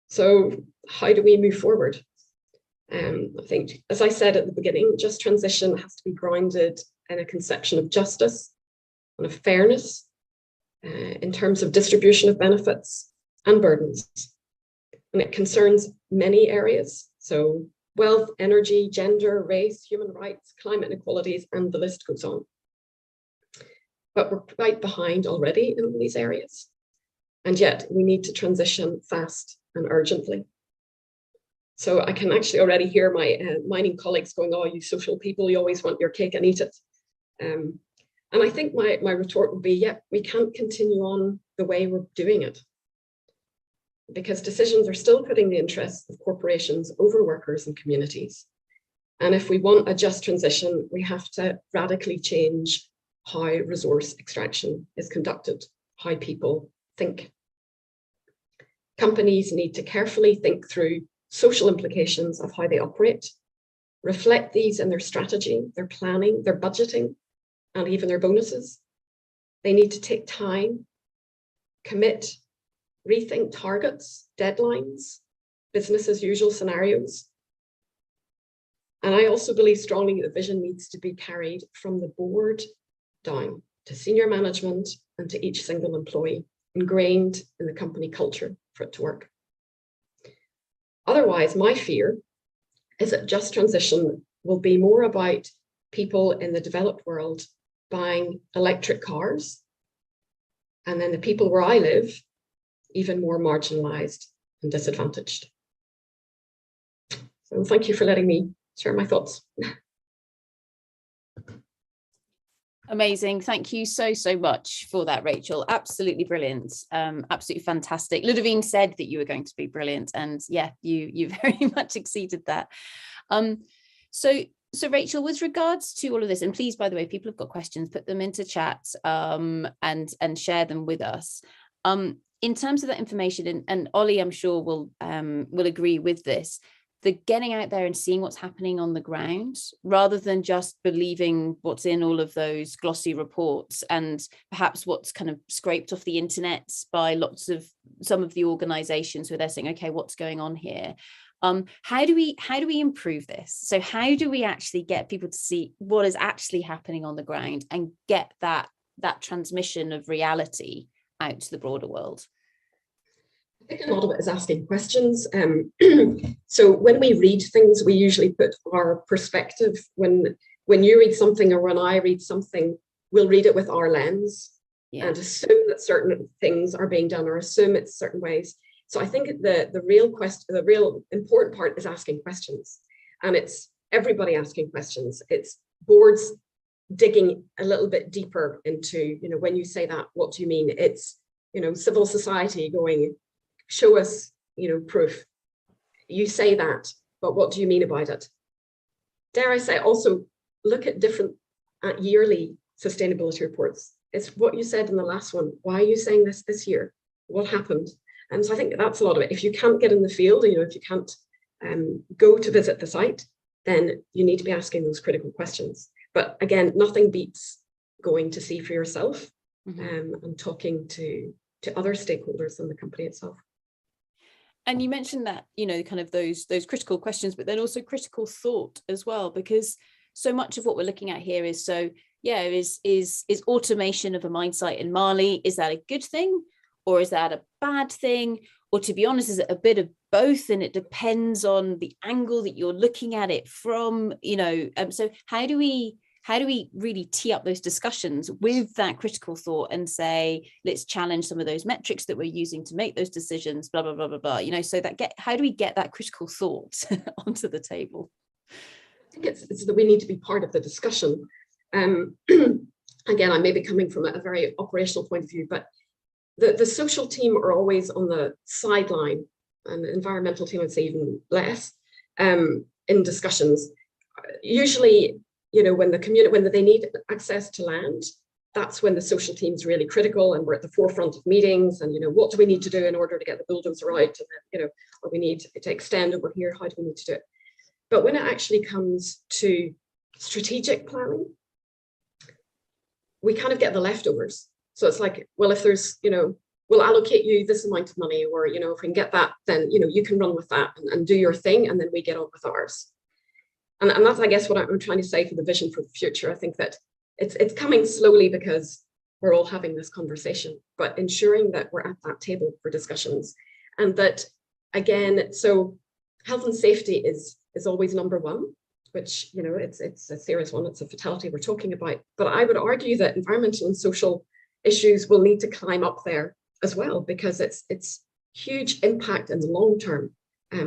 So how do we move forward? I think, as I said at the beginning, just transition has to be grounded in a conception of justice and of fairness in terms of distribution of benefits and burdens. and it concerns many areas. So wealth, energy, gender, race, human rights, climate inequalities, and the list goes on. But we're quite behind already in all these areas. And yet we need to transition fast and urgently. So I can actually already hear my mining colleagues going, oh, you social people, you always want your cake and eat it. And I think my retort would be, yeah, we can't continue on the way we're doing it, because decisions are still putting the interests of corporations over workers and communities. And if we want a just transition, we have to radically change how resource extraction is conducted, how people think. Companies need to carefully think through social implications of how they operate, reflect these in their strategy, their planning, their budgeting, and even their bonuses. They need to take time, commit, rethink targets, deadlines, business as usual scenarios. And I also believe strongly that vision needs to be carried from the board down to senior management and to each single employee, ingrained in the company culture for it to work. Otherwise, my fear is that just transition will be more about people in the developed world buying electric cars, and then the people where I live even more marginalized and disadvantaged. So thank you for letting me share my thoughts. Amazing. Thank you so much for that, Rachel. Absolutely brilliant. Absolutely fantastic. Ludovine said that you were going to be brilliant, and yeah, you very much exceeded that. So Rachel, with regards to all of this, and please, by the way, people have got questions, put them into chat and share them with us. In terms of that information, and Ollie, I'm sure will agree with this, the getting out there and seeing what's happening on the ground, rather than just believing what's in all of those glossy reports and perhaps what's kind of scraped off the internet by some of the organizations where they're saying, okay, what's going on here? How do we improve this? So how do we actually get people to see what is actually happening on the ground and get that transmission of reality out to the broader world? I think a lot of it is asking questions. So when we read things, we usually put our perspective. When you read something or when I read something, we'll read it with our lens and assume that certain things are being done or assume it's certain ways. So I think the real important part is asking questions, and it's everybody asking questions. It's boards digging a little bit deeper into, when you say that, what do you mean? It's, civil society going, show us, proof. You say that, but what do you mean about it? Dare I say, also look at different yearly sustainability reports. It's what you said in the last one. Why are you saying this year? What happened? And so I think that's a lot of it. If you can't get in the field, if you can't go to visit the site, then you need to be asking those critical questions. But again, nothing beats going to see for yourself and talking to other stakeholders in the company itself. And you mentioned that, kind of those critical questions, but then also critical thought as well, because so much of what we're looking at here is is automation of a mine site in Mali, is that a good thing? Or is that a bad thing? Or to be honest, is it a bit of both? And it depends on the angle that you're looking at it from, so how do we really tee up those discussions with that critical thought and say, let's challenge some of those metrics that we're using to make those decisions, blah, blah, blah, blah, blah, so that how do we get that critical thought onto the table? I think it's that we need to be part of the discussion. Again, I may be coming from a very operational point of view, but the social team are always on the sideline, and the environmental team, I'd say even less, in discussions. Usually, when they need access to land, that's when the social team is really critical, and we're at the forefront of meetings. And what do we need to do in order to get the bulldozer out? And then, or we need to extend over here. How do we need to do it? But when it actually comes to strategic planning, we kind of get the leftovers. So it's like, well, if there's, we'll allocate you this amount of money, or, if we can get that, then, you can run with that and do your thing, and then we get on with ours. And that's, I guess, what I'm trying to say for the vision for the future. I think that it's coming slowly because we're all having this conversation, but ensuring that we're at that table for discussions, and that again, so health and safety is always number one, which, you know, it's a serious one. It's a fatality we're talking about. But I would argue that environmental and social issues will need to climb up there as well, because it's huge impact in the long term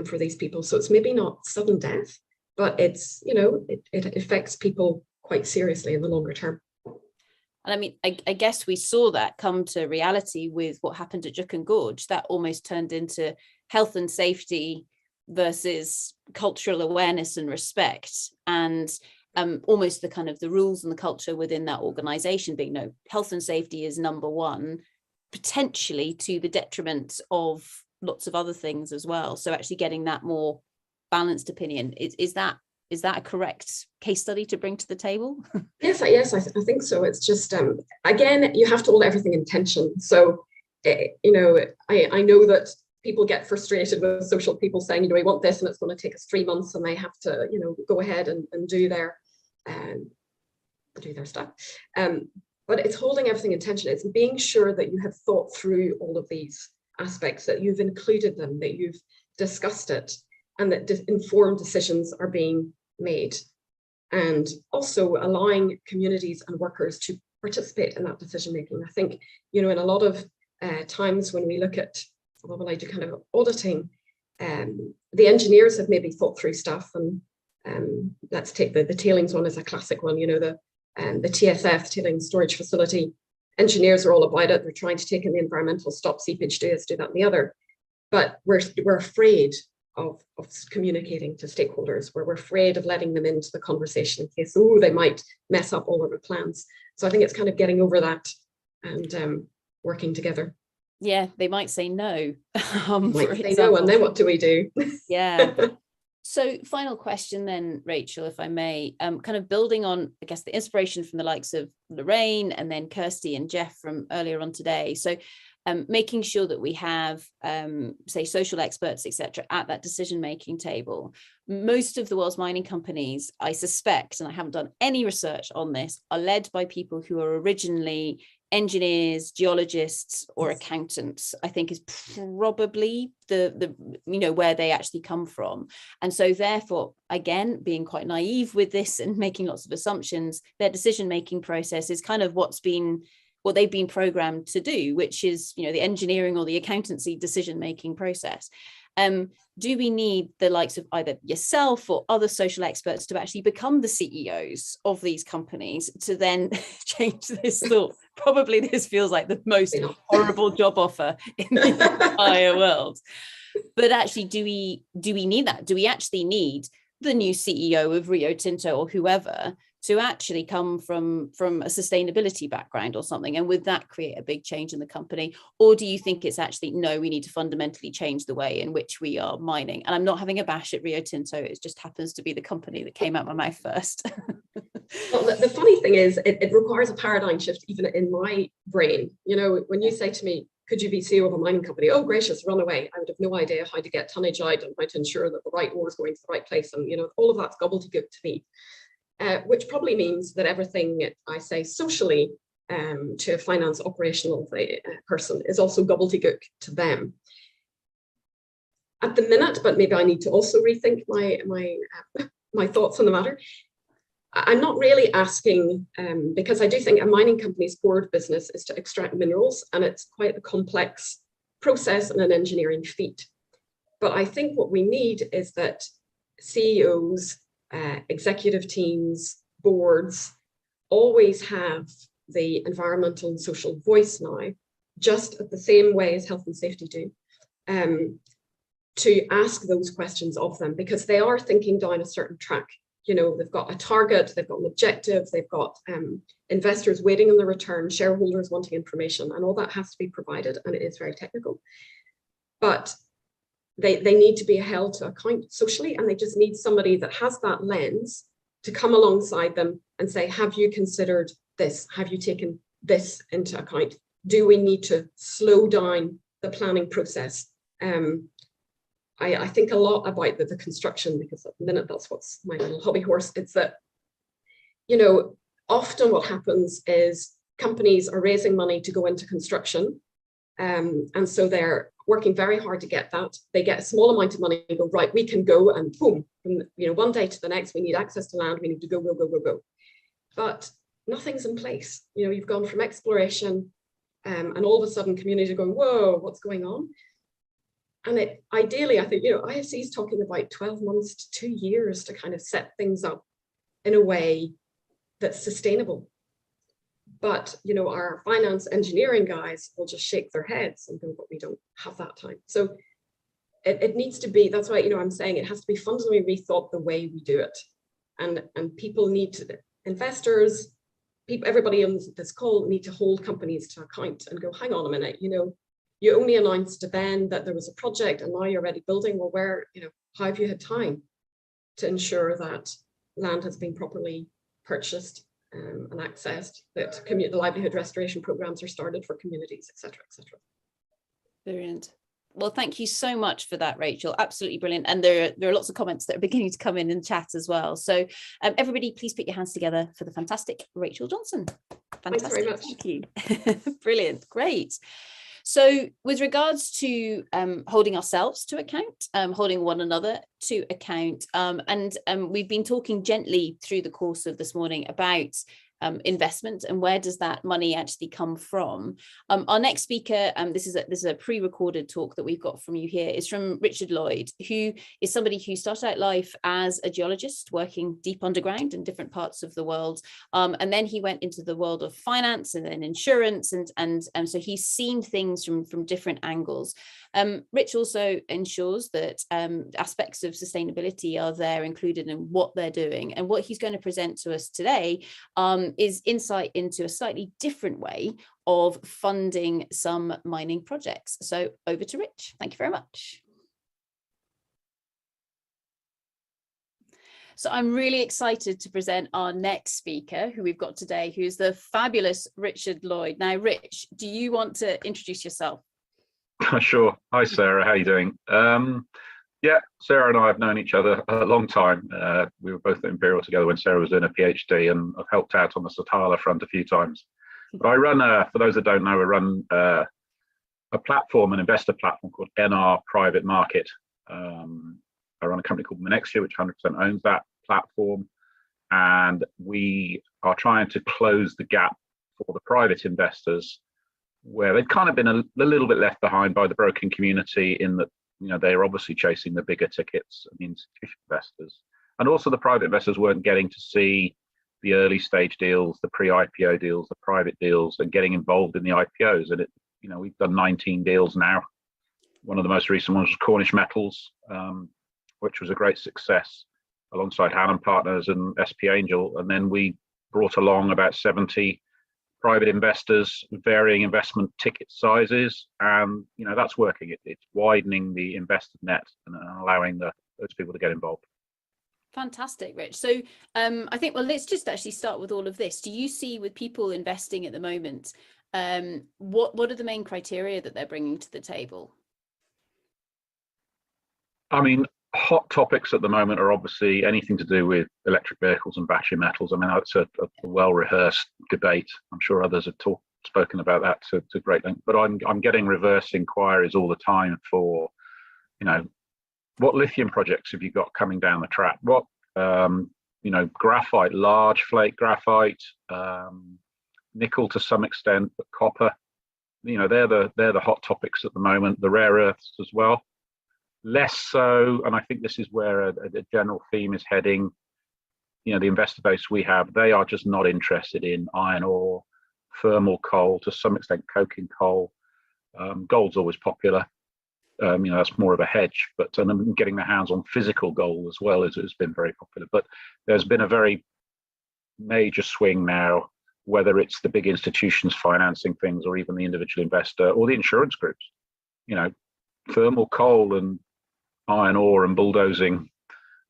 for these people. So it's maybe not sudden death, but it's, you know, it affects people quite seriously in the longer term. And I mean, I guess we saw that come to reality with what happened at Juukan Gorge. That almost turned into health and safety versus cultural awareness and respect, and almost the kind of the rules and the culture within that organization being, no, health and safety is number one, potentially to the detriment of lots of other things as well. So actually getting that more balanced opinion, is that a correct case study to bring to the table? Yes, I think so. It's just, again, you have to hold everything in tension. So, you know, I know that people get frustrated with social people saying, you know, we want this and it's going to take us 3 months, and they have to, you know, go ahead and do their stuff. But it's holding everything in tension. It's being sure that you have thought through all of these aspects, that you've included them, that you've discussed it, and that informed decisions are being made. And also allowing communities and workers to participate in that decision making. I think, you know, in a lot of times when we look at, well, I do kind of auditing, the engineers have maybe thought through stuff, and let's take the tailings one as a classic one. You know, the TSF, tailings storage facility, engineers are all about it. They're trying to take in the environmental, stop seepage, do this, do that and the other. But we're afraid of communicating to stakeholders, where we're afraid of letting them into the conversation in case, oh, they might mess up all of our plans. So I think it's kind of getting over that and working together. Yeah, they might say no. Might say no, and then what do we do? Yeah. So final question then, Rachel, if I may, kind of building on, I guess, the inspiration from the likes of Lorraine and then Kirsty and Jeff from earlier on today. So making sure that we have, say, social experts, etc., at that decision-making table. Most of the world's mining companies, I suspect, and I haven't done any research on this, are led by people who are originally engineers, geologists, or accountants. I think is probably the you know, where they actually come from. And so therefore, again, being quite naive with this and making lots of assumptions, their decision-making process is kind of what they've been programmed to do, which is, you know, the engineering or the accountancy decision-making process. Do we need the likes of either yourself or other social experts to actually become the CEOs of these companies to then change this thought? Probably this feels like the most horrible job offer in the entire world. But actually, do we need that? Do we actually need the new CEO of Rio Tinto or whoever to actually come from a sustainability background or something, and with that create a big change in the company? Or do you think it's actually, no, we need to fundamentally change the way in which we are mining? And I'm not having a bash at Rio Tinto, it just happens to be the company that came out my mouth first. Well, the funny thing is, it requires a paradigm shift even in my brain. You know, when you say to me, could you be CEO of a mining company? Oh, gracious, run away. I would have no idea how to get tonnage out and how to ensure that the right ore is going to the right place. And, you know, all of that's gobbledygook to me. Which probably means that everything I say socially to a finance operational person is also gobbledygook to them. At the minute, but maybe I need to also rethink my thoughts on the matter. I'm not really asking, because I do think a mining company's core business is to extract minerals, and it's quite a complex process and an engineering feat. But I think what we need is that CEOs, executive teams, boards always have the environmental and social voice now, just at the same way as health and safety do, to ask those questions of them, because they are thinking down a certain track. You know, they've got a target, they've got an objective, they've got investors waiting on the return, shareholders wanting information, and all that has to be provided, and it is very technical. But they need to be held to account socially, and they just need somebody that has that lens to come alongside them and say, have you considered this? Have you taken this into account? Do we need to slow down the planning process? I think a lot about the construction, because at the minute that's what's my little hobby horse. It's that, you know, often what happens is companies are raising money to go into construction. And so they're working very hard to get that. They get a small amount of money and go, right, we can go, and boom, from one day to the next, we need access to land, we need to go. But nothing's in place. You've gone from exploration and all of a sudden communities are going, whoa, what's going on? And ideally, I think, IFC is talking about 12 months to 2 years to kind of set things up in a way that's sustainable. But, our finance engineering guys will just shake their heads and go, but we don't have that time. So it needs to be, that's why, I'm saying it has to be fundamentally rethought the way we do it. And people need to, investors, everybody on this call need to hold companies to account and go, hang on a minute, you only announced then that there was a project and now you're already building. Well, how have you had time to ensure that land has been properly purchased and accessed, that the livelihood restoration programs are started for communities, et cetera, et cetera. Brilliant. Well, thank you so much for that, Rachel. Absolutely brilliant. And there are lots of comments that are beginning to come in chat as well. So everybody, please put your hands together for the fantastic Rachel Johnson. Fantastic. Thanks very much. Thank you. Brilliant. Great. So with regards to holding ourselves to account, holding one another to account, and we've been talking gently through the course of this morning about investment and where does that money actually come from. Our next speaker, this is a pre-recorded talk that we've got from you here, is from Richard Lloyd, who is somebody who started out life as a geologist working deep underground in different parts of the world, and then he went into the world of finance and then insurance, and so he's seen things from different angles. Rich also ensures that aspects of sustainability are there included in what they're doing, and what he's going to present to us today is insight into a slightly different way of funding some mining projects. So over to Rich. Thank you very much. So I'm really excited to present our next speaker who we've got today, who is the fabulous Richard Lloyd. Now, Rich, do you want to introduce yourself? Sure. Hi, Sarah. How are you doing? Yeah, Sarah and I have known each other a long time. We were both at Imperial together when Sarah was doing a PhD, and I've helped out on the Satala front a few times. But I run, for those that don't know, I run a platform, an investor platform called NR Private Market. I run a company called Monexia, which 100% owns that platform. And we are trying to close the gap for the private investors, where they've kind of been a little bit left behind by the broking community, in that they're obviously chasing the bigger tickets and the institutional investors. And also the private investors weren't getting to see the early stage deals, the pre-IPO deals, the private deals, and getting involved in the IPOs. And we've done 19 deals now. One of the most recent ones was Cornish Metals, which was a great success alongside Hannon Partners and SP Angel. And then we brought along about 70 private investors, varying investment ticket sizes, and that's working. It's widening the investor net and allowing those people to get involved. Fantastic, Rich. So I think, well, let's just actually start with all of this. Do you see, with people investing at the moment, what are the main criteria that they're bringing to the table? I mean, hot topics at the moment are obviously anything to do with electric vehicles and battery metals. I mean, it's a well-rehearsed debate. I'm sure others have spoken about that to great length. But I'm getting reverse inquiries all the time for, what lithium projects have you got coming down the track? What, graphite, large flake graphite, nickel to some extent, but copper. They're the hot topics at the moment. The rare earths as well. Less so, and I think this is where a general theme is heading. The investor base we have, they are just not interested in iron ore, thermal coal, to some extent coking coal. Gold's always popular. That's more of a hedge, but getting their hands on physical gold as well has been very popular. But there's been a very major swing now, whether it's the big institutions financing things or even the individual investor or the insurance groups. Thermal coal and iron ore and bulldozing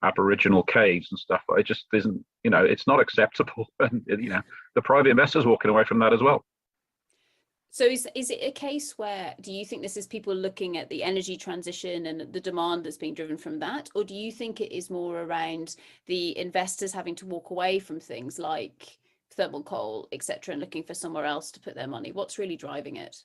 Aboriginal caves and stuff, it just isn't, it's not acceptable. And, the private investors walking away from that as well. So is it a case where, do you think this is people looking at the energy transition and the demand that's being driven from that? Or do you think it is more around the investors having to walk away from things like thermal coal, et cetera, and looking for somewhere else to put their money? What's really driving it?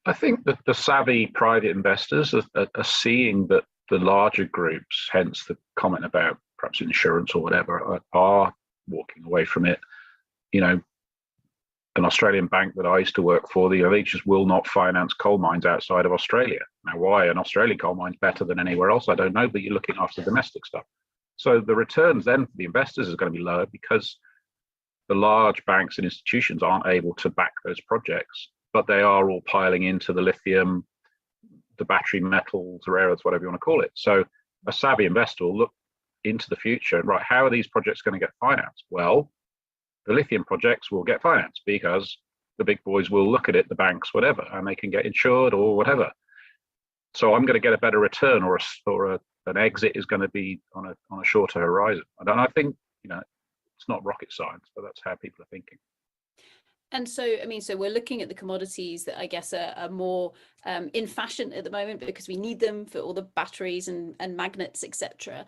I think that the savvy private investors are seeing that the larger groups, hence the comment about perhaps insurance or whatever, are walking away from it. You know, an Australian bank that I used to work for, they just will not finance coal mines outside of Australia. Now, why an Australian coal mine is better than anywhere else, I don't know, but you're looking after domestic stuff. So the returns then for the investors is going to be lower because the large banks and institutions aren't able to back those projects, but they are all piling into the lithium, the battery metals, rare earths, whatever you want to call it. So a savvy investor will look into the future and, right, how are these projects going to get financed? Well, the lithium projects will get financed because the big boys will look at it, the banks, whatever, and they can get insured or whatever. So I'm going to get a better return, or an exit is going to be on a shorter horizon. I think, you know, it's not rocket science, but that's how people are thinking. And so, I mean, so we're looking at the commodities that I guess are more in fashion at the moment because we need them for all the batteries and magnets, etc.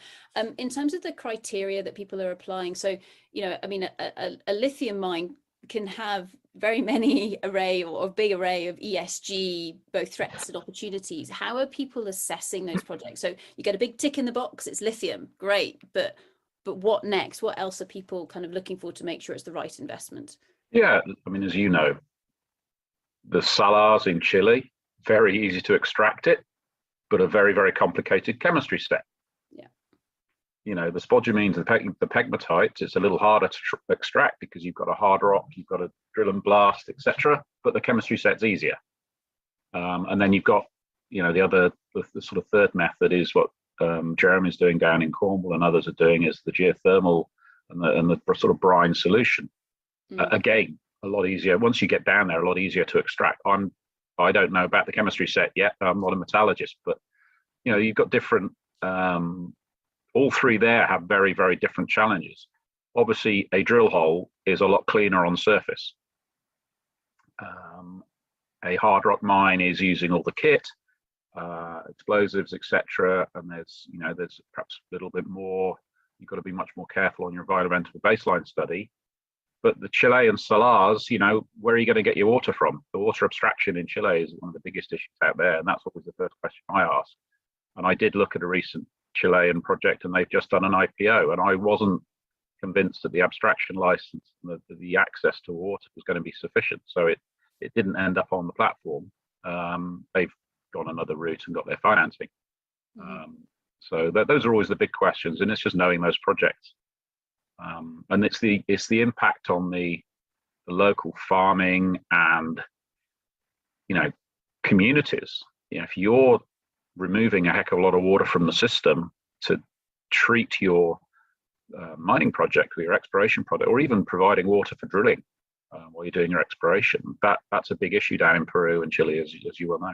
In terms of the criteria that people are applying, so, you know, I mean, a lithium mine can have very many array or a big array of ESG, both threats and opportunities. How are people assessing those projects? So you get a big tick in the box, it's lithium, great, but what next? What else are people kind of looking for to make sure it's the right investment? Yeah, I mean, as you know, the salars in Chile, very easy to extract it, but a very, very complicated chemistry step. Yeah. You know, the spodumene, the pegmatites, it's a little harder to extract because you've got a hard rock, you've got to drill and blast, etc. But the chemistry set's easier. And then you've got, you know, the sort of third method is what Jeremy's doing down in Cornwall and others are doing, is the geothermal and the sort of brine solution. Again, a lot easier. Once you get down there, a lot easier to extract. I don't know about the chemistry set yet. I'm not a metallurgist, but you know, you've got different. All three there have very, very different challenges. Obviously, a drill hole is a lot cleaner on surface. A hard rock mine is using all the kit, explosives, etc. And there's perhaps a little bit more. You've got to be much more careful on your environmental baseline study. But the Chilean salars, you know, where are you going to get your water from? The water abstraction in Chile is one of the biggest issues out there. And that's always the first question I ask. And I did look at a recent Chilean project and they've just done an IPO. And I wasn't convinced that the abstraction license and the access to water was going to be sufficient. So it didn't end up on the platform. They've gone another route and got their financing. So those are always the big questions. And it's just knowing those projects. And it's the impact on the local farming and, you know, communities. You know, if you're removing a heck of a lot of water from the system to treat your mining project or your exploration project, or even providing water for drilling while you're doing your exploration, that's a big issue down in Peru and Chile, as you well know.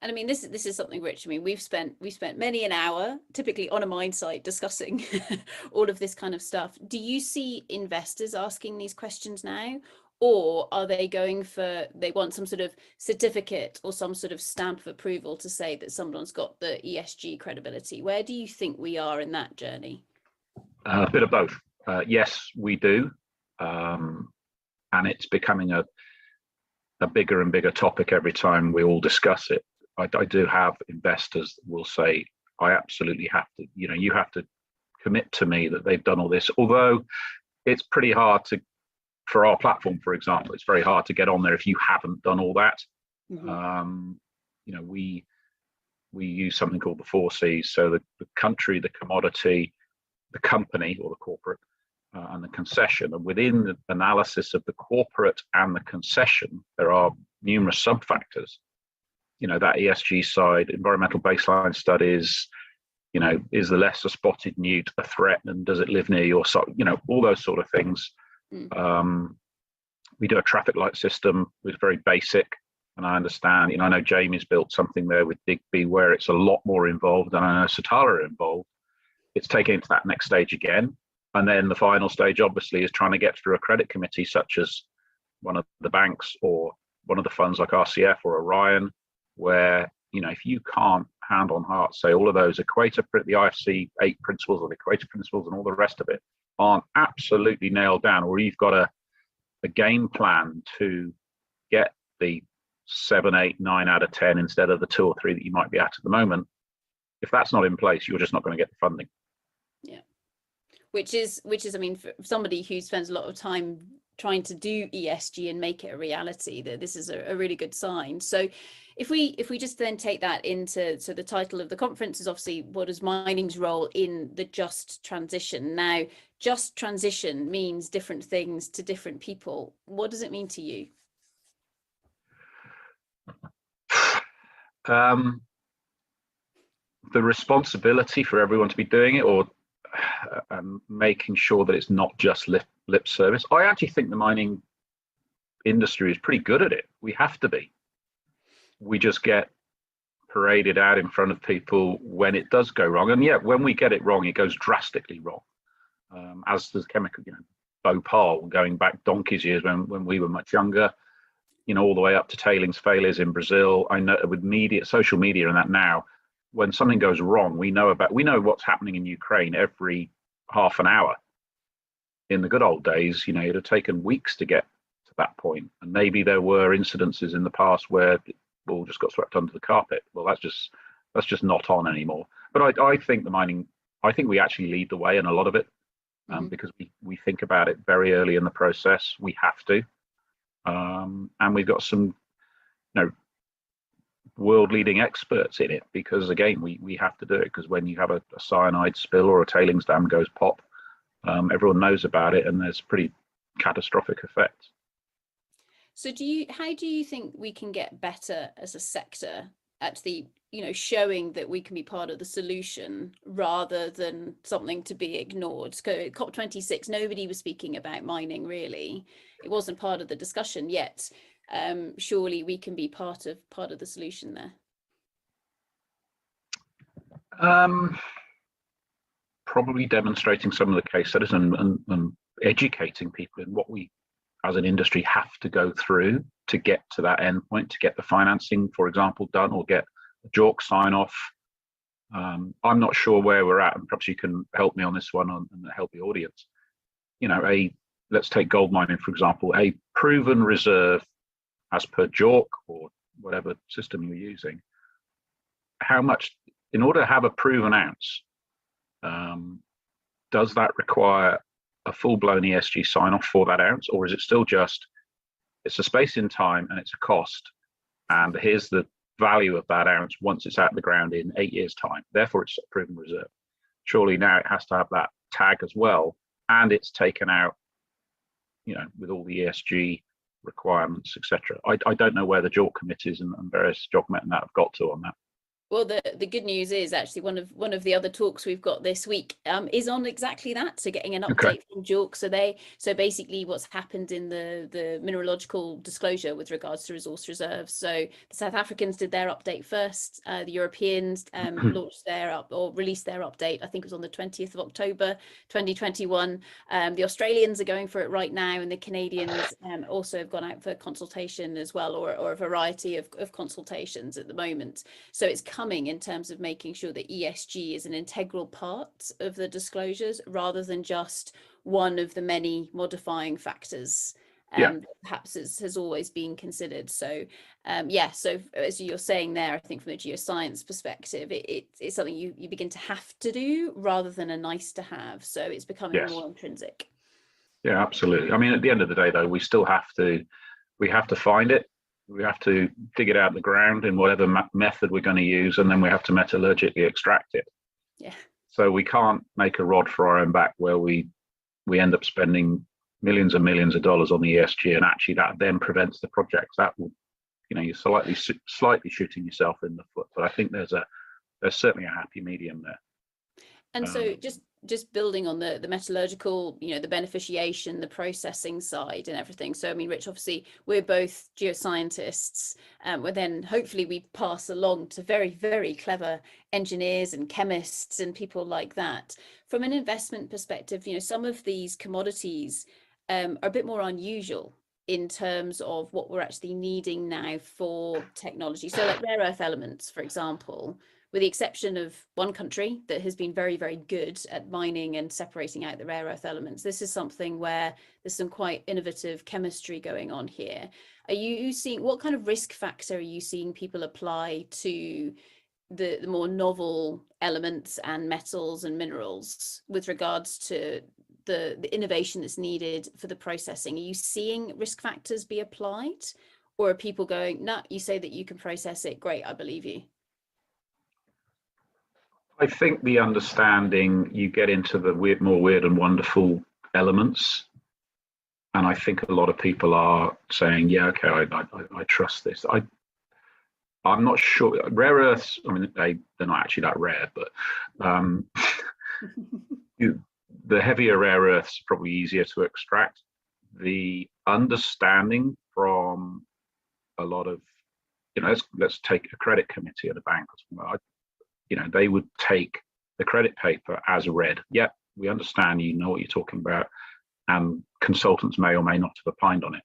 And I mean, this is something, Rich. I mean, we've spent many an hour, typically on a mine site, discussing all of this kind of stuff. Do you see investors asking these questions now, or are they they want some sort of certificate or some sort of stamp of approval to say that someone's got the ESG credibility? Where do you think we are in that journey? A bit of both. Yes, we do, and it's becoming a bigger and bigger topic every time we all discuss it. I do have investors that will say, I absolutely have to, you know, you have to commit to me that they've done all this. Although it's pretty hard for our platform, for example, it's very hard to get on there if you haven't done all that. Mm-hmm. You know, we use something called the 4 Cs. So the country, the commodity, the company or the corporate, and the concession. And within the analysis of the corporate and the concession, there are numerous sub-factors. You know, that ESG side, environmental baseline studies, you know, is the lesser spotted newt a threat and does it live near your site? You know, all those sort of things. We do a traffic light system, it's very basic. And I understand, you know, I know Jamie's built something there with Digby where it's a lot more involved, and I know Satala are involved. It's taken it to that next stage again. And then the final stage, obviously, is trying to get through a credit committee, such as one of the banks or one of the funds like RCF or Orion, where, you know, if you can't hand on heart say all of those the IFC 8 principles or the Equator principles and all the rest of it aren't absolutely nailed down, or you've got a game plan to get the 7, 8, 9 out of 10 instead of the 2 or 3 that you might be at the moment. If that's not in place, you're just not going to get the funding. Yeah, which is, I mean, for somebody who spends a lot of time trying to do ESG and make it a reality, that this is a really good sign. So if we just then take that into, so the title of the conference is obviously, what is mining's role in the just transition? Now, just transition means different things to different people. What does it mean to you? The responsibility for everyone to be doing it, or making sure that it's not just lip service. I actually think the mining industry is pretty good at it. We have to be. We just get paraded out in front of people when it does go wrong. And yet, when we get it wrong, it goes drastically wrong. As the chemical, Bhopal, going back donkey's years when we were much younger, all the way up to tailings failures in Brazil. I know with social media and that now, when something goes wrong, we know what's happening in Ukraine every half an hour. In the good old days, it'd have taken weeks to get to that point. And maybe there were incidences in the past where it all just got swept under the carpet. Well, that's just not on anymore. But I think I think we actually lead the way in a lot of it, because we think about it very early in the process. We have to. And we've got some, world-leading experts in it, because again, we have to do it, because when you have a cyanide spill or a tailings dam goes pop, everyone knows about it, and there's pretty catastrophic effects. So how do you think we can get better as a sector at the, showing that we can be part of the solution rather than something to be ignored? COP26, nobody was speaking about mining, really. It wasn't part of the discussion yet. Surely we can be part of the solution there. Probably demonstrating some of the case studies and educating people in what we as an industry have to go through to get to that end point, to get the financing, for example, done, or get a JORC sign off. I'm not sure where we're at, and perhaps you can help me on this one and help the audience. Let's take gold mining, for example, a proven reserve as per JORC or whatever system you're using. How much, in order to have a proven ounce, does that require a full-blown ESG sign-off for that ounce, or is it still just, it's a space in time and it's a cost, and here's the value of that ounce once it's out the ground in 8 years' time, therefore it's a proven reserve? Surely now it has to have that tag as well, and it's taken out, with all the ESG requirements, etc. I don't know where the JORC committees and various JOGMET and that have got to on that. Well, the good news is actually one of the other talks we've got this week is on exactly that. So getting an update from JORC. So basically what's happened in the mineralogical disclosure with regards to resource reserves. So the South Africans did their update first. The Europeans released their update. I think it was on the 20th of October, 2021. The Australians are going for it right now, and the Canadians also have gone out for consultation as well, or a variety of consultations at the moment. So it's coming in terms of making sure that ESG is an integral part of the disclosures rather than just one of the many modifying factors perhaps has always been considered. So so as you're saying there, I think from a geoscience perspective, it's something you begin to have to do rather than a nice to have. So it's becoming more intrinsic. Yeah, absolutely. I mean, at the end of the day, though, we have to find it. We have to dig it out of the ground in whatever method we're going to use, and then we have to metallurgically extract it. Yeah. So we can't make a rod for our own back where we end up spending millions and millions of dollars on the ESG, and actually that then prevents the projects. That will, you're slightly shooting yourself in the foot. But I think there's certainly a happy medium there. And so just building on the metallurgical, the beneficiation, the processing side and everything. So, I mean, Rich, obviously we're both geoscientists, but then hopefully we pass along to very, very clever engineers and chemists and people like that. From an investment perspective, some of these commodities are a bit more unusual in terms of what we're actually needing now for technology. So like rare earth elements, for example, with the exception of one country that has been very, very good at mining and separating out the rare earth elements, this is something where there's some quite innovative chemistry going on here. Are you seeing, what kind of risk factor are you seeing people apply to the more novel elements and metals and minerals with regards to the innovation that's needed for the processing? Are you seeing risk factors be applied, or are people going, nah, you say that you can process it, great, I believe you? I think the understanding, you get into the more weird and wonderful elements, and I think a lot of people are saying, yeah, okay, I trust this. I'm not sure. Rare earths, I mean, they're not actually that rare, but the heavier rare earths are probably easier to extract. The understanding from a lot of, let's take a credit committee at a bank or something. They would take the credit paper as read. Yep, we understand, you know what you're talking about, and consultants may or may not have opined on it.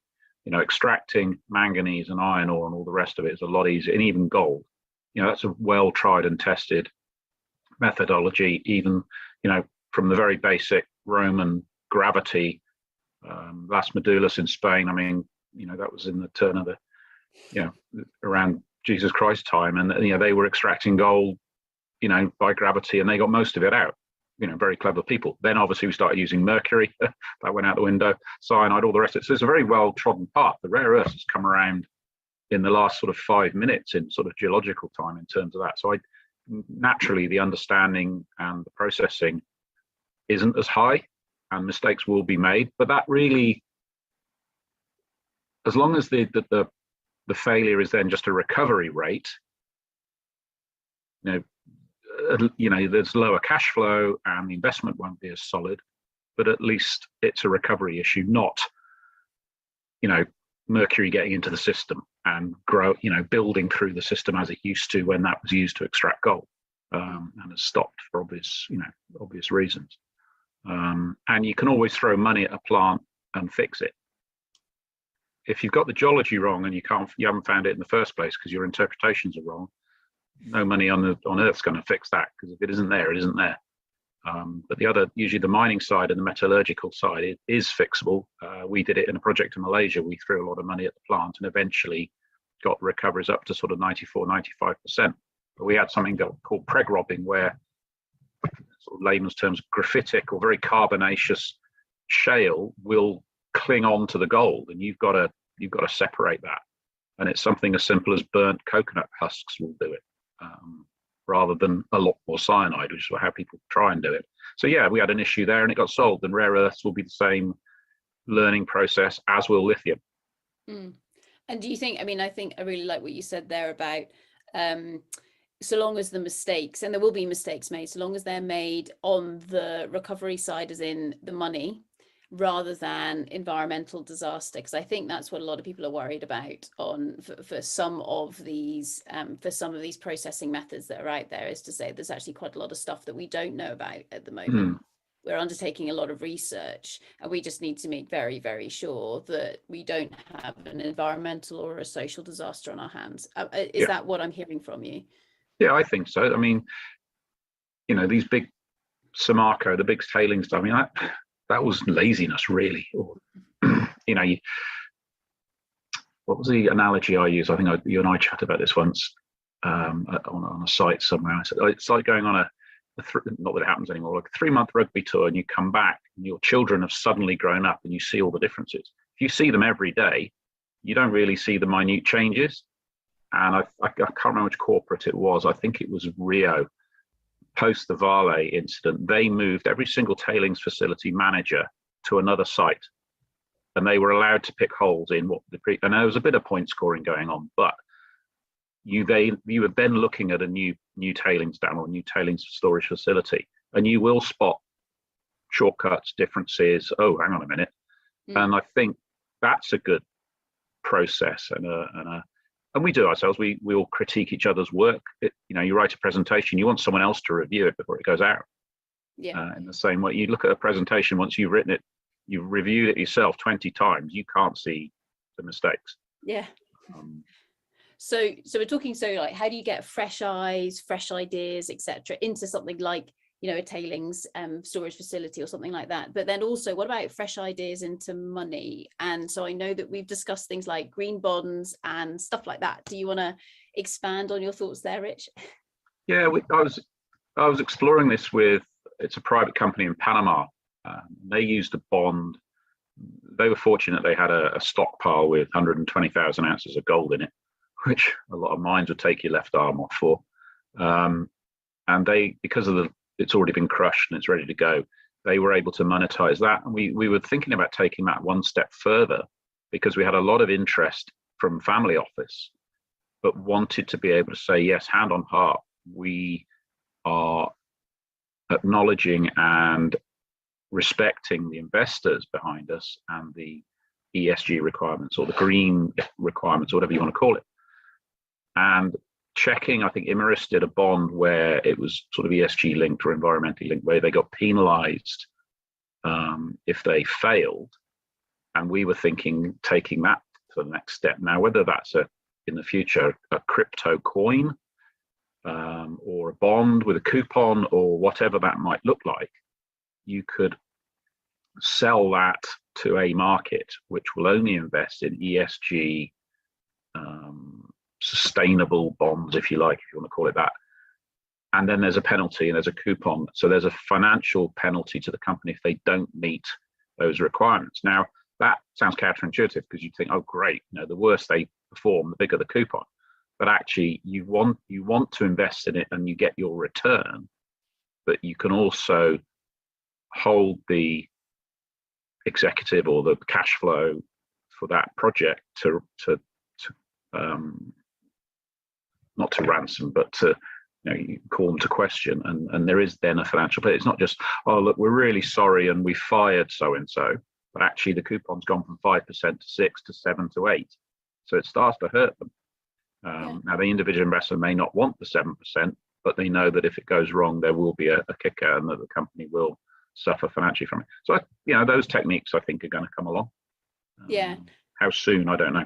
Extracting manganese and iron ore and all the rest of it is a lot easier, and even gold. That's a well tried and tested methodology, even, from the very basic Roman gravity, Las Medulas in Spain. I mean, that was in the turn of the, around Jesus Christ time, and they were extracting gold, by gravity, and they got most of it out. Very clever people. Then obviously we started using mercury, that went out the window, cyanide, all the rest of it. So it's a very well trodden path. The rare earths has come around in the last sort of 5 minutes in sort of geological time in terms of that. So naturally the understanding and the processing isn't as high, and mistakes will be made. But that really, as long as the failure is then just a recovery rate, there's lower cash flow and the investment won't be as solid, but at least it's a recovery issue, not, mercury getting into the system and building through the system as it used to when that was used to extract gold, and has stopped for obvious reasons. And you can always throw money at a plant and fix it. If you've got the geology wrong and you haven't found it in the first place because your interpretations are wrong, no money on earth's going to fix that, because if it isn't there, it isn't there. But usually the mining side and the metallurgical side, it is fixable. We did it in a project in Malaysia. We threw a lot of money at the plant and eventually got recoveries up to sort of 94, 95%. But we had something called preg robbing, where, sort of layman's terms, graphitic or very carbonaceous shale will cling on to the gold, and you've got to separate that. And it's something as simple as burnt coconut husks will do it. Rather than a lot more cyanide, which is how people try and do it. So yeah, we had an issue there and it got solved, and rare earths will be the same learning process, as will lithium. And do you think, I think I really like what you said there about so long as the mistakes, and there will be mistakes made, so long as they're made on the recovery side, as in the money, rather than environmental disaster, because I think that's what a lot of people are worried about for some of these processing methods that are out there, is to say there's actually quite a lot of stuff that we don't know about at the moment. We're undertaking a lot of research, and we just need to make very, very sure that we don't have an environmental or a social disaster on our hands. Is that what I'm hearing from you? Yeah, I think so. These big Samarco, the big tailings, that was laziness, really. Or, what was the analogy I used? I think you and I chatted about this once on a site somewhere. I said, it's like going on not that it happens anymore, like a 3-month rugby tour, and you come back and your children have suddenly grown up and you see all the differences. If you see them every day, you don't really see the minute changes. And I can't remember which corporate it was. I think it was Rio. Post the Vale incident, they moved every single tailings facility manager to another site, and they were allowed to pick holes in and there was a bit of point scoring going on, but you were then looking at a new tailings dam or new tailings storage facility, and you will spot shortcuts, differences. Oh, hang on a minute. And I think that's a good process, and we do ourselves. We all critique each other's work. You write a presentation, you want someone else to review it before it goes out. In the same way, you look at a presentation, once you've written it, you've reviewed it yourself 20 times, you can't see the mistakes. So we're talking, so like, how do you get fresh eyes, fresh ideas, etc., into something like, you know, a tailings storage facility or something like that? But then also, what about fresh ideas into money? And so I know that we've discussed things like green bonds and stuff like that. Do you want to expand on your thoughts there, Rich? Yeah, I was exploring this with, it's a private company in Panama. They used a bond. They were fortunate they had a stockpile with 120,000 ounces of gold in it, which a lot of mines would take your left arm off for. And they, because of it's already been crushed and it's ready to go, they were able to monetize that. And we were thinking about taking that one step further, because we had a lot of interest from family office, but wanted to be able to say, yes, hand on heart, we are acknowledging and respecting the investors behind us and the ESG requirements, or the green requirements, or whatever you want to call it. And checking, I think Imerys did a bond where it was sort of ESG linked or environmentally linked, where they got penalized if they failed. And we were thinking taking that to the next step. Now, whether that's in the future a crypto coin or a bond with a coupon or whatever that might look like, you could sell that to a market which will only invest in ESG sustainable bonds, if you like, if you want to call it that. And then there's a penalty and there's a coupon. So there's a financial penalty to the company if they don't meet those requirements. Now, that sounds counterintuitive, because you think, oh, great, you know, the worse they perform, the bigger the coupon. But actually, you want to invest in it and you get your return, but you can also hold the executive or the cash flow for that project to not to ransom, but to, you know, you call them to question, and there is then a financial play. It's not just, oh, look, we're really sorry and we fired so and so, but actually the coupon's gone from 5% to 6 to 7 to 8, so it starts to hurt them. Now, the individual investor may not want the 7%, but they know that if it goes wrong, there will be a kicker, and that the company will suffer financially from it. So, you know, those techniques I think are going to come along. How soon, I don't know.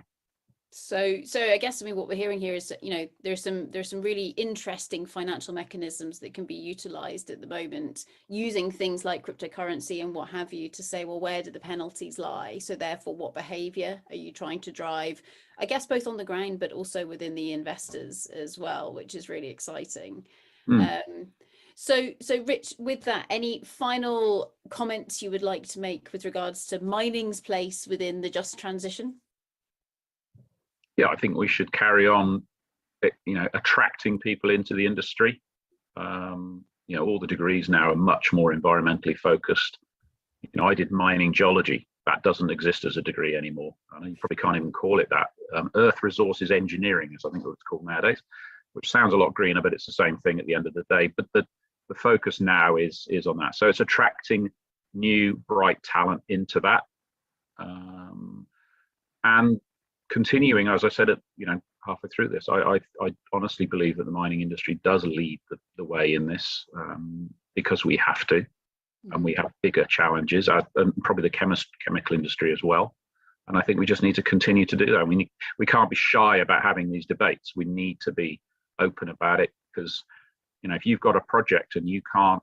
So I guess, I mean, what we're hearing here is that, you know, there's some really interesting financial mechanisms that can be utilized at the moment, using things like cryptocurrency and what have you, to say, well, where do the penalties lie? So therefore, what behavior are you trying to drive, I guess, both on the ground, but also within the investors as well, which is really exciting. So Rich, with that, any final comments you would like to make with regards to mining's place within the just transition? Yeah, I think we should carry on, you know, attracting people into the industry. You know, all the degrees now are much more environmentally focused. You know, I did mining geology. That doesn't exist as a degree anymore. I mean, you probably can't even call it that. Earth resources engineering is, I think, what it's called nowadays, which sounds a lot greener, but it's the same thing at the end of the day. But the focus now is on that. So it's attracting new, bright talent into that. And continuing, as I said, you know, halfway through this, I honestly believe that the mining industry does lead the way in this, because we have to, and we have bigger challenges, and probably the chemical industry as well. And I think we just need to continue to do that. We can't be shy about having these debates. We need to be open about it, because, you know, if you've got a project and you can't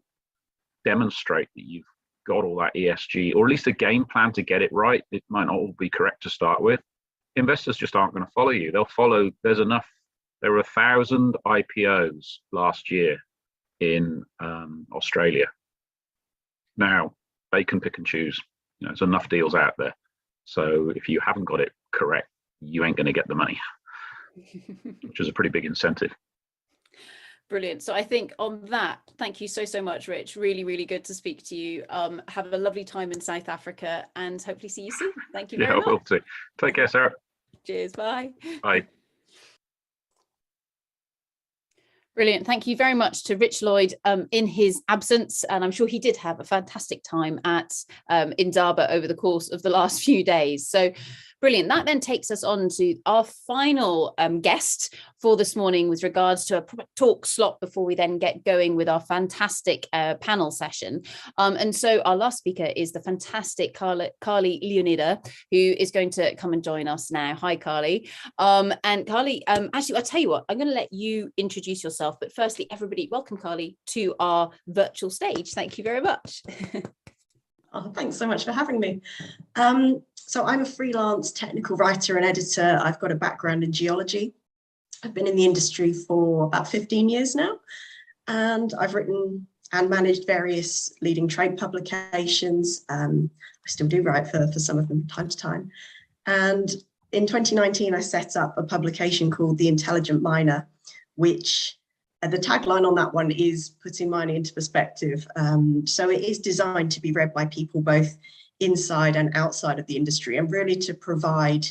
demonstrate that you've got all that ESG, or at least a game plan to get it right, it might not all be correct to start with. Investors just aren't going to follow you. They'll follow, there were 1,000 IPOs last year in Australia. Now, they can pick and choose. You know, there's enough deals out there. So if you haven't got it correct, you ain't going to get the money, which is a pretty big incentive. Brilliant. So I think on that, thank you so much, Rich. Really, really good to speak to you. Have a lovely time in South Africa, and hopefully see you soon. Thank you very much. Yeah, will do. Take care, Sarah. Cheers. Bye. Bye. Brilliant. Thank you very much to Rich Lloyd in his absence. And I'm sure he did have a fantastic time at Indaba over the course of the last few days. So Brilliant. That then takes us on to our final guest for this morning with regards to a talk slot before we then get going with our fantastic panel session. And so our last speaker is the fantastic Carly Leonida, who is going to come and join us now. Hi, Carly. And Carly, actually, I'll tell you what, I'm going to let you introduce yourself. But firstly, everybody, welcome, Carly, to our virtual stage. Thank you very much. Oh, thanks so much for having me. So I'm a freelance technical writer and editor. I've got a background in geology. I've been in the industry for about 15 years now, and I've written and managed various leading trade publications. I still do write for some of them from time to time. And in 2019, I set up a publication called The Intelligent Miner, which the tagline on that one is putting mining into perspective. So it is designed to be read by people both inside and outside of the industry, and really to provide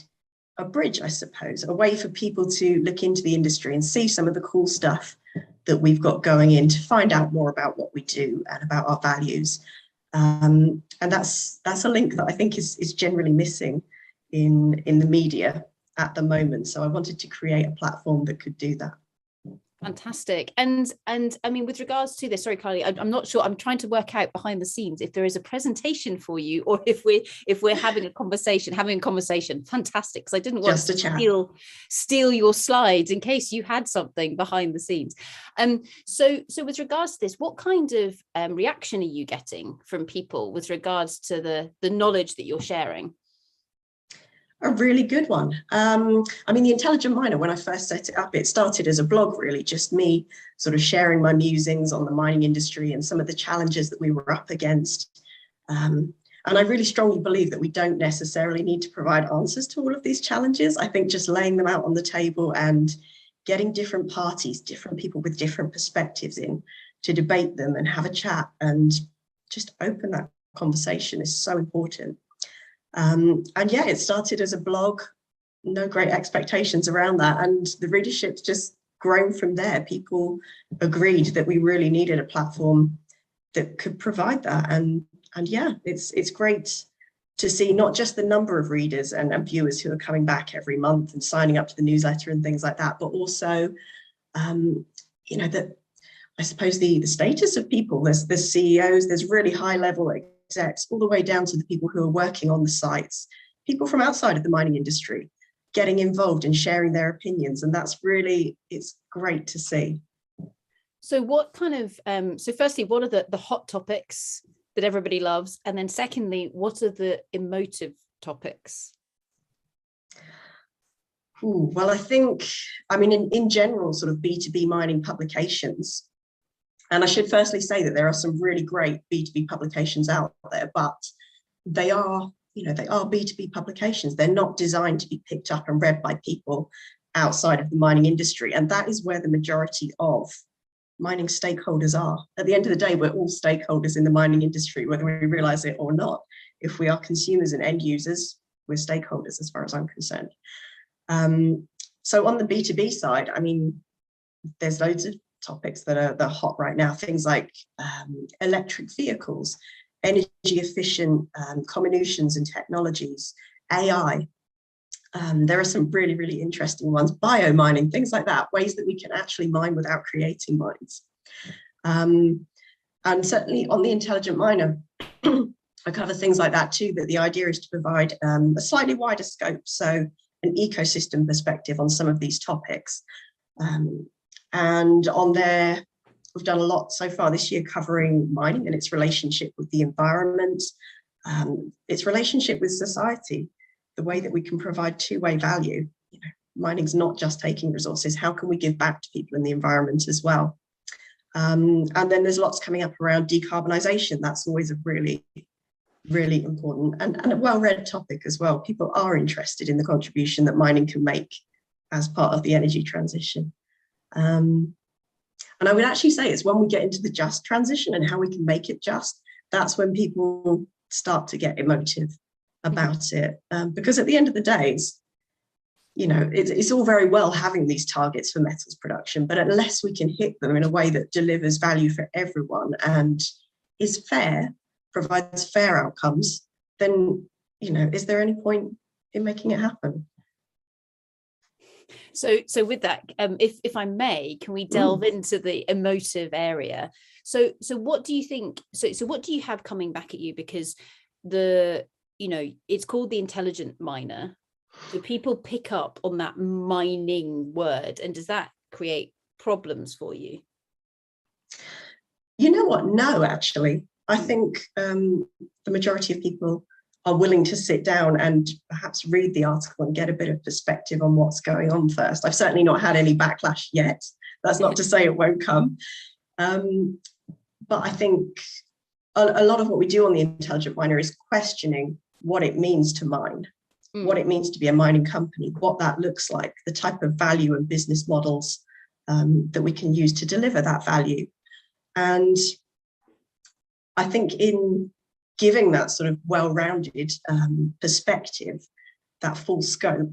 a bridge, I suppose, a way for people to look into the industry and see some of the cool stuff that we've got going in, to find out more about what we do and about our values. And that's a link that I think is generally missing in the media at the moment. So I wanted to create a platform that could do that. Fantastic. And I mean, with regards to this, sorry, Carly, I'm not sure. I'm trying to work out behind the scenes if there is a presentation for you, or if we're having a conversation. Fantastic, because I didn't want to steal your slides in case you had something behind the scenes. So with regards to this, what kind of reaction are you getting from people with regards to the knowledge that you're sharing? A really good one. I mean, The Intelligent Miner, when I first set it up, it started as a blog, really, just me sort of sharing my musings on the mining industry and some of the challenges that we were up against. And I really strongly believe that we don't necessarily need to provide answers to all of these challenges. I think just laying them out on the table and getting different parties, different people with different perspectives in to debate them and have a chat and just open that conversation is so important. And yeah, it started as a blog, no great expectations around that. And the readership's just grown from there. People agreed that we really needed a platform that could provide that. And yeah, it's great to see not just the number of readers and viewers who are coming back every month and signing up to the newsletter and things like that, but also, you know, that I suppose the status of people. There's CEOs, there's really high level execs, all the way down to the people who are working on the sites, people from outside of the mining industry getting involved and sharing their opinions. And that's really, it's great to see. So what kind of, so firstly, what are the hot topics that everybody loves? And then secondly, what are the emotive topics? Ooh, well, I think, I mean, in general, sort of B2B mining publications, and I should firstly say that there are some really great B2B publications out there, but they are, you know, they are B2B publications. They're not designed to be picked up and read by people outside of the mining industry. And that is where the majority of mining stakeholders are. At the end of the day, we're all stakeholders in the mining industry, whether we realize it or not. If we are consumers and end users, we're stakeholders as far as I'm concerned. So on the B2B side, I mean, there's loads of topics that are hot right now, things like electric vehicles, energy efficient comminutions and technologies, AI. There are some really, really interesting ones, biomining, things like that, ways that we can actually mine without creating mines. And certainly on the Intelligent Miner, I cover things like that too, but the idea is to provide a slightly wider scope, so an ecosystem perspective on some of these topics. And on there, we've done a lot so far this year covering mining and its relationship with the environment, its relationship with society, the way that we can provide two-way value. You know, mining's not just taking resources. How can we give back to people in the environment as well? And then there's lots coming up around decarbonisation. That's always a really, really important and a well-read topic as well. People are interested in the contribution that mining can make as part of the energy transition. And I would actually say it's when we get into the just transition and how we can make it just, that's when people start to get emotive about it. Because at the end of the day, you know, it's all very well having these targets for metals production, but unless we can hit them in a way that delivers value for everyone and is fair, provides fair outcomes, then, you know, is there any point making it happen. So with that, if I may, can we delve into the emotive area? So what do you think? So what do you have coming back at you? Because it's called the intelligent miner. Do people pick up on that mining word, and does that create problems for you? You know what? No, actually, I think the majority of people are willing to sit down and perhaps read the article and get a bit of perspective on what's going on first. I've certainly not had any backlash yet. That's not to say it won't come. But I think a lot of what we do on the Intelligent Miner is questioning what it means to mine, what it means to be a mining company, what that looks like, the type of value and business models that we can use to deliver that value. And I think in giving that sort of well-rounded perspective, that full scope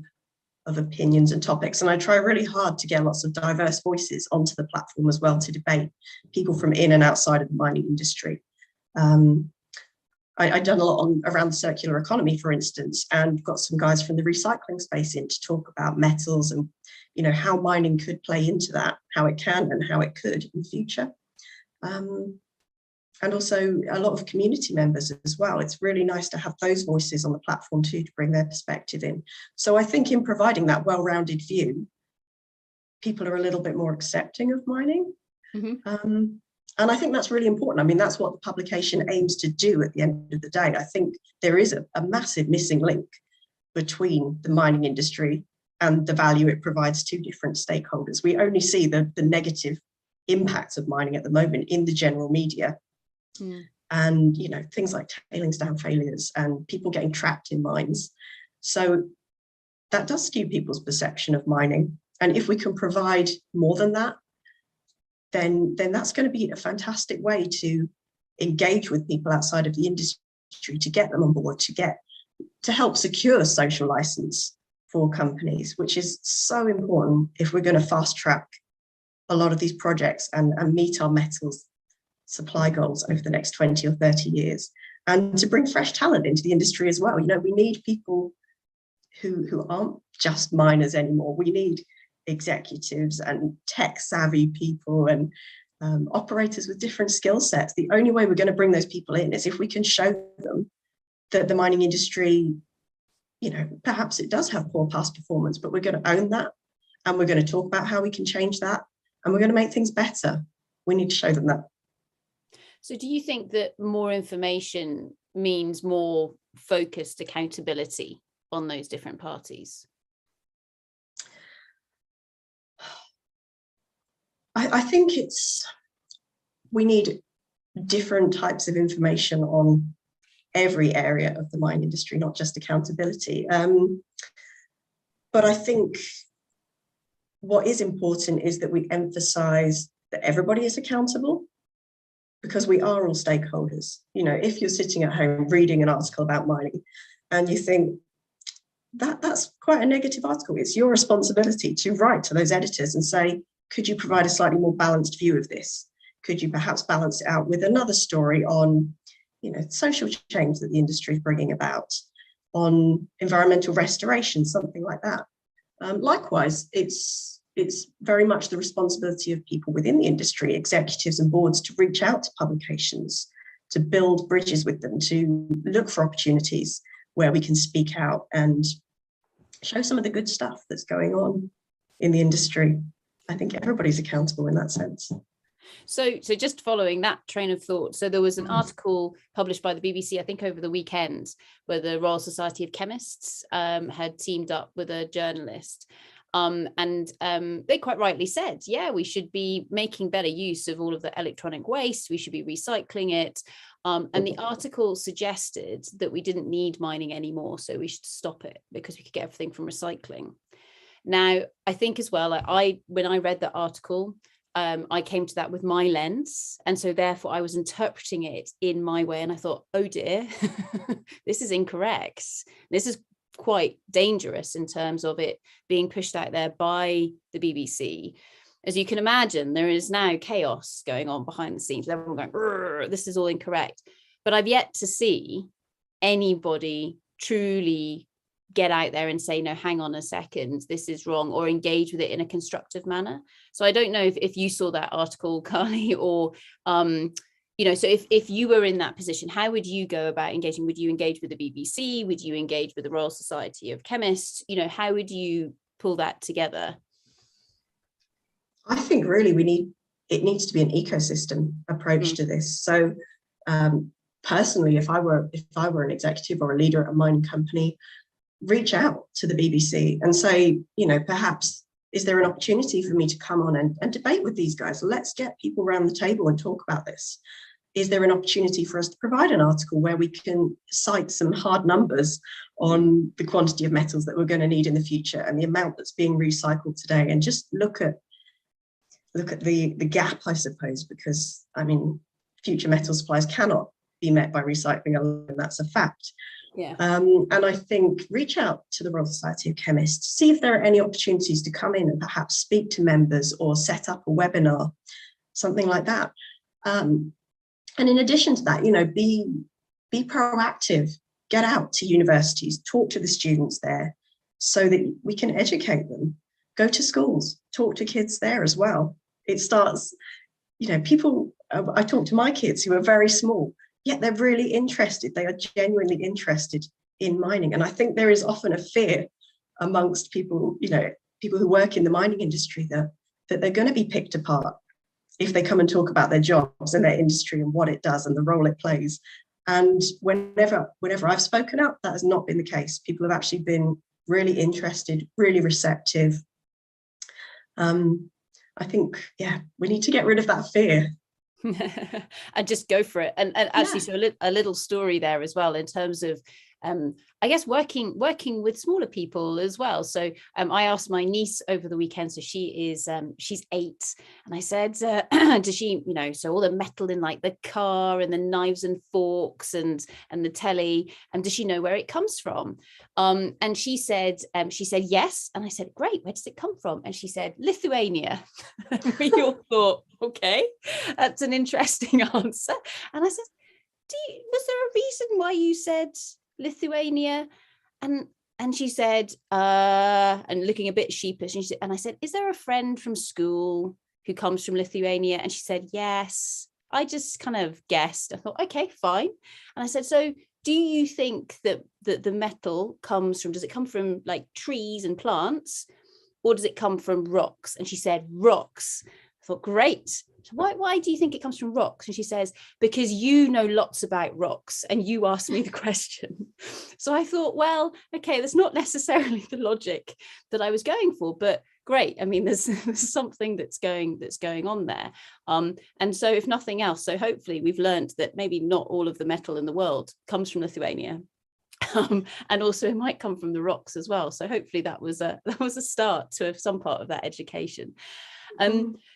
of opinions and topics, and I try really hard to get lots of diverse voices onto the platform as well to debate, people from in and outside of the mining industry. I've done a lot around the circular economy, for instance, and got some guys from the recycling space in to talk about metals and, how mining could play into that, how it can and how it could in the future. And also a lot of community members as well. It's really nice to have those voices on the platform too, to bring their perspective in. So I think in providing that well-rounded view, people are a little bit more accepting of mining. And I think that's really important. I mean, that's what the publication aims to do at the end of the day. I think there is a massive missing link between the mining industry and the value it provides to different stakeholders. We only see the negative impacts of mining at the moment in the general media. And things like tailings dam failures and people getting trapped in mines. So that does skew people's perception of mining. And if we can provide more than that, then that's going to be a fantastic way to engage with people outside of the industry, to get them on board, to help secure social license for companies, which is so important if we're going to fast track a lot of these projects and meet our metals supply goals over the next 20 or 30 years, and to bring fresh talent into the industry as well. We need people who aren't just miners anymore. We need executives and tech savvy people and operators with different skill sets. The only way we're going to bring those people in is if we can show them that the mining industry, perhaps it does have poor past performance, but we're going to own that, and we're going to talk about how we can change that, and we're going to make things better. We need to show them that. So do you think that more information means more focused accountability on those different parties? I think we need different types of information on every area of the mine industry, not just accountability. But I think what is important is that we emphasize that everybody is accountable, because we are all stakeholders. If you're sitting at home reading an article about mining and you think that's quite a negative article, it's your responsibility to write to those editors and say, could you provide a slightly more balanced view of this? Could you perhaps balance it out with another story on, social change that the industry is bringing about, on environmental restoration, something like that. Likewise, it's very much the responsibility of people within the industry, executives and boards, to reach out to publications, to build bridges with them, to look for opportunities where we can speak out and show some of the good stuff that's going on in the industry. I think everybody's accountable in that sense. So just following that train of thought, so there was an article published by the BBC, I think over the weekend, where the Royal Society of Chemists had teamed up with a journalist. And they quite rightly said, we should be making better use of all of the electronic waste. We should be recycling it. And the article suggested that we didn't need mining anymore, so we should stop it because we could get everything from recycling. Now, I think as well, when I read the article, I came to that with my lens. And so therefore I was interpreting it in my way. And I thought, oh dear, this is incorrect. This is quite dangerous in terms of it being pushed out there by the BBC. As you can imagine, there is now chaos going on behind the scenes. Everyone going, this is all incorrect. But I've yet to see anybody truly get out there and say, no, hang on a second, this is wrong, or engage with it in a constructive manner. So I don't know if you saw that article, Carly, or you know, so if you were in that position, how would you go about engaging? Would you engage with the BBC? Would you engage with the Royal Society of Chemists? You know, how would you pull that together? I think really it needs to be an ecosystem approach to this. So personally, if I were an executive or a leader at a mining company, reach out to the BBC and say, you know, perhaps, is there an opportunity for me to come on and debate with these guys? Let's get people around the table and talk about this. Is there an opportunity for us to provide an article where we can cite some hard numbers on the quantity of metals that we're going to need in the future and the amount that's being recycled today, and just look at the gap, I suppose, because I mean, future metal supplies cannot be met by recycling alone, that's a fact. Yeah. And I think reach out to the Royal Society of Chemists, see if there are any opportunities to come in and perhaps speak to members or set up a webinar, something like that. And in addition to that, you know, be proactive, get out to universities, talk to the students there so that we can educate them. Go to schools, talk to kids there as well. It starts, you know, people, I talk to my kids who are very small, yet they're really interested. They are genuinely interested in mining. And I think there is often a fear amongst people, you know, people who work in the mining industry that they're going to be picked apart if they come and talk about their jobs and their industry and what it does and the role it plays. And whenever I've spoken up, that has not been the case. People have actually been really interested, really receptive. I think, yeah, we need to get rid of that fear. And just go for it. And actually, so a little story there as well in terms of I guess working with smaller people as well. So I asked my niece over the weekend, so she's 8, and I said, does she, you know, so all the metal in like the car and the knives and forks and the telly, and does she know where it comes from? And she said yes. And I said, great, where does it come from? And she said, Lithuania. We all thought, okay, that's an interesting answer. And I said, was there a reason why you said Lithuania? And she said, and looking a bit sheepish, and I said, is there a friend from school who comes from Lithuania? And she said, yes. I just kind of guessed. I thought, okay, fine. And I said, so do you think that the metal does it come from like trees and plants, or does it come from rocks? And she said, rocks. I thought, great. So why do you think it comes from rocks? And she says, because you know lots about rocks and you asked me the question. So I thought, well, okay, that's not necessarily the logic that I was going for, but great. I mean, there's something that's going on there. And so if nothing else, so hopefully we've learned that maybe not all of the metal in the world comes from Lithuania. And also it might come from the rocks as well. So hopefully that was a start to some part of that education.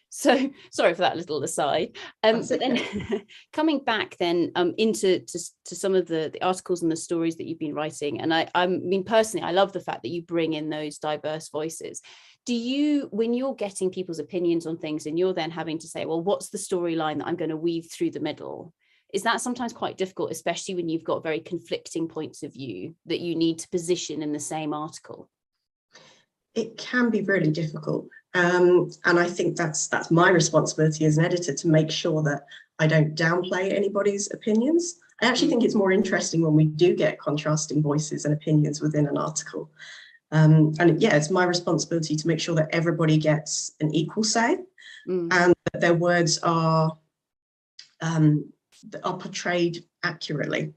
So sorry for that little aside. But then coming back then into some of the articles and the stories that you've been writing, and I mean personally, I love the fact that you bring in those diverse voices. Do you, when you're getting people's opinions on things and you're then having to say, well, what's the storyline that I'm going to weave through the middle? Is that sometimes quite difficult, especially when you've got very conflicting points of view that you need to position in the same article? It can be really difficult. And I think that's my responsibility as an editor to make sure that I don't downplay anybody's opinions. I actually think it's more interesting when we do get contrasting voices and opinions within an article. And yeah, it's my responsibility to make sure that everybody gets an equal say and that their words are portrayed accurately.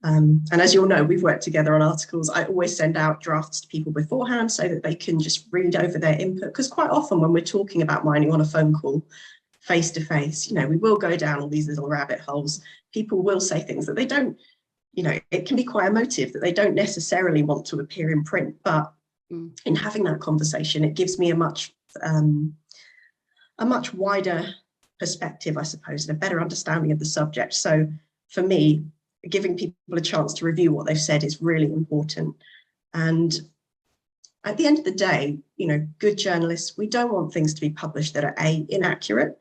And as you'll know, we've worked together on articles. I always send out drafts to people beforehand so that they can just read over their input. Because quite often when we're talking about mining on a phone call, face to face, you know, we will go down all these little rabbit holes. People will say things that they don't, you know, it can be quite emotive that they don't necessarily want to appear in print. But in having that conversation, it gives me a much wider perspective, I suppose, and a better understanding of the subject. So for me, giving people a chance to review what they've said is really important. And at the end of the day, you know, good journalists, we don't want things to be published that are inaccurate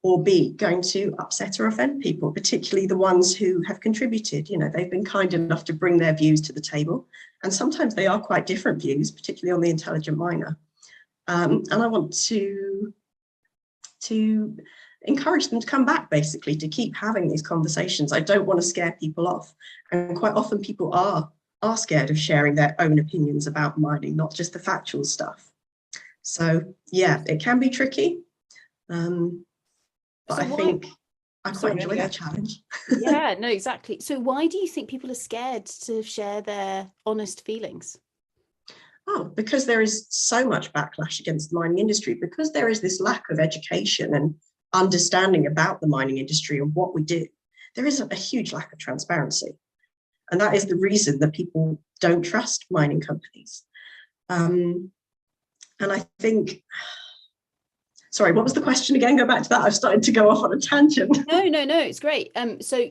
or B, going to upset or offend people, particularly the ones who have contributed. You know, they've been kind enough to bring their views to the table. And sometimes they are quite different views, particularly on the intelligent miner. And I want to encourage them to come back, basically, to keep having these conversations. I don't want to scare people off. And quite often people are scared of sharing their own opinions about mining, not just the factual stuff. So yeah, it can be tricky. But I think I quite enjoy that challenge. Yeah, no, exactly. So why do you think people are scared to share their honest feelings? Oh, because there is so much backlash against the mining industry, because there is this lack of education and understanding about the mining industry and what we do. There is a huge lack of transparency. And that is the reason that people don't trust mining companies. And I think, sorry, what was the question again? Go back to that. I've started to go off on a tangent. No, it's great. So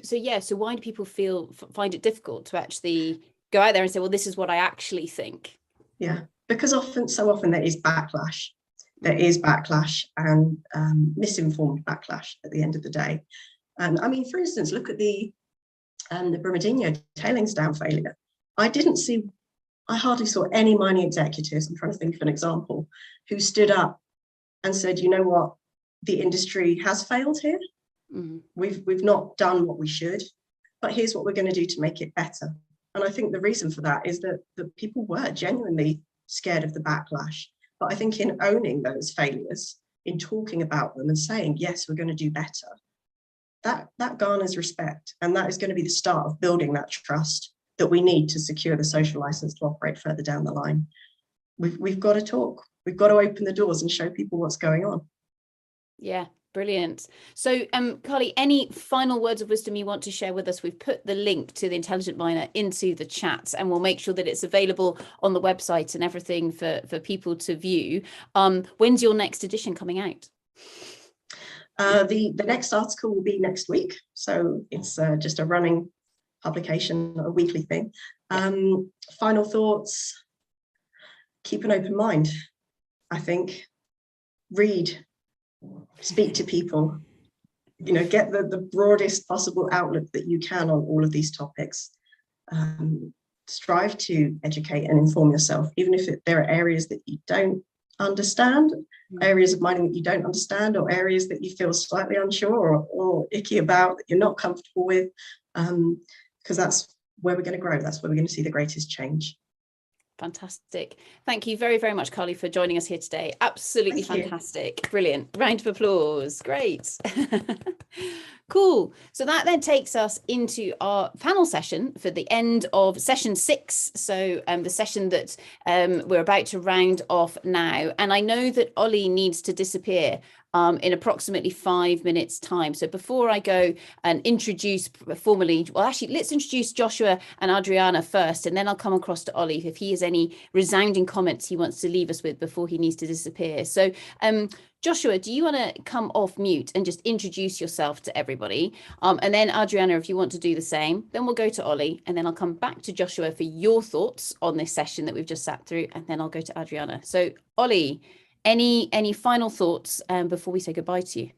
why do people find it difficult to actually go out there and say, well, this is what I actually think? Yeah, because so often there is backlash. There is backlash and misinformed backlash at the end of the day. And I mean, for instance, look at the Brumadinho tailings dam failure. I hardly saw any mining executives, I'm trying to think of an example, who stood up and said, you know what, the industry has failed here. Mm-hmm. We've not done what we should, but here's what we're going to do to make it better. And I think the reason for that is that the people were genuinely scared of the backlash. But I think in owning those failures, in talking about them and saying, yes, we're going to do better, that garners respect. And that is going to be the start of building that trust that we need to secure the social license to operate further down the line. We've got to talk. We've got to open the doors and show people what's going on. Yeah, brilliant. So, Carly, any final words of wisdom you want to share with us? We've put the link to the Intelligent Miner into the chat, and we'll make sure that it's available on the website and everything for people to view. When's your next edition coming out? The next article will be next week. So it's just a running publication, a weekly thing. Final thoughts, keep an open mind, I think. Read, speak to people, get the broadest possible outlook that you can on all of these topics. Strive to educate and inform yourself, even if there are areas that you don't understand, areas of mining that you don't understand, or areas that you feel slightly unsure or icky about, that you're not comfortable with, because that's where we're going to grow. That's where we're going to see the greatest change. Fantastic. Thank you very, very much, Carly, for joining us here today. Absolutely fantastic. Brilliant. Round of applause. Great. Cool. So that then takes us into our panel session for the end of session 6. So the session that we're about to round off now. And I know that Ollie needs to disappear in approximately 5 minutes time. So before I go and introduce formally, well, actually, let's introduce Joshua and Adriana first, and then I'll come across to Ollie if he has any resounding comments he wants to leave us with before he needs to disappear. So Joshua, do you want to come off mute and just introduce yourself to everybody? And then Adriana, if you want to do the same, then we'll go to Ollie, and then I'll come back to Joshua for your thoughts on this session that we've just sat through, and then I'll go to Adriana. So Ollie, any final thoughts before we say goodbye to you?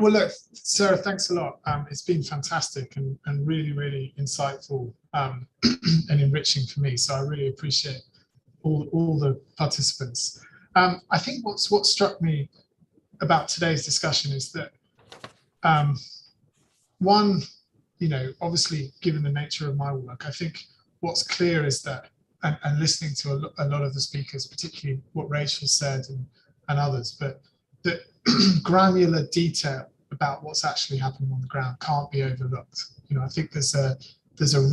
Well, look, Sarah, thanks a lot. It's been fantastic and really, really insightful and enriching for me. So I really appreciate all the participants. I think what struck me about today's discussion is that one, obviously, given the nature of my work, I think what's clear is that, and listening to a lot of the speakers, particularly what Rachel said and others, but that granular detail about what's actually happening on the ground can't be overlooked. I think there's a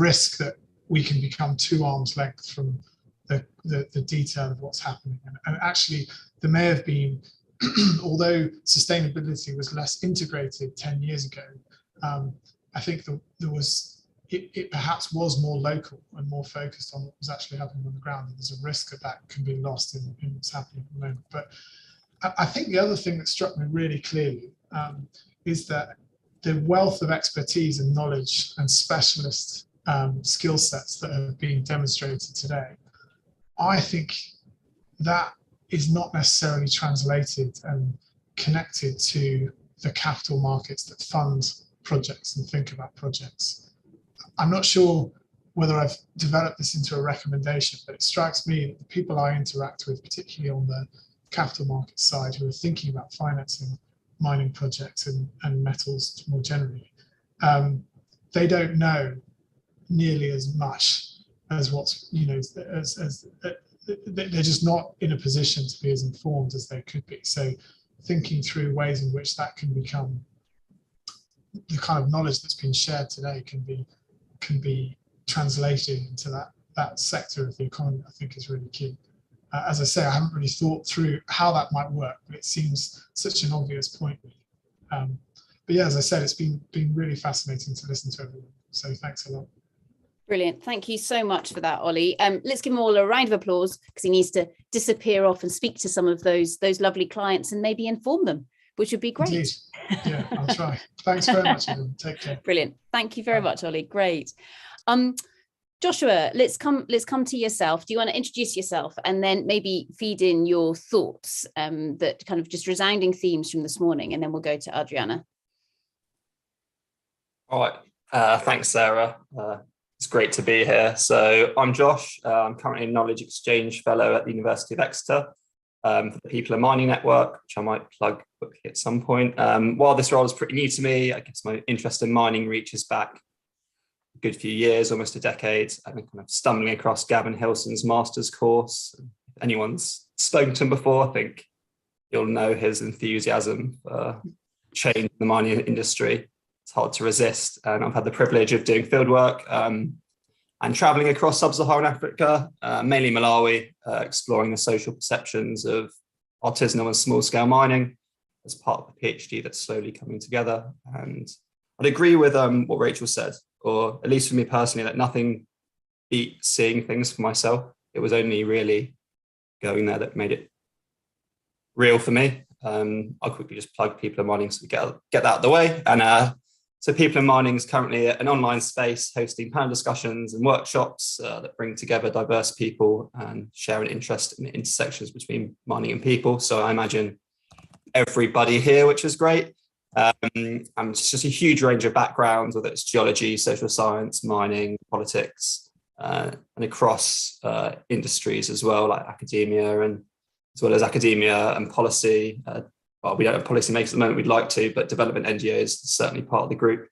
risk that we can become too arm's length from the detail of what's happening. And actually, there may have been, although sustainability was less integrated 10 years ago, I think it perhaps was more local and more focused on what was actually happening on the ground. And there's a risk that can be lost in what's happening at the moment. But I think the other thing that struck me really clearly is that the wealth of expertise and knowledge and specialist skill sets that have been demonstrated today, I think that is not necessarily translated and connected to the capital markets that fund projects and think about projects. I'm not sure whether I've developed this into a recommendation, but it strikes me that the people I interact with, particularly on the capital market side, who are thinking about financing mining projects and metals more generally, they don't know nearly as much as what's, as they're just not in a position to be as informed as they could be. So thinking through ways in which that can become the kind of knowledge that's been shared today can be translated into that sector of the economy, I think is really key. As I say, I haven't really thought through how that might work, but it seems such an obvious point. But yeah, as I said, it's been really fascinating to listen to everyone. So thanks a lot. Brilliant. Thank you so much for that, Ollie. Let's give him all a round of applause, because he needs to disappear off and speak to some of those lovely clients and maybe inform them, which would be great. Indeed. Yeah, I'll try. Thanks very much, everyone. Take care. Brilliant. Thank you very much, Ollie. Great. Joshua, let's come to yourself. Do you want to introduce yourself and then maybe feed in your thoughts, that kind of just resounding themes from this morning, and then we'll go to Adriana. All right. Thanks, Sarah. It's great to be here. So I'm Josh. I'm currently a Knowledge Exchange Fellow at the University of Exeter for the People and Mining Network, which I might plug quickly at some point. While this role is pretty new to me, I guess my interest in mining reaches back a good few years, almost a decade. I've been kind of stumbling across Gavin Hilson's master's course. If anyone's spoken to him before, I think you'll know his enthusiasm for change in the mining industry. It's hard to resist, and I've had the privilege of doing fieldwork and traveling across sub-Saharan Africa, mainly Malawi, exploring the social perceptions of artisanal and small-scale mining as part of the PhD that's slowly coming together. And I'd agree with what Rachel said, or at least for me personally, that nothing beat seeing things for myself. It was only really going there that made it real for me. I'll quickly just plug People and Mining so we get that out of the way. And so People and Mining is currently an online space hosting panel discussions and workshops that bring together diverse people and share an interest in the intersections between mining and people. So I imagine everybody here, which is great. And it's just a huge range of backgrounds, whether it's geology, social science, mining, politics, and across industries as well, like academia, and as well as academia and policy. Well, we don't have policymakers at the moment, we'd like to, but development NGOs is certainly part of the group.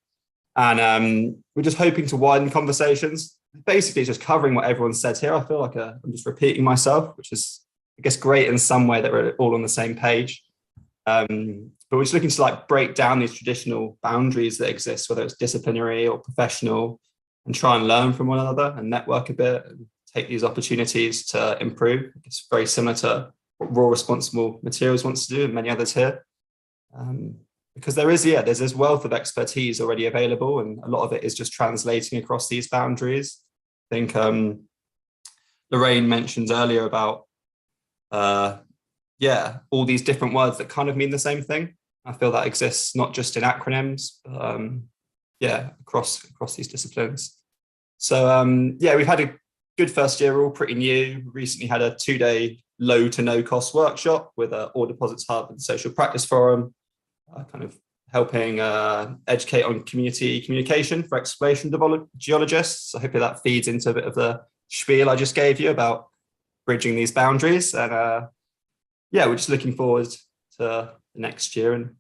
And we're just hoping to widen conversations. Basically, just covering what everyone said here. I feel like I'm just repeating myself, which is, I guess, great in some way that we're all on the same page. But we're just looking to break down these traditional boundaries that exist, whether it's disciplinary or professional, and try and learn from one another and network a bit and take these opportunities to improve. It's very similar to what Raw Responsible Materials wants to do, and many others here. Because there's this wealth of expertise already available, and a lot of it is just translating across these boundaries. I think Lorraine mentioned earlier about all these different words that kind of mean the same thing. I feel that exists not just in acronyms, but across these disciplines. So we've had a good first year. We're all pretty new. We recently had a 2-day low to no cost workshop with Ore Deposits Hub and Social Practice Forum, kind of helping educate on community communication for exploration geologists. So hopefully that feeds into a bit of the spiel I just gave you about bridging these boundaries. And we're just looking forward to the next year and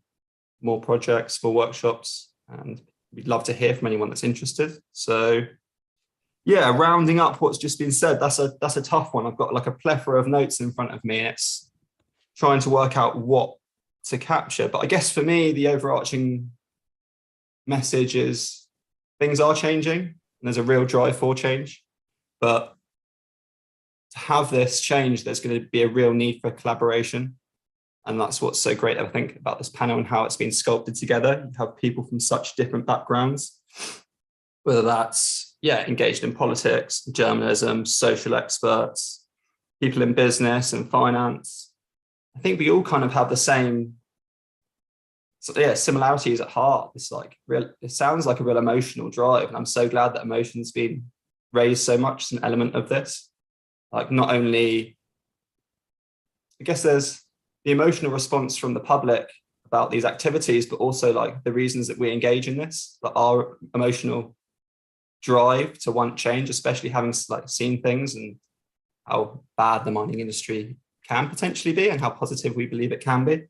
more projects, more workshops, and we'd love to hear from anyone that's interested. So rounding up what's just been said, that's a tough one. I've got a plethora of notes in front of me, and it's trying to work out what to capture. But I guess for me, the overarching message is things are changing and there's a real drive for change. But to have this change, there's going to be a real need for collaboration. And that's what's so great, I think, about this panel and how it's been sculpted together. You have people from such different backgrounds, whether that's engaged in politics, journalism, social experts, people in business and finance. I think we all kind of have the same similarities at heart. It's it sounds like a real emotional drive, and I'm so glad that emotion's been raised so much as an element of this. Not only, I guess there's the emotional response from the public about these activities, but also like the reasons that we engage in this, that our emotional drive to want change, especially having like seen things and how bad the mining industry can potentially be and how positive we believe it can be.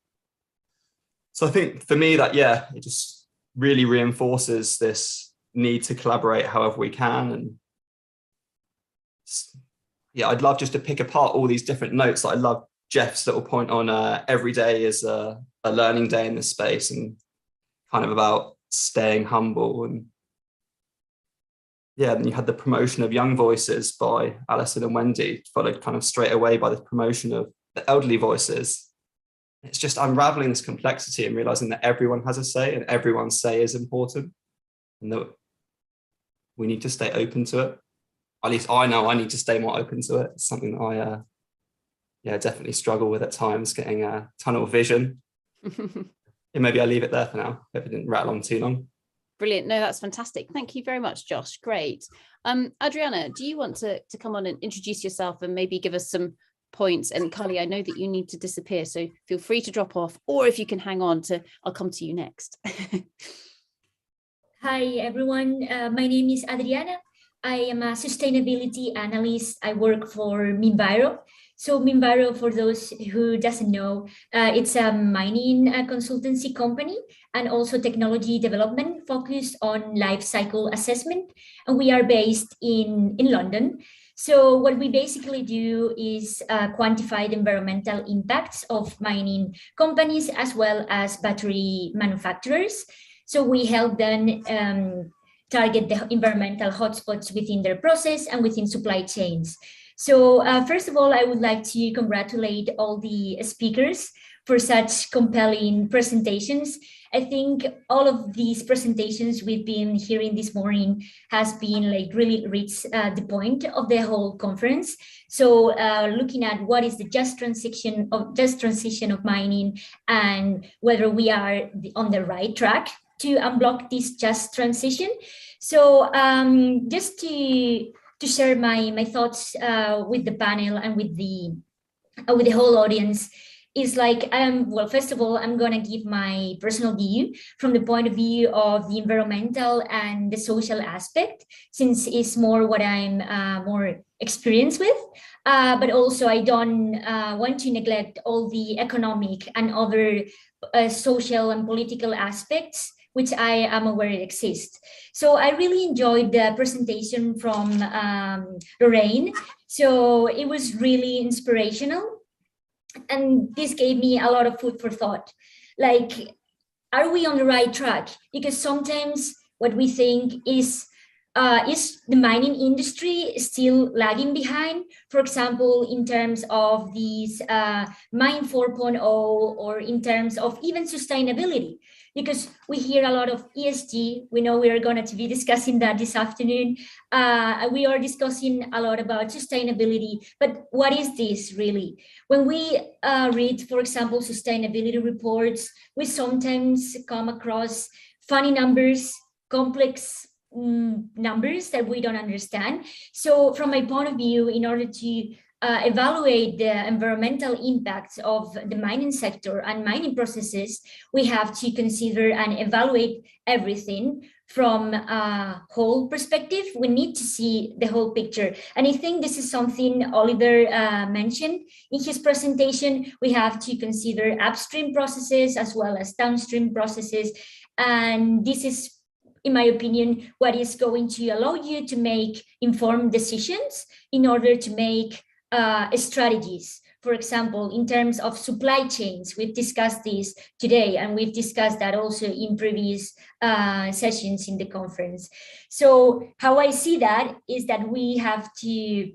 So I think for me that, yeah, it just really reinforces this need to collaborate however we can. And yeah, I'd love just to pick apart all these different notes. I love Jeff's little point on every day is a learning day in this space, and kind of about staying humble. And yeah, then you had the promotion of young voices by Alison and Wendy, followed kind of straight away by the promotion of the elderly voices. It's just unraveling this complexity and realizing that everyone has a say and everyone's say is important, and that we need to stay open to it. At least I know I need to stay more open to it. It's something that I definitely struggle with at times, getting a tunnel vision. Yeah, maybe I'll leave it there for now. Hope it didn't rattle on too long. Brilliant. No, that's fantastic. Thank you very much, Josh. Great. Adriana, do you want to come on and introduce yourself and maybe give us some points? And Carly, I know that you need to disappear, so feel free to drop off, or if you can hang on I'll come to you next. Hi, everyone. My name is Adriana. I am a sustainability analyst. I work for Minviro. So Minviro, for those who doesn't know, it's a mining consultancy company and also technology development focused on life cycle assessment. And we are based in London. So what we basically do is quantify the environmental impacts of mining companies as well as battery manufacturers. So we help them target the environmental hotspots within their process and within supply chains. So first of all, I would like to congratulate all the speakers for such compelling presentations. I think all of these presentations we've been hearing this morning has been like really reached the point of the whole conference. So looking at what is the just transition of mining and whether we are on the right track to unblock this just transition. So just to share my thoughts with the panel and with the whole audience is like, well, first of all, I'm gonna give my personal view from the point of view of the environmental and the social aspect, since it's more what I'm more experienced with. But also I don't want to neglect all the economic and other social and political aspects which I am aware exist. So I really enjoyed the presentation from Lorraine. So it was really inspirational. And this gave me a lot of food for thought. Like, are we on the right track? Because sometimes what we think is the mining industry still lagging behind? For example, in terms of these Mine 4.0 or in terms of even sustainability. Because we hear a lot of ESG. We know we are going to be discussing that this afternoon. We are discussing a lot about sustainability, but what is this really? When we read, for example, sustainability reports, we sometimes come across funny numbers, complex numbers that we don't understand. So from my point of view, in order to evaluate the environmental impacts of the mining sector and mining processes, we have to consider and evaluate everything from a whole perspective. We need to see the whole picture. And I think this is something Oliver mentioned in his presentation. We have to consider upstream processes as well as downstream processes. And this is, in my opinion, what is going to allow you to make informed decisions in order to make strategies. For example, in terms of supply chains, we've discussed this today, and we've discussed that also in previous sessions in the conference. So how I see that is that we have to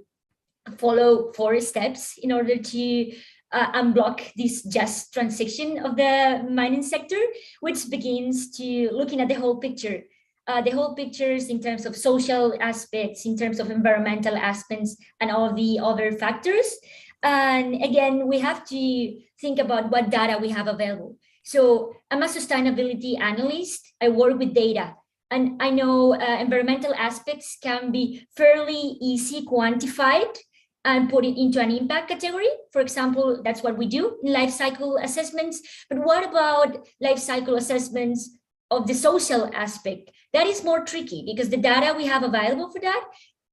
follow 4 steps in order to unblock this just transition of the mining sector, which begins to looking at the whole picture. The whole pictures in terms of social aspects, in terms of environmental aspects, and all the other factors. And again, we have to think about what data we have available. So I'm a sustainability analyst. I work with data. And I know environmental aspects can be fairly easy quantified and put it into an impact category. For example, that's what we do in life cycle assessments. But what about life cycle assessments of the social aspect? That is more tricky because the data we have available for that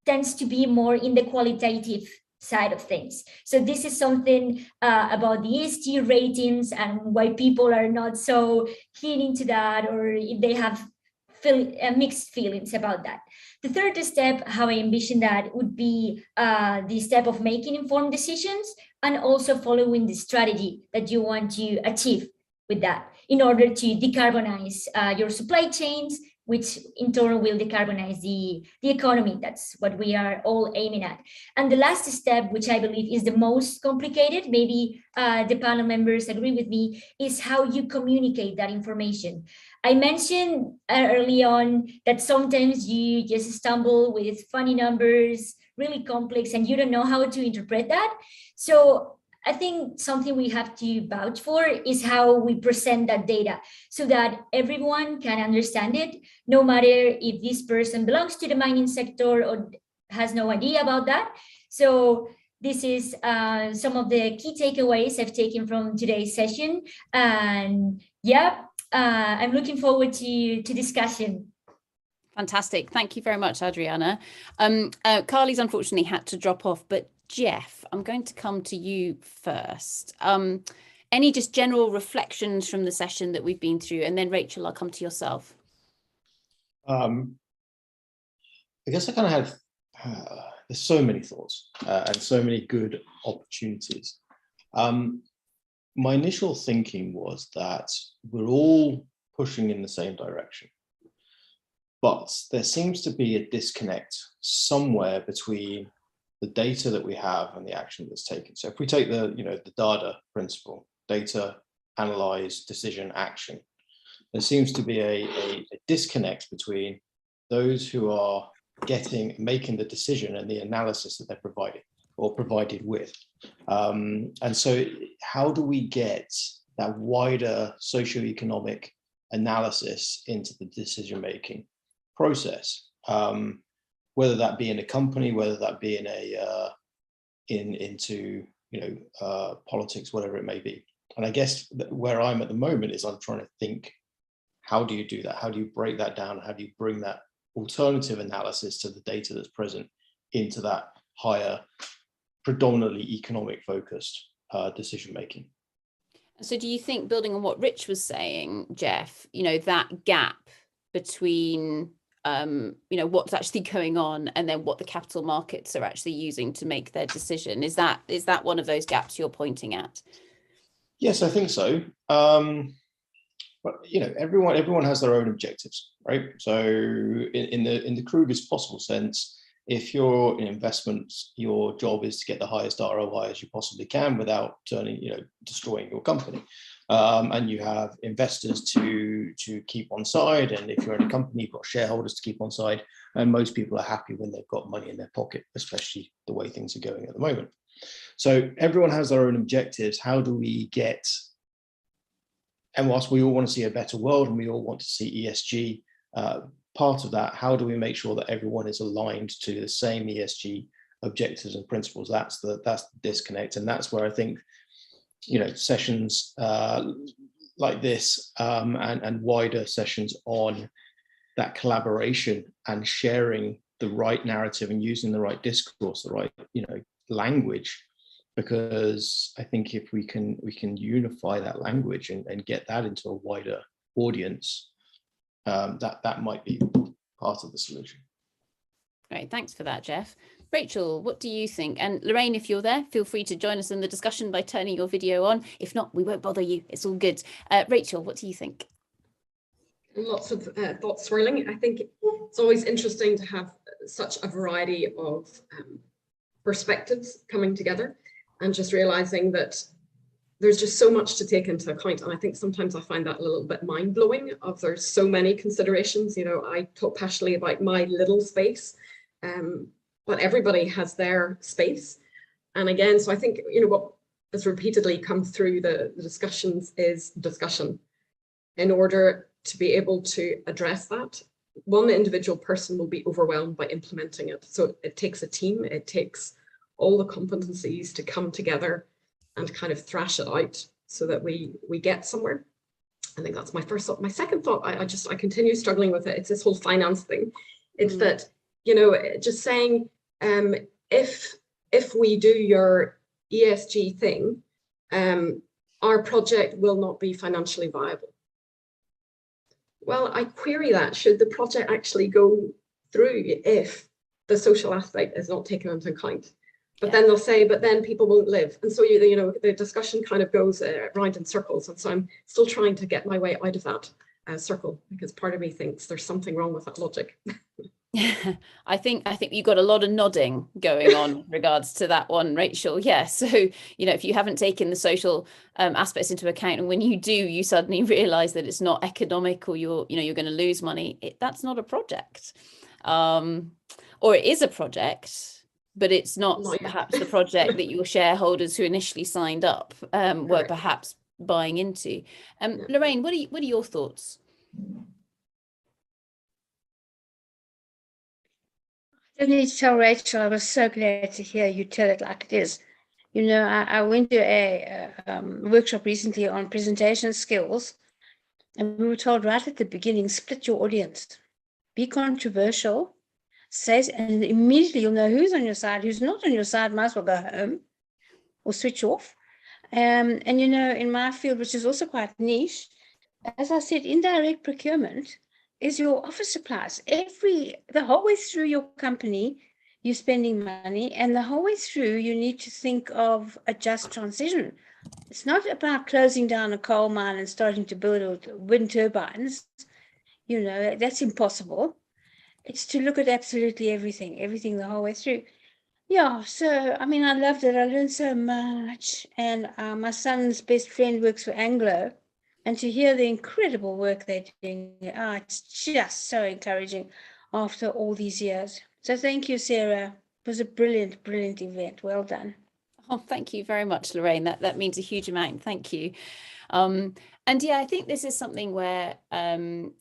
tends to be more in the qualitative side of things. So this is something about the ESG ratings and why people are not so keen into that, or if they have mixed feelings about that. The third step, how I envision that, would be the step of making informed decisions and also following the strategy that you want to achieve with that in order to decarbonize your supply chains, which in turn will decarbonize the economy. That's what we are all aiming at. And the last step, which I believe is the most complicated, maybe the panel members agree with me, is how you communicate that information. I mentioned early on that sometimes you just stumble with funny numbers, really complex, and you don't know how to interpret that. So I think something we have to vouch for is how we present that data so that everyone can understand it, no matter if this person belongs to the mining sector or has no idea about that. So this is some of the key takeaways I've taken from today's session. And yeah, I'm looking forward to discussion. Fantastic. Thank you very much, Adriana. Carly's unfortunately had to drop off, but Jeff, I'm going to come to you first. Any just general reflections from the session that we've been through? And then Rachel, I'll come to yourself. I guess I kind of had, there's so many thoughts and so many good opportunities. My initial thinking was that we're all pushing in the same direction, but there seems to be a disconnect somewhere between the data that we have and the action that's taken. So if we take the DADA principle, data, analyze, decision, action, there seems to be a disconnect between those who are making the decision and the analysis that they're providing or provided with. And so how do we get that wider socioeconomic analysis into the decision-making process? Whether that be in a company, whether that be in into politics, whatever it may be. And I guess where I'm at the moment is I'm trying to think, how do you do that? How do you break that down? How do you bring that alternative analysis to the data that's present into that higher, predominantly economic focused decision making? So do you think, building on what Rich was saying, Jeff, that gap between what's actually going on and then what the capital markets are actually using to make their decision, is that one of those gaps you're pointing at? Yes, I think so. But everyone has their own objectives, right? So in the crudest possible sense, if you're in investments, your job is to get the highest ROI as you possibly can without destroying your company. And you have investors to keep on side. And if you're in a company, you've got shareholders to keep on side. And most people are happy when they've got money in their pocket, especially the way things are going at the moment. So everyone has their own objectives. How do we get, and whilst we all want to see a better world and we all want to see ESG part of that, how do we make sure that everyone is aligned to the same ESG objectives and principles? That's the disconnect. And that's where I think sessions like this and wider sessions on that collaboration and sharing the right narrative and using the right discourse, the right language, because I think if we can unify that language and get that into a wider audience, that might be part of the solution. Great, thanks for that, Jeff. Rachel, what do you think? And Lorraine, if you're there, feel free to join us in the discussion by turning your video on. If not, we won't bother you. It's all good. Rachel, what do you think? Lots of thoughts swirling. I think it's always interesting to have such a variety of perspectives coming together and just realizing that there's just so much to take into account. And I think sometimes I find that a little bit mind-blowing of there's so many considerations. I talk passionately about my little space, but everybody has their space. And again, so I think, what has repeatedly come through the discussions is discussion. In order to be able to address that, one individual person will be overwhelmed by implementing it. So it takes a team, it takes all the competencies to come together and kind of thrash it out so that we get somewhere. I think that's my first thought. My second thought, I continue struggling with it. It's this whole finance thing. It's that, you know, just saying, if we do your ESG thing, our project will not be financially viable. Well, I query that. Should the project actually go through if the social aspect is not taken into account? But then they'll say, but then people won't live. And so, you know, the discussion kind of goes round in circles. And so I'm still trying to get my way out of that circle, because part of me thinks there's something wrong with that logic. I think you've got a lot of nodding going on in regards to that one, Rachel. Yeah. So, you know, if you haven't taken the social aspects into account, and when you do, you suddenly realize that it's not economic, or you're going to lose money. that's not a project, or it is a project, but it's not perhaps the project that your shareholders who initially signed up were perhaps buying into. Lorraine, what are your thoughts? I need to tell Rachel, I was so glad to hear you tell it like it is. You know, I went to a workshop recently on presentation skills, and we were told right at the beginning, split your audience, be controversial, say, and immediately you'll know who's on your side, who's not on your side, might as well go home or switch off. And, you know, in my field, which is also quite niche, as I said, indirect procurement is your office supplies. The whole way through your company, you're spending money, and the whole way through, you need to think of a just transition. It's not about closing down a coal mine and starting to build wind turbines. You know, that's impossible. It's to look at absolutely everything the whole way through. Yeah, so, I mean, I loved it. I learned so much. And my son's best friend works for Anglo. And to hear the incredible work they're doing, it's just so encouraging after all these years. So thank you, Sarah. It was a brilliant event. Well done. Oh, thank you very much, Lorraine. That means a huge amount. Thank you. And yeah, I think this is something where,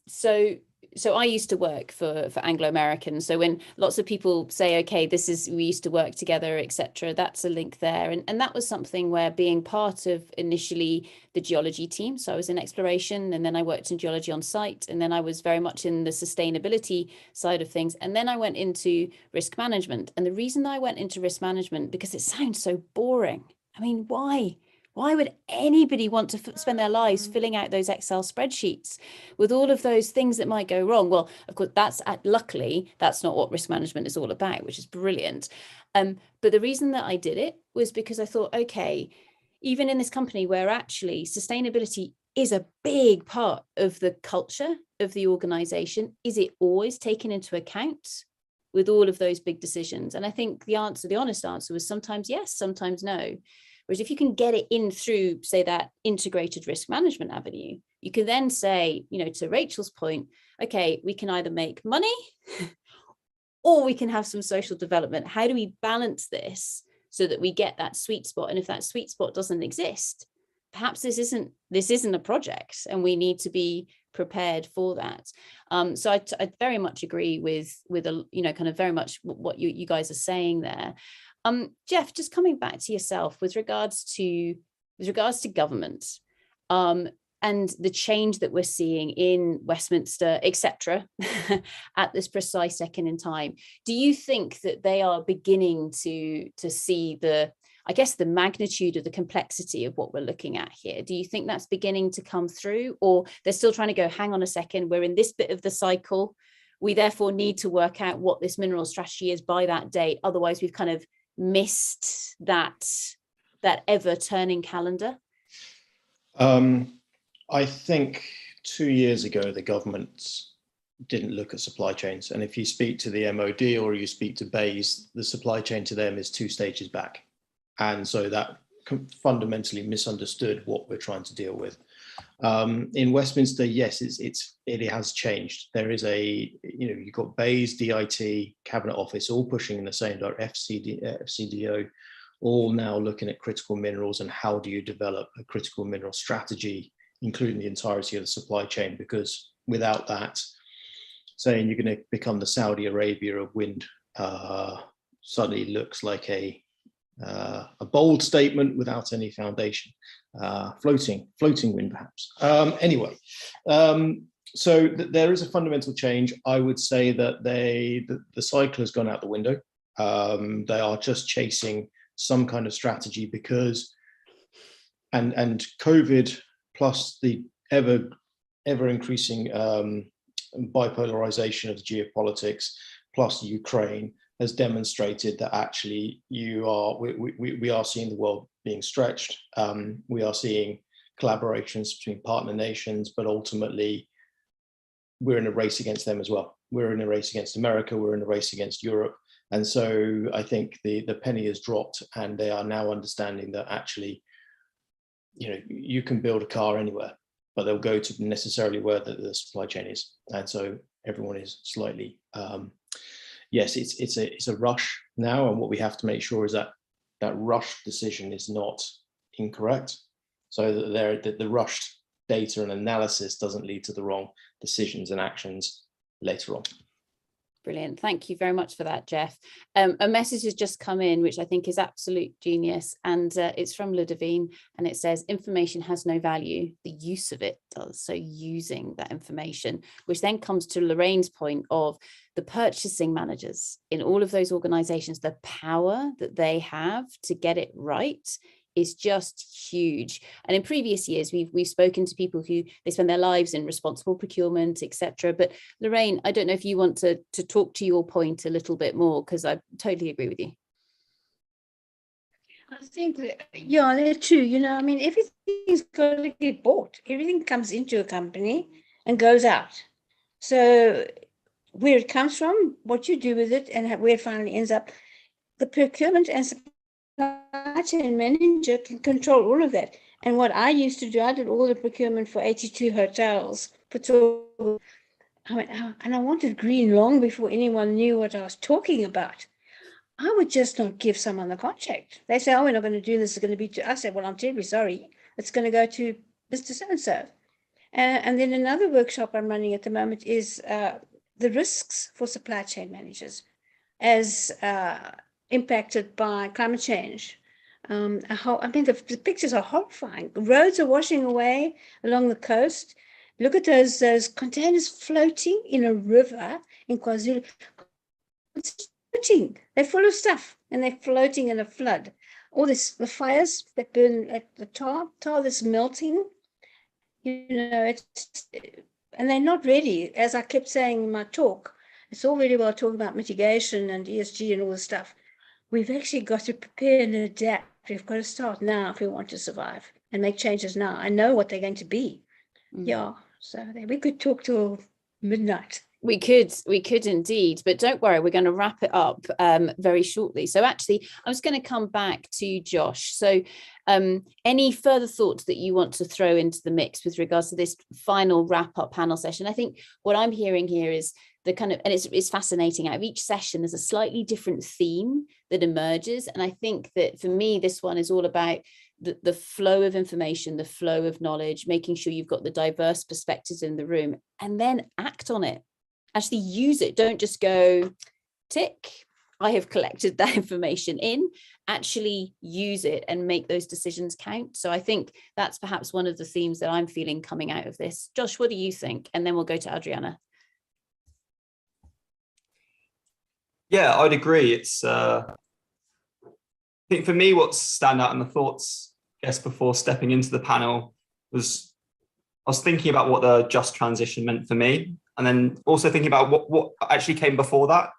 so I used to work for Anglo American. So when lots of people say, okay, we used to work together, etc., that's a link there. And that was something where being part of initially the geology team. So I was in exploration, and then I worked in geology on site, and then I was very much in the sustainability side of things. And then I went into risk management. And the reason I went into risk management, because it sounds so boring. I mean, why? Why would anybody want to spend their lives filling out those Excel spreadsheets with all of those things that might go wrong? Well, of course, luckily, that's not what risk management is all about, which is brilliant. But the reason that I did it was because I thought, okay, even in this company where actually sustainability is a big part of the culture of the organization, is it always taken into account with all of those big decisions? And I think the honest answer was sometimes yes, sometimes no. Whereas if you can get it in through, say, that integrated risk management avenue, you can then say, you know, to Rachel's point, okay, we can either make money or we can have some social development. How do we balance this so that we get that sweet spot? And if that sweet spot doesn't exist, perhaps this isn't a project, and we need to be prepared for that. So I very much agree with kind of very much what you guys are saying there. Jeff, just coming back to yourself with regards to government and the change that we're seeing in Westminster, etc., at this precise second in time, do you think that they are beginning to see the magnitude of the complexity of what we're looking at here? Do you think that's beginning to come through, or they're still trying to go, hang on a second, we're in this bit of the cycle, we therefore need to work out what this mineral strategy is by that date, otherwise we've kind of missed that ever turning calendar? I think 2 years ago the government didn't look at supply chains, and if you speak to the MOD or you speak to BEIS, the supply chain to them is 2 stages back, and so that fundamentally misunderstood what we're trying to deal with. In Westminster, yes, it has changed. There is you've got BEIS, DIT, Cabinet Office, all pushing in the same direction, FCDO, all now looking at critical minerals and how do you develop a critical mineral strategy, including the entirety of the supply chain, because without that, saying you're going to become the Saudi Arabia of wind suddenly looks like a a bold statement without any foundation, floating wind perhaps. Anyway, so there is a fundamental change. I would say that the cycle has gone out the window. They are just chasing some kind of strategy because, and COVID plus the ever increasing bipolarization of geopolitics plus Ukraine has demonstrated that actually we are seeing the world being stretched. We are seeing collaborations between partner nations, but ultimately we're in a race against them as well. We're in a race against America, we're in a race against Europe. And so I think the penny has dropped, and they are now understanding that actually, you can build a car anywhere, but they'll go to necessarily where the supply chain is. And so everyone is slightly, yes, it's a rush now. And what we have to make sure is that rush decision is not incorrect. So that the rushed data and analysis doesn't lead to the wrong decisions and actions later on. Brilliant. Thank you very much for that, Jeff. A message has just come in, which I think is absolute genius. And it's from Ludovine, and it says, information has no value. The use of it does. So using that information, which then comes to Lorraine's point of the purchasing managers in all of those organizations, the power that they have to get it right is just huge. And in previous years, we've spoken to people who they spend their lives in responsible procurement, etc. But Lorraine, I don't know if you want to talk to your point a little bit more, because I totally agree with you. I think that, yeah, they're true. I mean, everything's got to get bought. Everything comes into a company and goes out. So where it comes from, what you do with it, and where it finally ends up, the procurement and supply chain manager can control all of that. And what I used to do, I did all the procurement for 82 hotels. And I wanted green long before anyone knew what I was talking about. I would just not give someone the contract. They say, oh, we're not going to do this. It's going to be to us. I said, well, I'm terribly sorry. It's going to go to Mr. So-and-so. And then another workshop I'm running at the moment is the risks for supply chain managers as impacted by climate change. I mean, the pictures are horrifying. Roads are washing away along the coast. Look at those containers floating in a river in KwaZulu. It's floating. They're full of stuff, and they're floating in a flood. All the fires that burn at the tar that's melting. And they're not ready. As I kept saying in my talk, it's all really well talking about mitigation and ESG and all this stuff. We've actually got to prepare and adapt. We've got to start now if we want to survive and make changes now. I know what they're going to be. Yeah, so we could talk till midnight. We could indeed, but don't worry, we're going to wrap it up very shortly. So actually, I was going to come back to Josh. So any further thoughts that you want to throw into the mix with regards to this final wrap-up panel session? I think what I'm hearing here is the kind of, and it's fascinating, out of each session, there's a slightly different theme that emerges. And I think that for me, this one is all about the flow of information, the flow of knowledge, making sure you've got the diverse perspectives in the room, and then act on it. Actually use it. Don't just go, tick, I have collected that information in. Actually use it and make those decisions count. So I think that's perhaps one of the themes that I'm feeling coming out of this. Josh, what do you think? And then we'll go to Adriana. Yeah, I'd agree. It's I think for me, what's stand out in the thoughts, I guess, before stepping into the panel was I was thinking about what the just transition meant for me. And then also thinking about what actually came before that.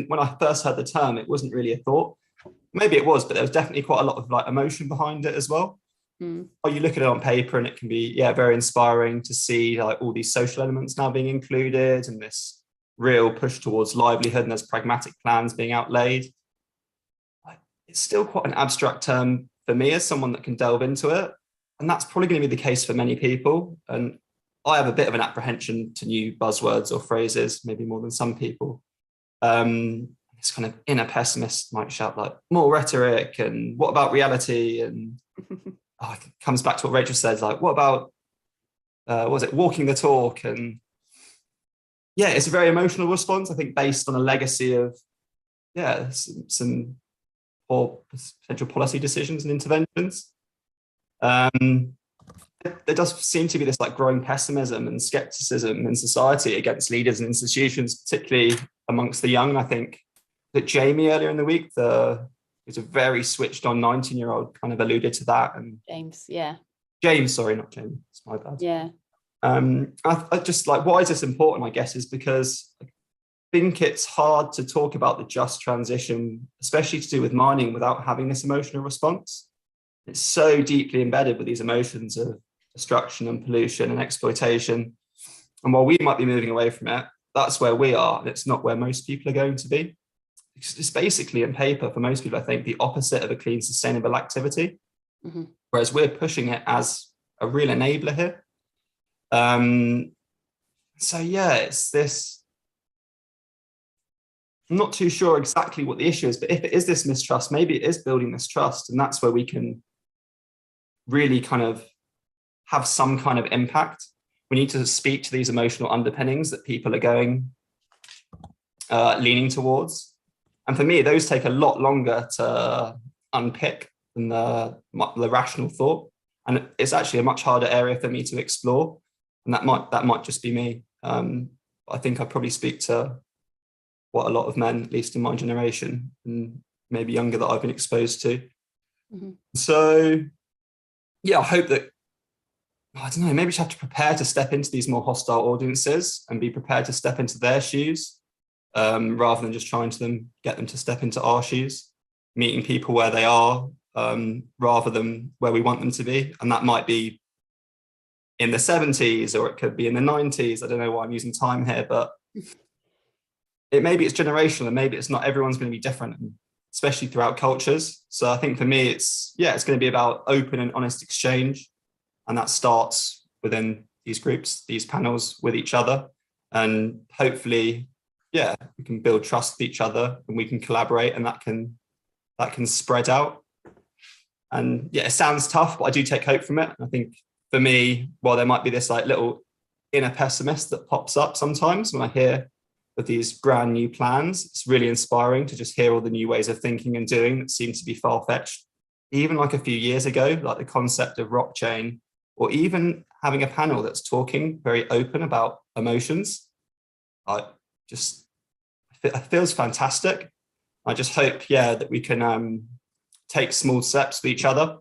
When I first heard the term, it wasn't really a thought. Maybe it was, but there was definitely quite a lot of emotion behind it as well. Or you look at it on paper and it can be, very inspiring to see all these social elements now being included and this real push towards livelihood, and there's pragmatic plans being outlaid. It's still quite an abstract term for me as someone that can delve into it. And that's probably going to be the case for many people. And I have a bit of an apprehension to new buzzwords or phrases, maybe more than some people. This kind of inner pessimist might shout more rhetoric and what about reality? And it comes back to what Rachel says, what about, walking the talk? And it's a very emotional response, I think, based on a legacy of, some or potential policy decisions and interventions. There does seem to be this like growing pessimism and skepticism in society against leaders and institutions, particularly amongst the young. And I think that Jamie earlier in the week, who's a very switched on 19-year-old, kind of alluded to that. And James, sorry, not Jamie, it's my bad. Yeah. I just like, why is this important, I guess, is because I think it's hard to talk about the just transition, especially to do with mining, without having this emotional response. It's so deeply embedded with these emotions of destruction and pollution and exploitation. And while we might be moving away from it, that's where we are, and it's not where most people are going to be. It's basically, in paper, for most people, I think, the opposite of a clean, sustainable activity, whereas we're pushing it as a real enabler here. So yeah, it's this, I'm not too sure exactly what the issue is, but if it is this mistrust, maybe it is building this trust, and that's where we can really kind of have some kind of impact. We need to speak to these emotional underpinnings that people are going, leaning towards. And for me, those take a lot longer to unpick than the rational thought. And it's actually a much harder area for me to explore. And that might just be me. I think I probably speak to what a lot of men, at least in my generation, and maybe younger, that I've been exposed to. So yeah, I hope that, I don't know, maybe you have to prepare to step into these more hostile audiences and be prepared to step into their shoes, rather than just trying to get them to step into our shoes, meeting people where they are, rather than where we want them to be. And that might be in the 70s, or it could be in the 90s. I don't know why I'm using time here, but maybe it's generational, and maybe it's not. Everyone's going to be different, especially throughout cultures. So I think for me, it's going to be about open and honest exchange. And that starts within these groups, these panels, with each other. And hopefully, we can build trust with each other, and we can collaborate, and that can spread out. And it sounds tough, but I do take hope from it. I think for me, while there might be this like little inner pessimist that pops up sometimes when I hear of these brand new plans, it's really inspiring to just hear all the new ways of thinking and doing that seem to be far-fetched. Even like a few years ago, like the concept of blockchain, or even having a panel that's talking very open about emotions, it feels fantastic. I just hope, that we can take small steps with each other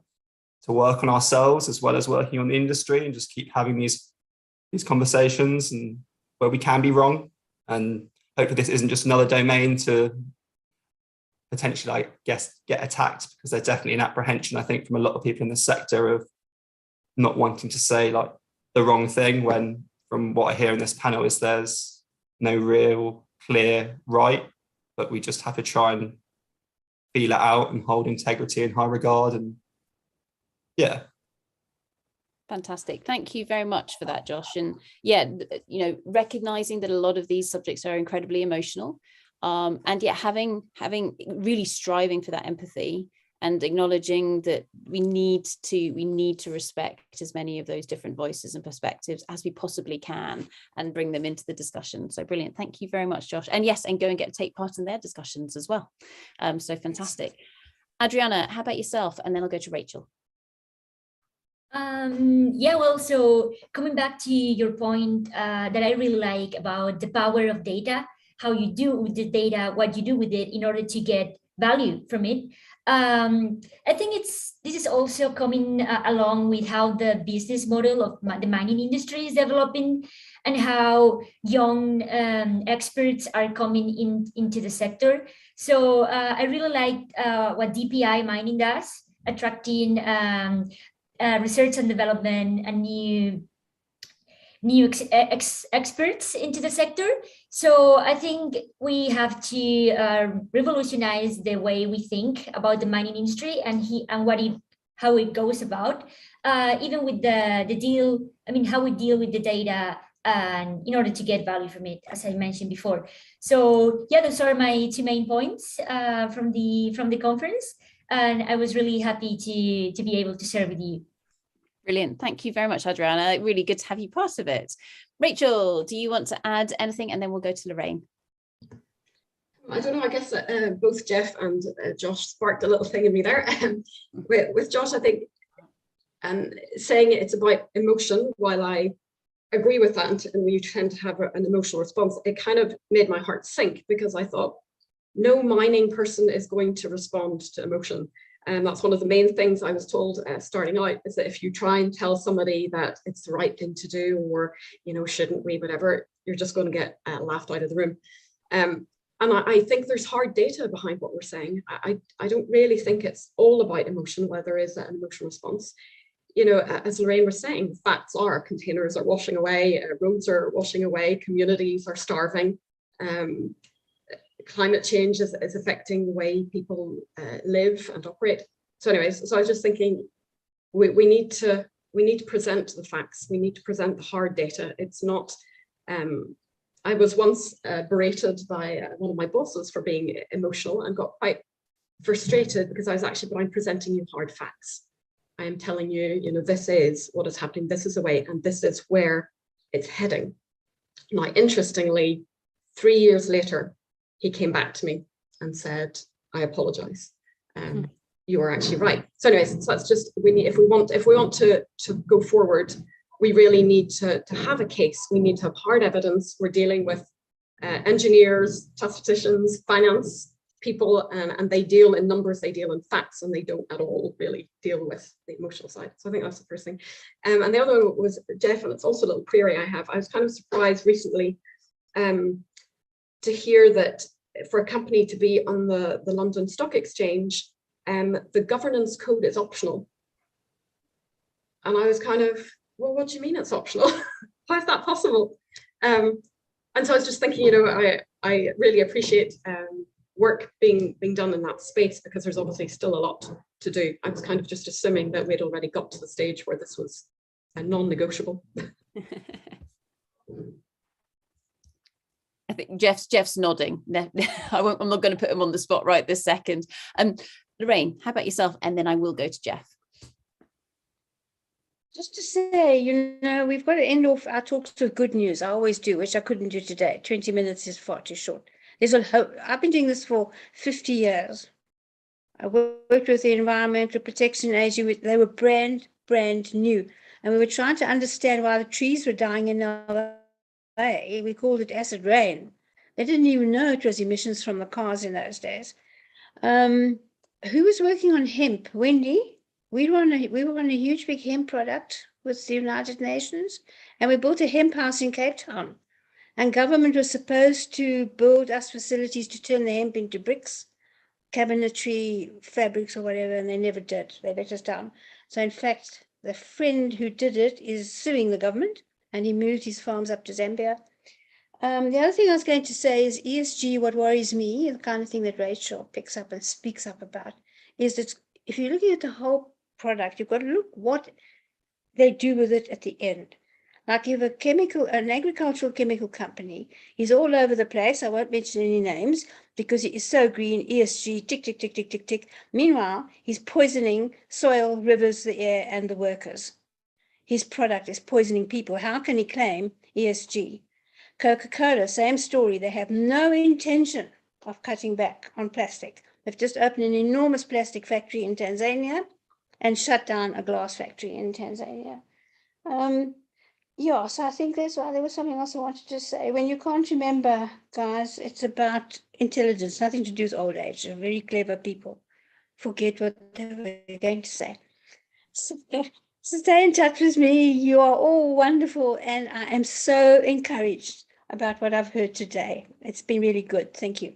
to work on ourselves as well as working on the industry, and just keep having these conversations, and where we can be wrong. And hopefully this isn't just another domain to potentially, I guess, get attacked, because there's definitely an apprehension, I think, from a lot of people in the sector of not wanting to say like the wrong thing, when from what I hear in this panel is there's no real clear right, but we just have to try and feel it out and hold integrity in high regard. And Fantastic. Thank you very much for that, Josh. And recognizing that a lot of these subjects are incredibly emotional, and yet having really striving for that empathy, and acknowledging that we need to respect as many of those different voices and perspectives as we possibly can, and bring them into the discussion. So brilliant. Thank you very much, Josh. And yes, and go and take part in their discussions as well. So fantastic. Adriana, how about yourself? And then I'll go to Rachel. So coming back to your point that I really like about the power of data, how you do with the data, what you do with it in order to get value from it. I think this is also coming along with how the business model of the mining industry is developing, and how young experts are coming into the sector. So I really like what DPI Mining does, attracting research and development and new experts into the sector. So I think we have to revolutionize the way we think about the mining industry and how it goes about, even with the deal. I mean, how we deal with the data, and in order to get value from it, as I mentioned before. So those are my two main points from the conference, and I was really happy to be able to share with you. Brilliant. Thank you very much, Adriana. Really good to have you part of it. Rachel, do you want to add anything? And then we'll go to Lorraine. I don't know, I guess both Jeff and Josh sparked a little thing in me there. With Josh, I think saying it's about emotion, while I agree with that, and we tend to have an emotional response, it kind of made my heart sink, because I thought no mining person is going to respond to emotion. And that's one of the main things I was told starting out, is that if you try and tell somebody that it's the right thing to do, or, you know, shouldn't we, whatever, you're just going to get laughed out of the room. And I think there's hard data behind what we're saying. I don't really think it's all about emotion, where there is an emotional response. You know, as Lorraine was saying, facts are containers are washing away, roads are washing away, communities are starving. Climate change is affecting the way people live and operate. So anyways, so I was just thinking, we need to present the facts. We need to present the hard data. It's not, I was once berated by one of my bosses for being emotional, and got quite frustrated, because I was actually, but I'm presenting you hard facts. I am telling you, you know, this is what is happening, this is the way, and this is where it's heading. Now, interestingly, 3 years later, he came back to me and said, I apologize. You are actually right. So anyways, so that's just, we need, if we want to go forward, we really need to have a case. We need to have hard evidence. We're dealing with engineers, statisticians, finance people, and they deal in numbers, they deal in facts, and they don't at all really deal with the emotional side. So I think that's the first thing. And the other one was Jeff, and it's also a little query I have. I was kind of surprised recently to hear that for a company to be on the London Stock Exchange, the governance code is optional. And I was kind of, well, what do you mean it's optional? How is that possible? And so I was just thinking, you know, I really appreciate work being done in that space, because there's obviously still a lot to do. I was kind of just assuming that we'd already got to the stage where this was a non-negotiable. I think Jeff's nodding. I'm not going to put him on the spot right this second. Lorraine, how about yourself? And then I will go to Jeff. Just to say, you know, we've got to end off our talks with good news. I always do, which I couldn't do today. 20 minutes is far too short. There's a hope. I've been doing this for 50 years. I worked with the Environmental Protection Agency. They were brand new. And we were trying to understand why the trees were dying in our way. We called it acid rain. They didn't even know it was emissions from the cars in those days. Who was working on hemp? Wendy? We were on a huge big hemp product with the United Nations, and we built a hemp house in Cape Town. And government was supposed to build us facilities to turn the hemp into bricks, cabinetry, fabrics or whatever, and they never did. They let us down. So in fact, the friend who did it is suing the government, and he moved his farms up to Zambia. The other thing I was going to say is ESG, what worries me, the kind of thing that Rachel picks up and speaks up about, is that if you're looking at the whole product, you've got to look what they do with it at the end. Like if an agricultural chemical company, he's all over the place. I won't mention any names because it is so green, ESG, tick, tick, tick, tick, tick, tick. Meanwhile, he's poisoning soil, rivers, the air, and the workers. His product is poisoning people. How can he claim ESG? Coca-Cola, same story. They have no intention of cutting back on plastic. They've just opened an enormous plastic factory in Tanzania and shut down a glass factory in Tanzania. Yeah, so I think there was something else I wanted to say. When you can't remember, guys, it's about intelligence, nothing to do with old age. They're very clever people forget what they were going to say. So stay in touch with me. You are all wonderful, and I am so encouraged about what I've heard today. It's been really good. Thank you.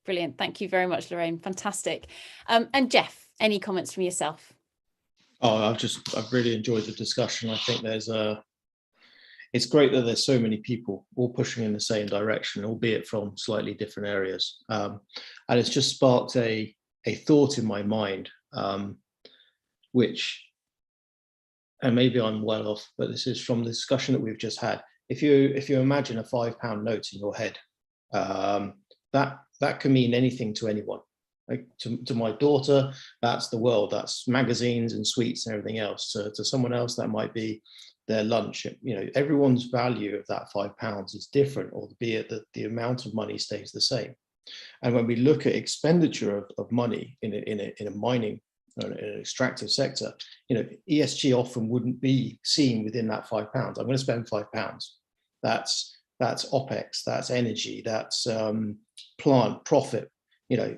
Brilliant. Thank you very much, Lorraine. Fantastic. And Jeff, any comments from yourself? Oh, I've really enjoyed the discussion. I think it's great that there's so many people all pushing in the same direction, albeit from slightly different areas. And it's just sparked a thought in my mind, which, and maybe I'm well off, but this is from the discussion that we've just had. If you imagine a £5 note in your head, that can mean anything to anyone. Like to my daughter, that's the world, that's magazines and sweets and everything else. To someone else, that might be their lunch. You know, everyone's value of that £5 is different, albeit that the amount of money stays the same. And when we look at expenditure of money in a mining or an extractive sector, ESG often wouldn't be seen within that £5. I'm going to spend £5. That's OPEX, that's energy, that's plant profit.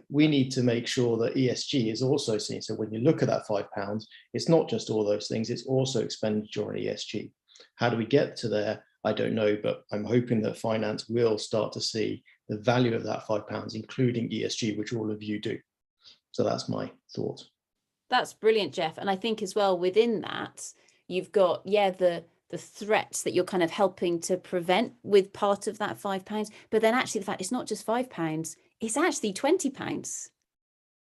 We need to make sure that ESG is also seen. So when you look at that £5, it's not just all those things, it's also expenditure on ESG. How do we get to there? I don't know, but I'm hoping that finance will start to see the value of that £5, including ESG, which all of you do. So that's my thought. That's brilliant, Jeff. And I think as well within that, you've got, the threats that you're kind of helping to prevent with part of that £5. But then actually the fact it's not just £5, it's actually £20.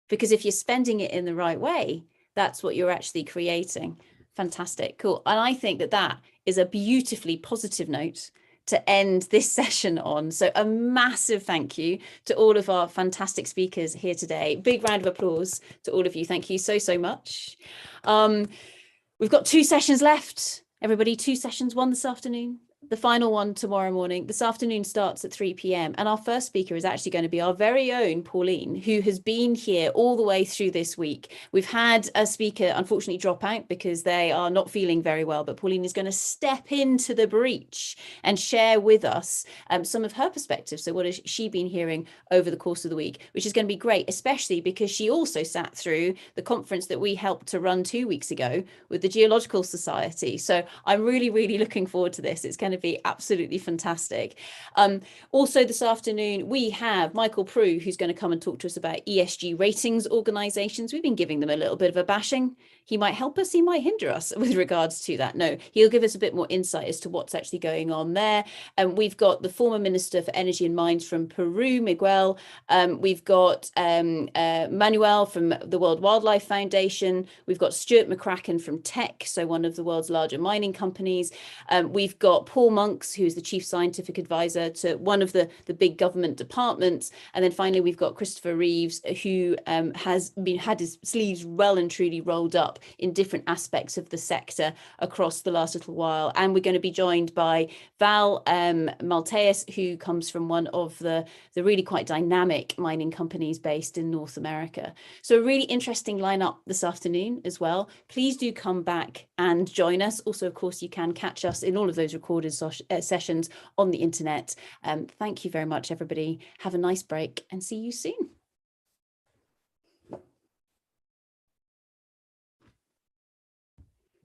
Because if you're spending it in the right way, that's what you're actually creating. Fantastic. Cool. And I think that is a beautifully positive note to end this session on. So a massive thank you to all of our fantastic speakers here today. Big round of applause to all of you. Thank you so, so much. We've got 2 sessions left. Everybody, 2 sessions, one this afternoon, the final one tomorrow morning. This afternoon starts at 3 p.m. And our first speaker is actually going to be our very own Pauline, who has been here all the way through this week. We've had a speaker unfortunately drop out because they are not feeling very well, but Pauline is going to step into the breach and share with us some of her perspectives. So what has she been hearing over the course of the week, which is going to be great, especially because she also sat through the conference that we helped to run 2 weeks ago with the Geological Society. So I'm really, really looking forward to this. It's going to be absolutely fantastic. Also this afternoon, we have Michael Prue, who's going to come and talk to us about ESG ratings organizations. We've been giving them a little bit of a bashing. He might help us, he might hinder us with regards to that. No, he'll give us a bit more insight as to what's actually going on there. And we've got the former Minister for Energy and Mines from Peru, Miguel. We've got Manuel from the World Wildlife Foundation. We've got Stuart McCracken from Teck, so one of the world's larger mining companies. We've got Paul Monks, who's the Chief Scientific Advisor to one of the big government departments. And then finally, we've got Christopher Reeves, who has had his sleeves well and truly rolled up in different aspects of the sector across the last little while. And we're going to be joined by Val Malteus, who comes from one of the really quite dynamic mining companies based in North America. So a really interesting lineup this afternoon as well. Please do come back and join us. Also, of course, you can catch us in all of those recorded sessions on the internet. Thank you very much, everybody. Have a nice break and see you soon.